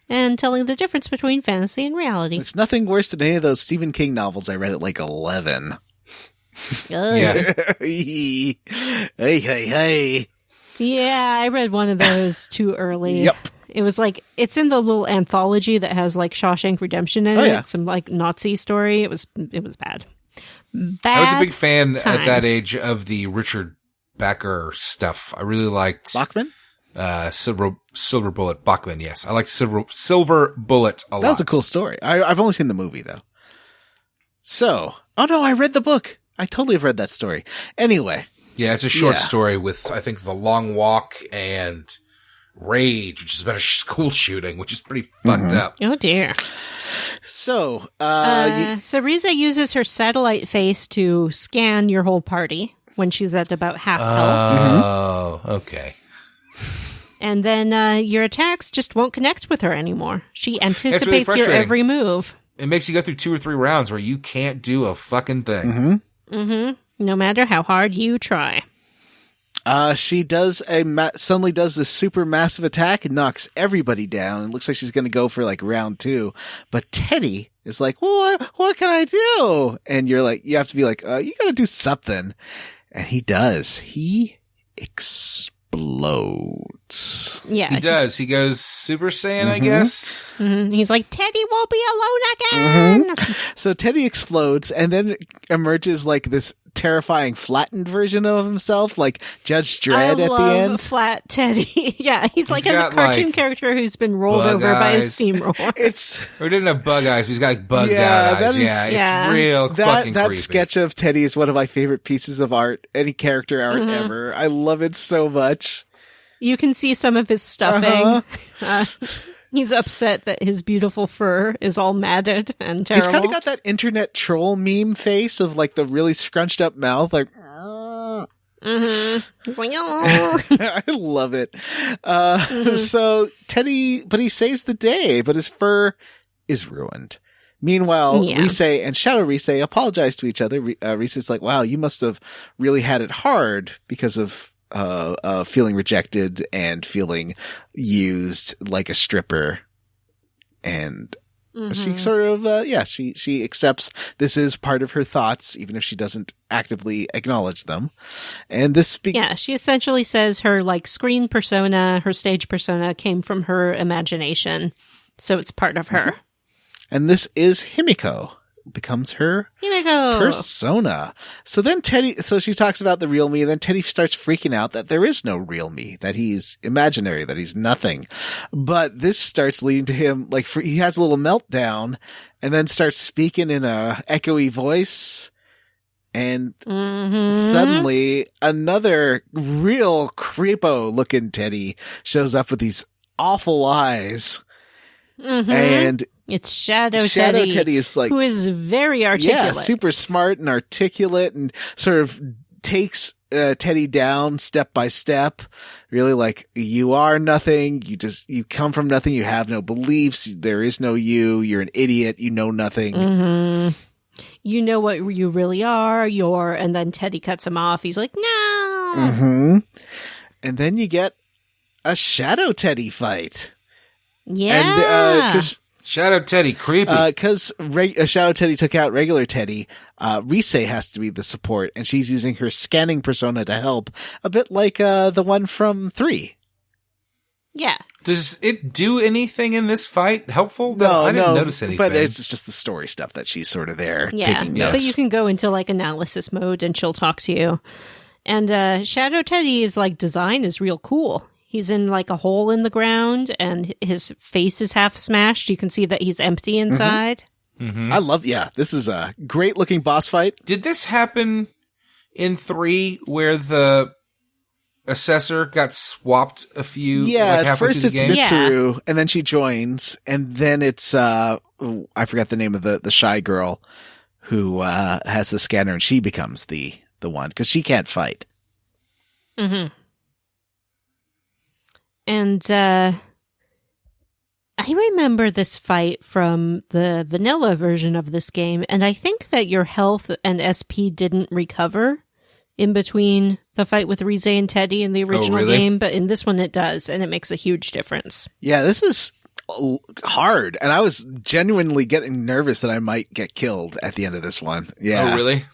and telling the difference between fantasy and reality. It's nothing worse than any of those Stephen King novels I read at like 11. Yeah. Hey. Yeah, I read one of those too early. Yep. It was like, it's in the little anthology that has like Shawshank Redemption in it. Yeah. Some like Nazi story. It was bad. I was a big fan times. at that age of the Richard Becker stuff. I really liked Bachman? Silver Bullet. Bachman, yes. I liked Silver Bullet a lot. That was a cool story. I've only seen the movie though. So, oh no, I read the book. I totally have read that story. Anyway. Yeah, it's a short story with, I think, The Long Walk and Rage, which is about a school shooting, which is pretty fucked up. Oh dear. So, so Riza uses her satellite face to scan your whole party when she's at about half health. Oh, okay. And then your attacks just won't connect with her anymore. She anticipates your every move. It makes you go through 2 or 3 rounds where you can't do a fucking thing. No matter how hard you try. She does suddenly does this super massive attack and knocks everybody down. It looks like she's going to go for like round 2. But Teddy is like, well, what can I do? And you have to be like, you got to do something. And he does. He explodes. Yeah. He does. He goes Super Saiyan, I guess. He's like, Teddy won't be alone again. So Teddy explodes and then emerges like this terrifying flattened version of himself, like Judge Dredd at the end. Flat Teddy. Yeah, he's like a cartoon like cartoon who's been rolled over by a steamroller. Or he didn't have bug eyes, but he's got like bugged out eyes. It's real fucking that creepy. sketch of Teddy is one of my favorite pieces of art, any character art ever. I love it so much. You can see some of his stuffing. He's upset that his beautiful fur is all matted and terrible. He's kind of got that internet troll meme face of like the really scrunched up mouth, like. He's like, oh. I love it. So Teddy, but he saves the day, but his fur is ruined. Meanwhile, Rise and Shadow Rise apologize to each other. Rise's like, wow, you must have really had it hard because of feeling rejected and feeling used like a stripper. And she sort of, she accepts this is part of her thoughts, even if she doesn't actively acknowledge them. And this she essentially says her like screen persona, her stage persona came from her imagination. So it's part of her. And this is Himiko, becomes her Himeko. persona. So then so she talks about the real me, and then Teddy starts freaking out that there is no real me, that he's imaginary, that he's nothing. But this starts leading to him, like, he has a little meltdown and then starts speaking in a echoey voice. And suddenly another real creepo looking Teddy shows up with these awful eyes. And it's Shadow Teddy. Shadow Teddy is like, who is very articulate. Yeah, super smart and articulate, and sort of takes Teddy down step by step. Really like, you are nothing. You come from nothing. You have no beliefs. There is no you. You're an idiot. You know nothing. You know what you really are. And then Teddy cuts him off. He's like, no. And then you get a Shadow Teddy fight. Yeah. And, Shadow Teddy, creepy. Because Shadow Teddy took out regular Teddy, Rise has to be the support, and she's using her scanning persona to help, a bit like the one from 3. Yeah. Does it do anything in this fight helpful? No, I didn't notice anything. But it's just the story stuff that she's sort of there taking notes. But you can go into like analysis mode and she'll talk to you. And Shadow Teddy's like design is real cool. He's in like a hole in the ground and his face is half smashed. You can see that he's empty inside. I love, this is a great looking boss fight. Did this happen in 3 where the assessor got swapped a few? Yeah, like at first it's game? Mitsuru, and then she joins, and then it's I forgot the name of the shy girl who has the scanner, and she becomes the one because she can't fight. And I remember this fight from the vanilla version of this game, and I think that your health and SP didn't recover in between the fight with Rise and Teddy in the original game, but in this one it does, and it makes a huge difference. Yeah, this is hard, and I was genuinely getting nervous that I might get killed at the end of this one. Yeah. Oh, really?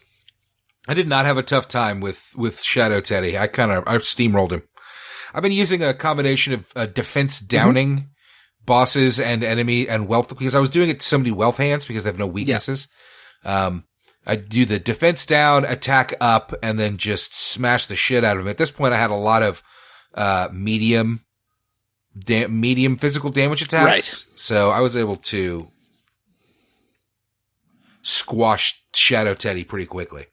I did not have a tough time with Shadow Teddy. I steamrolled him. I've been using a combination of defense downing bosses and enemy and wealth, because I was doing it to so many wealth hands because they have no weaknesses. I do the defense down, attack up, and then just smash the shit out of him. At this point, I had a lot of medium physical damage attacks. Right. So I was able to squash Shadow Teddy pretty quickly.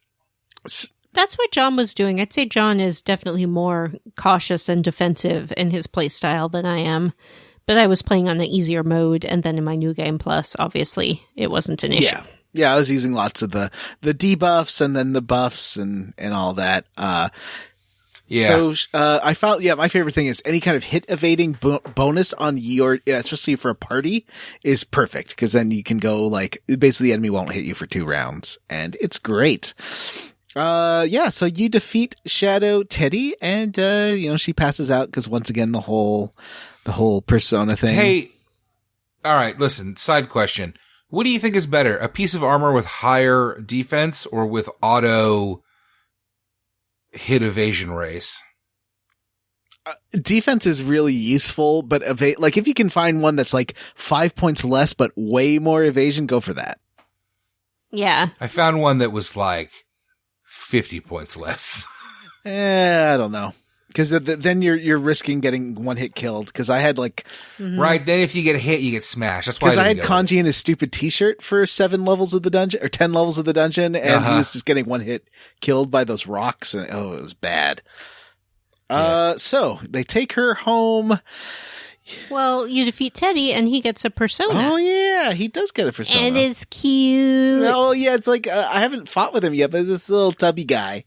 That's what John was doing. I'd say John is definitely more cautious and defensive in his playstyle than I am. But I was playing on the easier mode, and then in my New Game Plus, obviously, it wasn't an issue. Yeah, I was using lots of the debuffs and then the buffs and all that. So I found, my favorite thing is any kind of hit evading bonus on your, especially for a party, is perfect, because then you can go like, basically the enemy won't hit you for 2 rounds, and it's great. So you defeat Shadow Teddy, and she passes out because once again the whole persona thing. Hey, all right, listen, side question. What do you think is better, a piece of armor with higher defense or with auto hit evasion race? Defense is really useful, but like if you can find one that's like 5 points less but way more evasion, go for that. Yeah. I found one that was like 50 points less. I don't know. Because then you're risking getting one hit killed. Because I had like... Right, then if you get hit, you get smashed. That's why because I had Kanji in his stupid t-shirt for 7 levels of the dungeon, or 10 levels of the dungeon, and he was just getting one hit killed by those rocks, and it was bad. So they take her home. Well, you defeat Teddy, and he gets a persona. Oh, yeah, he does get a persona. And it's cute. Oh, yeah, it's like, I haven't fought with him yet, but this little tubby guy.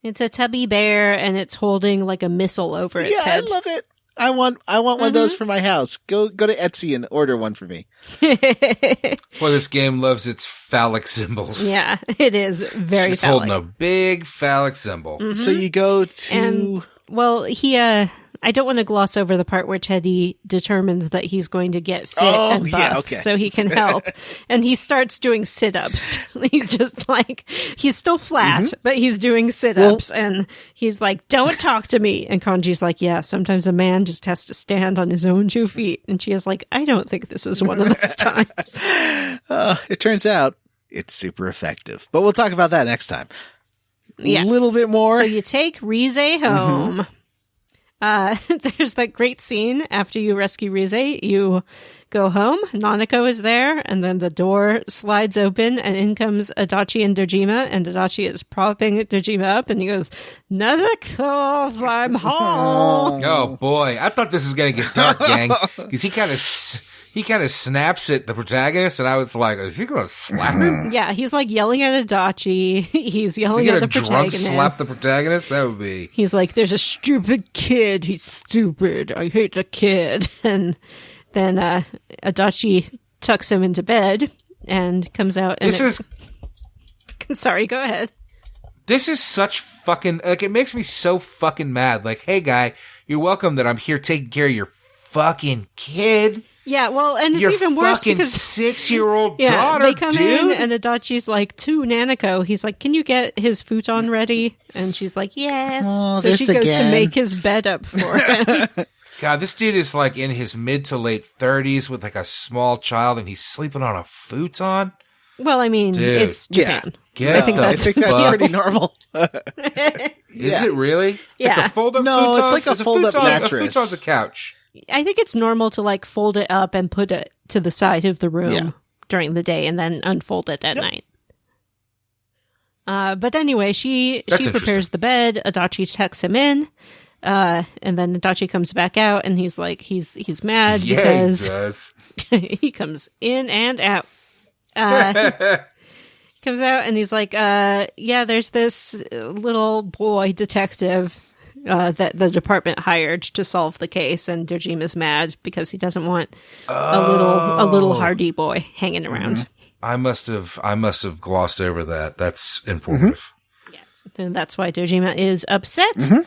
It's a tubby bear, and it's holding like a missile over its head. Yeah, I love it. I want one of those for my house. Go to Etsy and order one for me. Well, this game loves its phallic symbols. Yeah, it is very She's phallic. holding a big phallic symbol. So you go to... And, well, I don't want to gloss over the part where Teddy determines that he's going to get fit and buff so he can help. And he starts doing sit-ups. He's just like, he's still flat, but he's doing sit-ups. And he's like, don't talk to me. And Kanji's like, yeah, sometimes a man just has to stand on his own 2 feet. And she is like, I don't think this is one of those times. It turns out it's super effective. But we'll talk about that next time. Yeah. A little bit more. So you take Rize home. There's that great scene after you rescue Rize. You go home. Nanako is there, and then the door slides open, and in comes Adachi and Dojima, and Adachi is propping Dojima up, and he goes, "Nanako, I'm home." Oh boy, I thought this was gonna get dark, gang, because he kind of snaps at the protagonist, and I was like, "Is he gonna slap him?" Yeah, he's like yelling at Adachi. He's yelling Is he at the gonna drunk protagonist. slap the protagonist? That would be. He's like, "There's a stupid kid. He's stupid. I hate the kid." And then Adachi tucks him into bed and comes out. And Sorry, go ahead. This is such fucking, like, it makes me so fucking mad. Like, hey guy, you're welcome that I'm here taking care of your fucking kid. Yeah, well, and it's Your even worse fucking because 6-year-old yeah, daughter, they come dude. in and Adachi's like, to Nanako, he's like, "Can you get his futon ready?" And she's like, "Yes." Oh, so this she goes again. to make his bed up for him. God, this dude is like in his mid to late 30s with like a small child, and he's sleeping on a futon. Well, I mean, Dude. it's Japan. Get I think the I think that's fuck- pretty normal. Is it really? Yeah. Like a fold-up No, it's futon? like a Is fold-up futon- mattress. A futon's a couch. I think it's normal to like fold it up and put it to the side of the room Yeah. during the day and then unfold it at night. But anyway, she That's prepares the bed. Adachi tucks him in. And then Adachi comes back out and he's like, he's mad Yeah, he because does. he comes in and out. Comes out and he's like, yeah, there's this little boy detective that the department hired to solve the case, and Dojima's mad because he doesn't want a little hardy boy hanging around. I must have glossed over that. That's informative. Yes, and that's why Dojima is upset.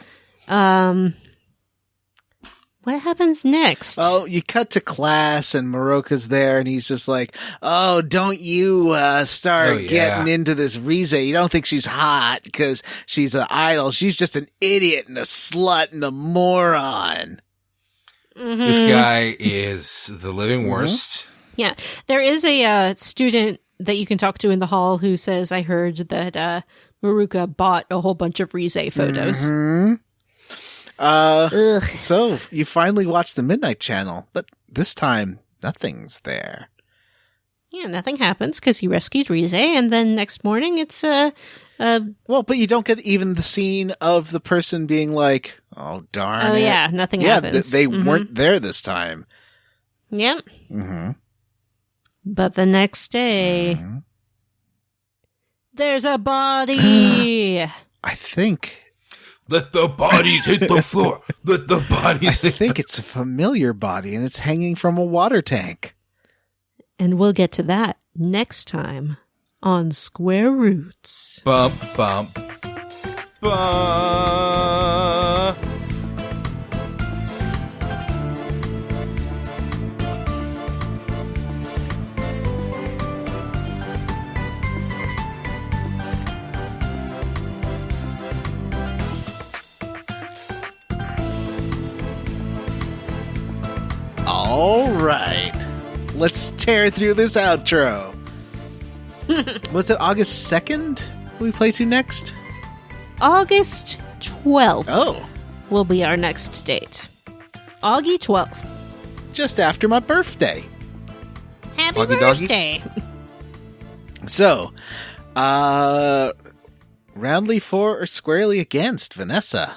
What happens next? Oh, you cut to class and Moroka's there and he's just like, "Oh, don't you start getting into this Rize. You don't think she's hot because she's an idol. She's just an idiot and a slut and a moron." This guy is the living worst. Yeah, there is a student that you can talk to in the hall who says, "I heard that Maruka bought a whole bunch of Rize photos." So you finally watched the Midnight Channel, but this time nothing's there. Yeah, nothing happens because you rescued Rize, and then next morning it's Well, but you don't get even the scene of the person being like, "Oh, darn it." Oh, yeah, nothing yeah, happens. they weren't there this time. Yep. Mm-hmm. But the next day, there's a body. I think Let the bodies hit the floor. Let the bodies I hit think it's a familiar body, and it's hanging from a water tank. And we'll get to that next time on Square Roots. Bump, bump, bump. All right. Let's tear through this outro. Was it August 2nd we play to next? August 12th Oh, will be our next date. Augie 12th. just after my birthday. Happy Augie doggy? birthday. So, roundly for or squarely against, Vanessa?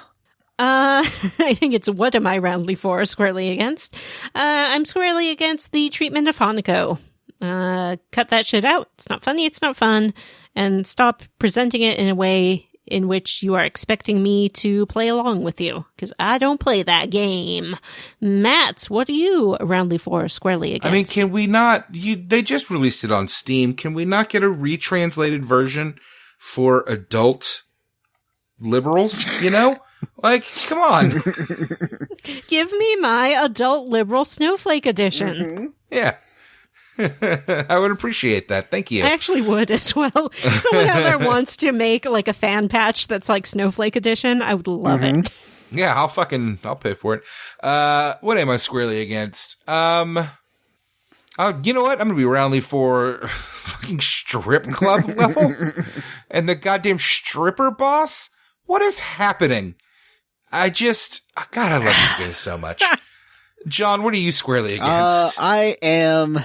I think it's what am I roundly for or squarely against? I'm squarely against the treatment of Hanako. Cut that shit out. It's not funny. It's not fun. And stop presenting it in a way in which you are expecting me to play along with you. Because I don't play that game. Matt, what are you roundly for or squarely against? I mean, can we not? They just released it on Steam. Can we not get a retranslated version for adult liberals? You know, like, come on. Give me my adult liberal snowflake edition. Yeah. I would appreciate that. Thank you. I actually would as well. If someone out there wants to make like a fan patch that's like Snowflake Edition, I would love it. Yeah, I'll pay for it. What am I squarely against? I You know what? I'm going to be roundly for fucking strip club level. And the goddamn stripper boss? What is happening? God, I love this game so much. John, what are you squarely against? I am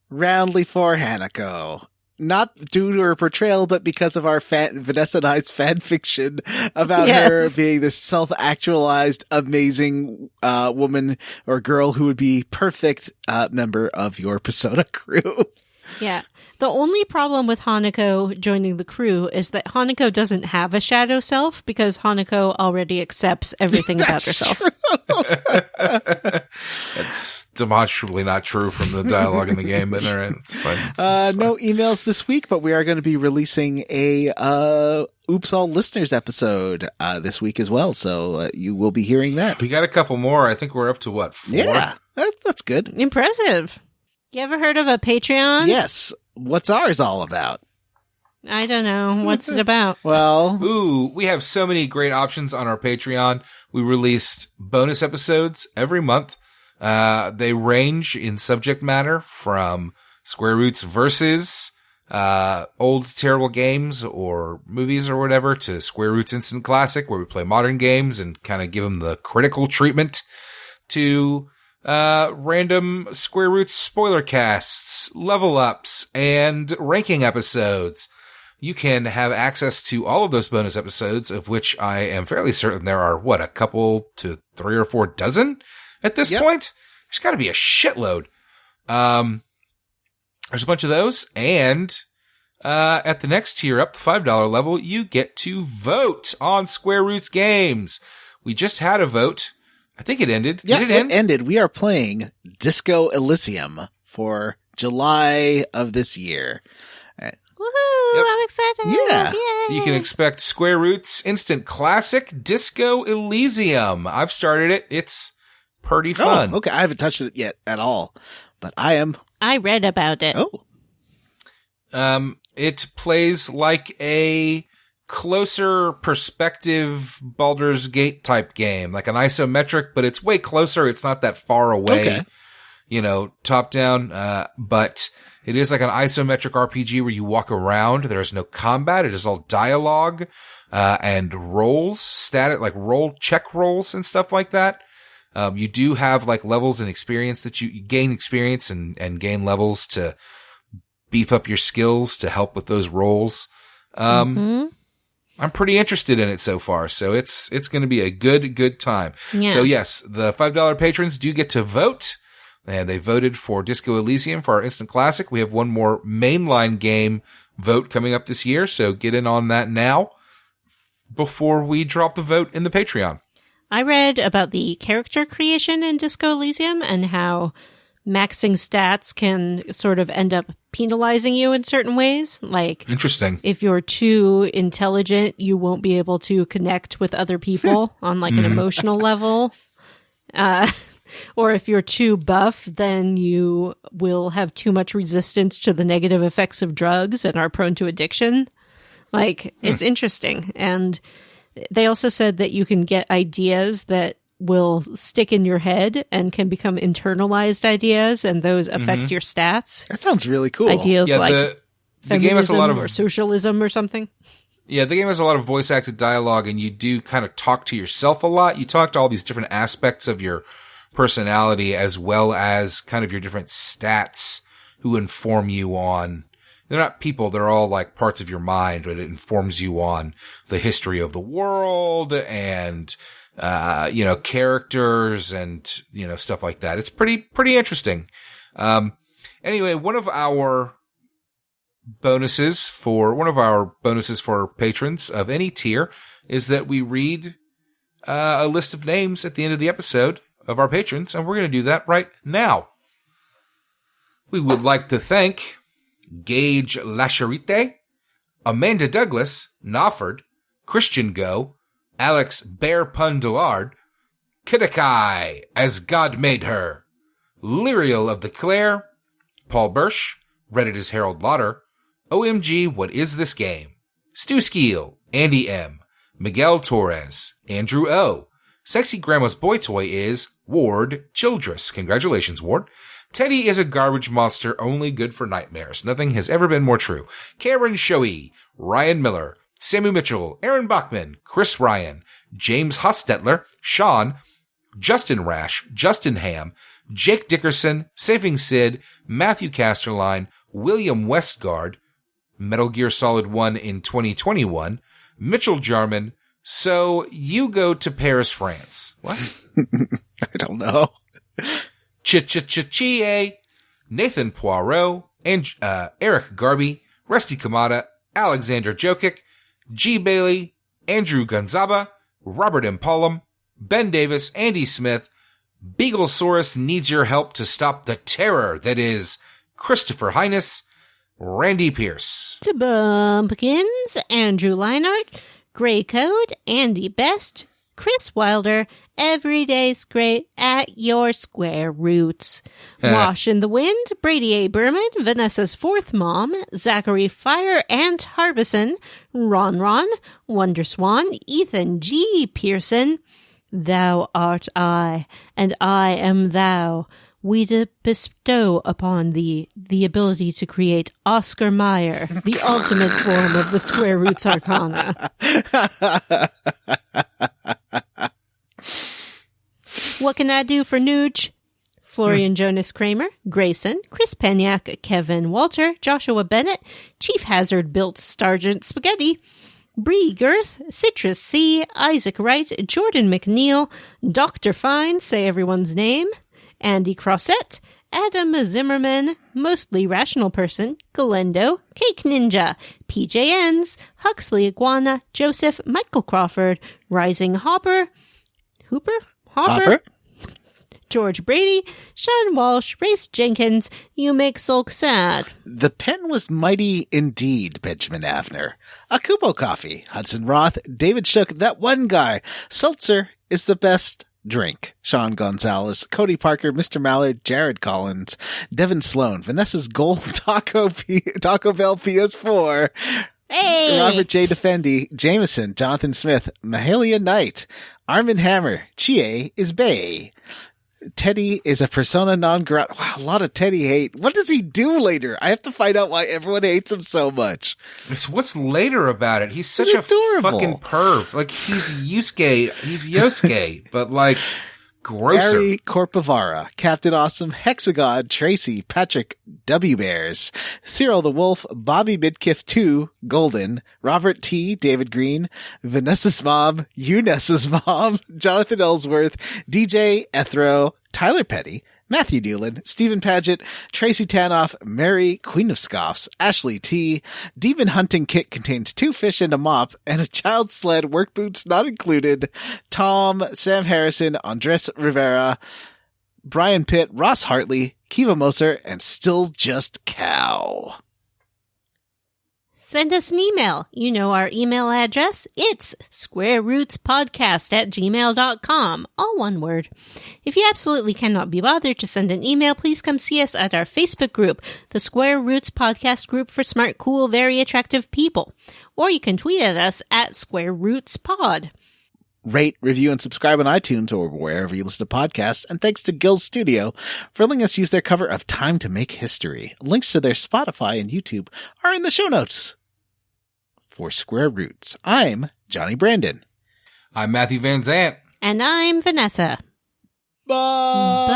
roundly for Hanako. Not due to her portrayal, but because of our Vanessa and I's fan fiction about her being this self-actualized, amazing woman or girl who would be perfect member of your Persona crew. Yeah. The only problem with Hanako joining the crew is that Hanako doesn't have a shadow self because Hanako already accepts everything about herself. That's demonstrably not true from the dialogue in the game, but all right, it's fine. It's no emails this week, but we are going to be releasing a Oops All Listeners episode this week as well, so you will be hearing that. We got a couple more. I think we're up to what, 4? Yeah, that's good. Impressive. You ever heard of a Patreon? Yes. What's ours all about? I don't know. What's it about? Well, we have so many great options on our Patreon. We released bonus episodes every month. They range in subject matter from Square Roots versus old terrible games or movies or whatever to Square Roots Instant Classic, where we play modern games and kind of give them the critical treatment, to random Square Roots spoiler casts, level ups, and ranking episodes. You can have access to all of those bonus episodes, of which I am fairly certain there are, a couple to 3 or 4 dozen at this point? There's got to be a shitload. There's a bunch of those, and at the next tier up, the $5 level, you get to vote on Square Roots games. We just had a vote. I think it ended. Yeah, Did it end? It ended. We are playing Disco Elysium for July of this year. Woohoo! Yep. I'm excited. Yeah. Yay. So you can expect Square Roots Instant Classic Disco Elysium. I've started it. It's pretty fun. Oh, okay. I haven't touched it yet at all, but I am. I read about it. Oh. It plays like a closer perspective Baldur's Gate type game, like an isometric, but it's way closer. It's not that far away, top down. But it is like an isometric RPG where you walk around. There's no combat. It is all dialogue, and rolls, static, like check rolls and stuff like that. You do have like levels and experience that you gain experience and gain levels to beef up your skills to help with those rolls. I'm pretty interested in it so far, so it's going to be a good time. Yeah. So yes, the $5 patrons do get to vote, and they voted for Disco Elysium for our Instant Classic. We have one more mainline game vote coming up this year, so get in on that now before we drop the vote in the Patreon. I read about the character creation in Disco Elysium and how maxing stats can sort of end up penalizing you in certain ways. Like, interesting. If you're too intelligent, you won't be able to connect with other people on like an emotional level. Or if you're too buff, then you will have too much resistance to the negative effects of drugs and are prone to addiction. Like, it's interesting. And they also said that you can get ideas that will stick in your head and can become internalized ideas, and those affect your stats. That sounds really cool. Ideas like the game has a lot of or socialism or something. Yeah, the game has a lot of voice acted dialogue, and you do kind of talk to yourself a lot. You talk to all these different aspects of your personality, as well as kind of your different stats who inform you on. They're not people, they're all like parts of your mind, but it informs you on the history of the world and characters and, stuff like that. It's pretty interesting. Anyway, one of our bonuses for patrons of any tier is that we read a list of names at the end of the episode of our patrons, and we're going to do that right now. We would like to thank Gage Lasharite, Amanda Douglas, Nofford, Christian Go, Alex Bear Pun Dillard, Kidakai, As God Made Her, Lyrial of the Claire, Paul Birsch, Reddit is Harold Lauder, OMG What Is This Game, Stu Skeel, Andy M, Miguel Torres, Andrew O, Sexy Grandma's Boy Toy is Ward Childress. Congratulations, Ward. Teddy is a garbage monster only good for nightmares. Nothing has ever been more true. Cameron Shoei, Ryan Miller, Sammy Mitchell, Aaron Bachman, Chris Ryan, James Hostetler, Sean, Justin Rash, Justin Ham, Jake Dickerson, Saving Sid, Matthew Casterline, William Westgard, Metal Gear Solid 1 in 2021, Mitchell Jarman, So You Go to Paris, France. What? I don't know. Chie, Nathan Poirot, and Eric Garby, Rusty Kamada, Alexander Jokic, G. Bailey, Andrew Gonzaba, Robert M. Pollum, Ben Davis, Andy Smith, Beaglesaurus needs your help to stop the terror that is Christopher Highness, Randy Pierce. To Bumpkins, Andrew Leinart, Grey Code, Andy Best, Chris Wilder, Every Day's Great at Your Square Roots. Wash in the Wind, Brady A. Berman, Vanessa's Fourth Mom, Zachary Fire Ant Harbison, Ron, Wonder Swan, Ethan G. Pearson, Thou art I, and I am thou. We bestow upon thee the ability to create Oscar Mayer, the ultimate form of the Square Roots Arcana. What can I do for Nuge? Florian Jonas Kramer, Grayson, Chris Penyak, Kevin Walter, Joshua Bennett, Chief Hazard Built Sergeant Spaghetti, Bree Girth, Citrus C, Isaac Wright, Jordan McNeil, Dr. Fine, say everyone's name, Andy Crossett, Adam Zimmerman, Mostly Rational Person, Galendo, Cake Ninja, PJNs, Huxley Iguana, Joseph, Michael Crawford, Rising Hopper, George Brady, Sean Walsh, Race Jenkins, You Make Sulk Sad. The pen was mighty indeed, Benjamin Avner. Akubo Coffee, Hudson Roth, David Shook, that one guy. Seltzer is the best drink. Sean Gonzalez, Cody Parker, Mr. Mallard, Jared Collins, Devin Sloan, Vanessa's Gold Taco Bell PS4. Hey! Robert J. Defendi, Jameson, Jonathan Smith, Mahalia Knight, Armin Hammer, Chie is Bay. Teddy is a persona non grata. Wow, a lot of Teddy hate. What does he do later? I have to find out why everyone hates him so much. What's later about it? He's such a fucking perv. Like, he's Yosuke, but like, grosser. Ari Corpivara, Captain Awesome, Hexagod, Tracy, Patrick, W. Bears, Cyril the Wolf, Bobby Midkiff 2, Golden, Robert T, David Green, Vanessa's Mom, Eunice's Mom, Jonathan Ellsworth, DJ Ethro, Tyler Petty, Matthew Newland, Stephen Paget, Tracy Tanoff, Mary, Queen of Scoffs, Ashley T. Demon Hunting Kit contains 2 fish and a mop, and a child sled, work boots not included. Tom, Sam Harrison, Andres Rivera, Brian Pitt, Ross Hartley, Kiva Moser, and Still Just Cow. Send us an email. You know our email address. It's squarerootspodcast@gmail.com. All one word. If you absolutely cannot be bothered to send an email, please come see us at our Facebook group, the Square Roots Podcast Group for Smart, Cool, Very Attractive People. Or you can tweet at us at Square Roots Pod. Rate, review, and subscribe on iTunes or wherever you listen to podcasts. And thanks to GillStudio for letting us use their cover of Time to Make History. Links to their Spotify and YouTube are in the show notes. For Square Roots, I'm Johnny Brandon. I'm Matthew Van Zant. And I'm Vanessa. Bye. Bye.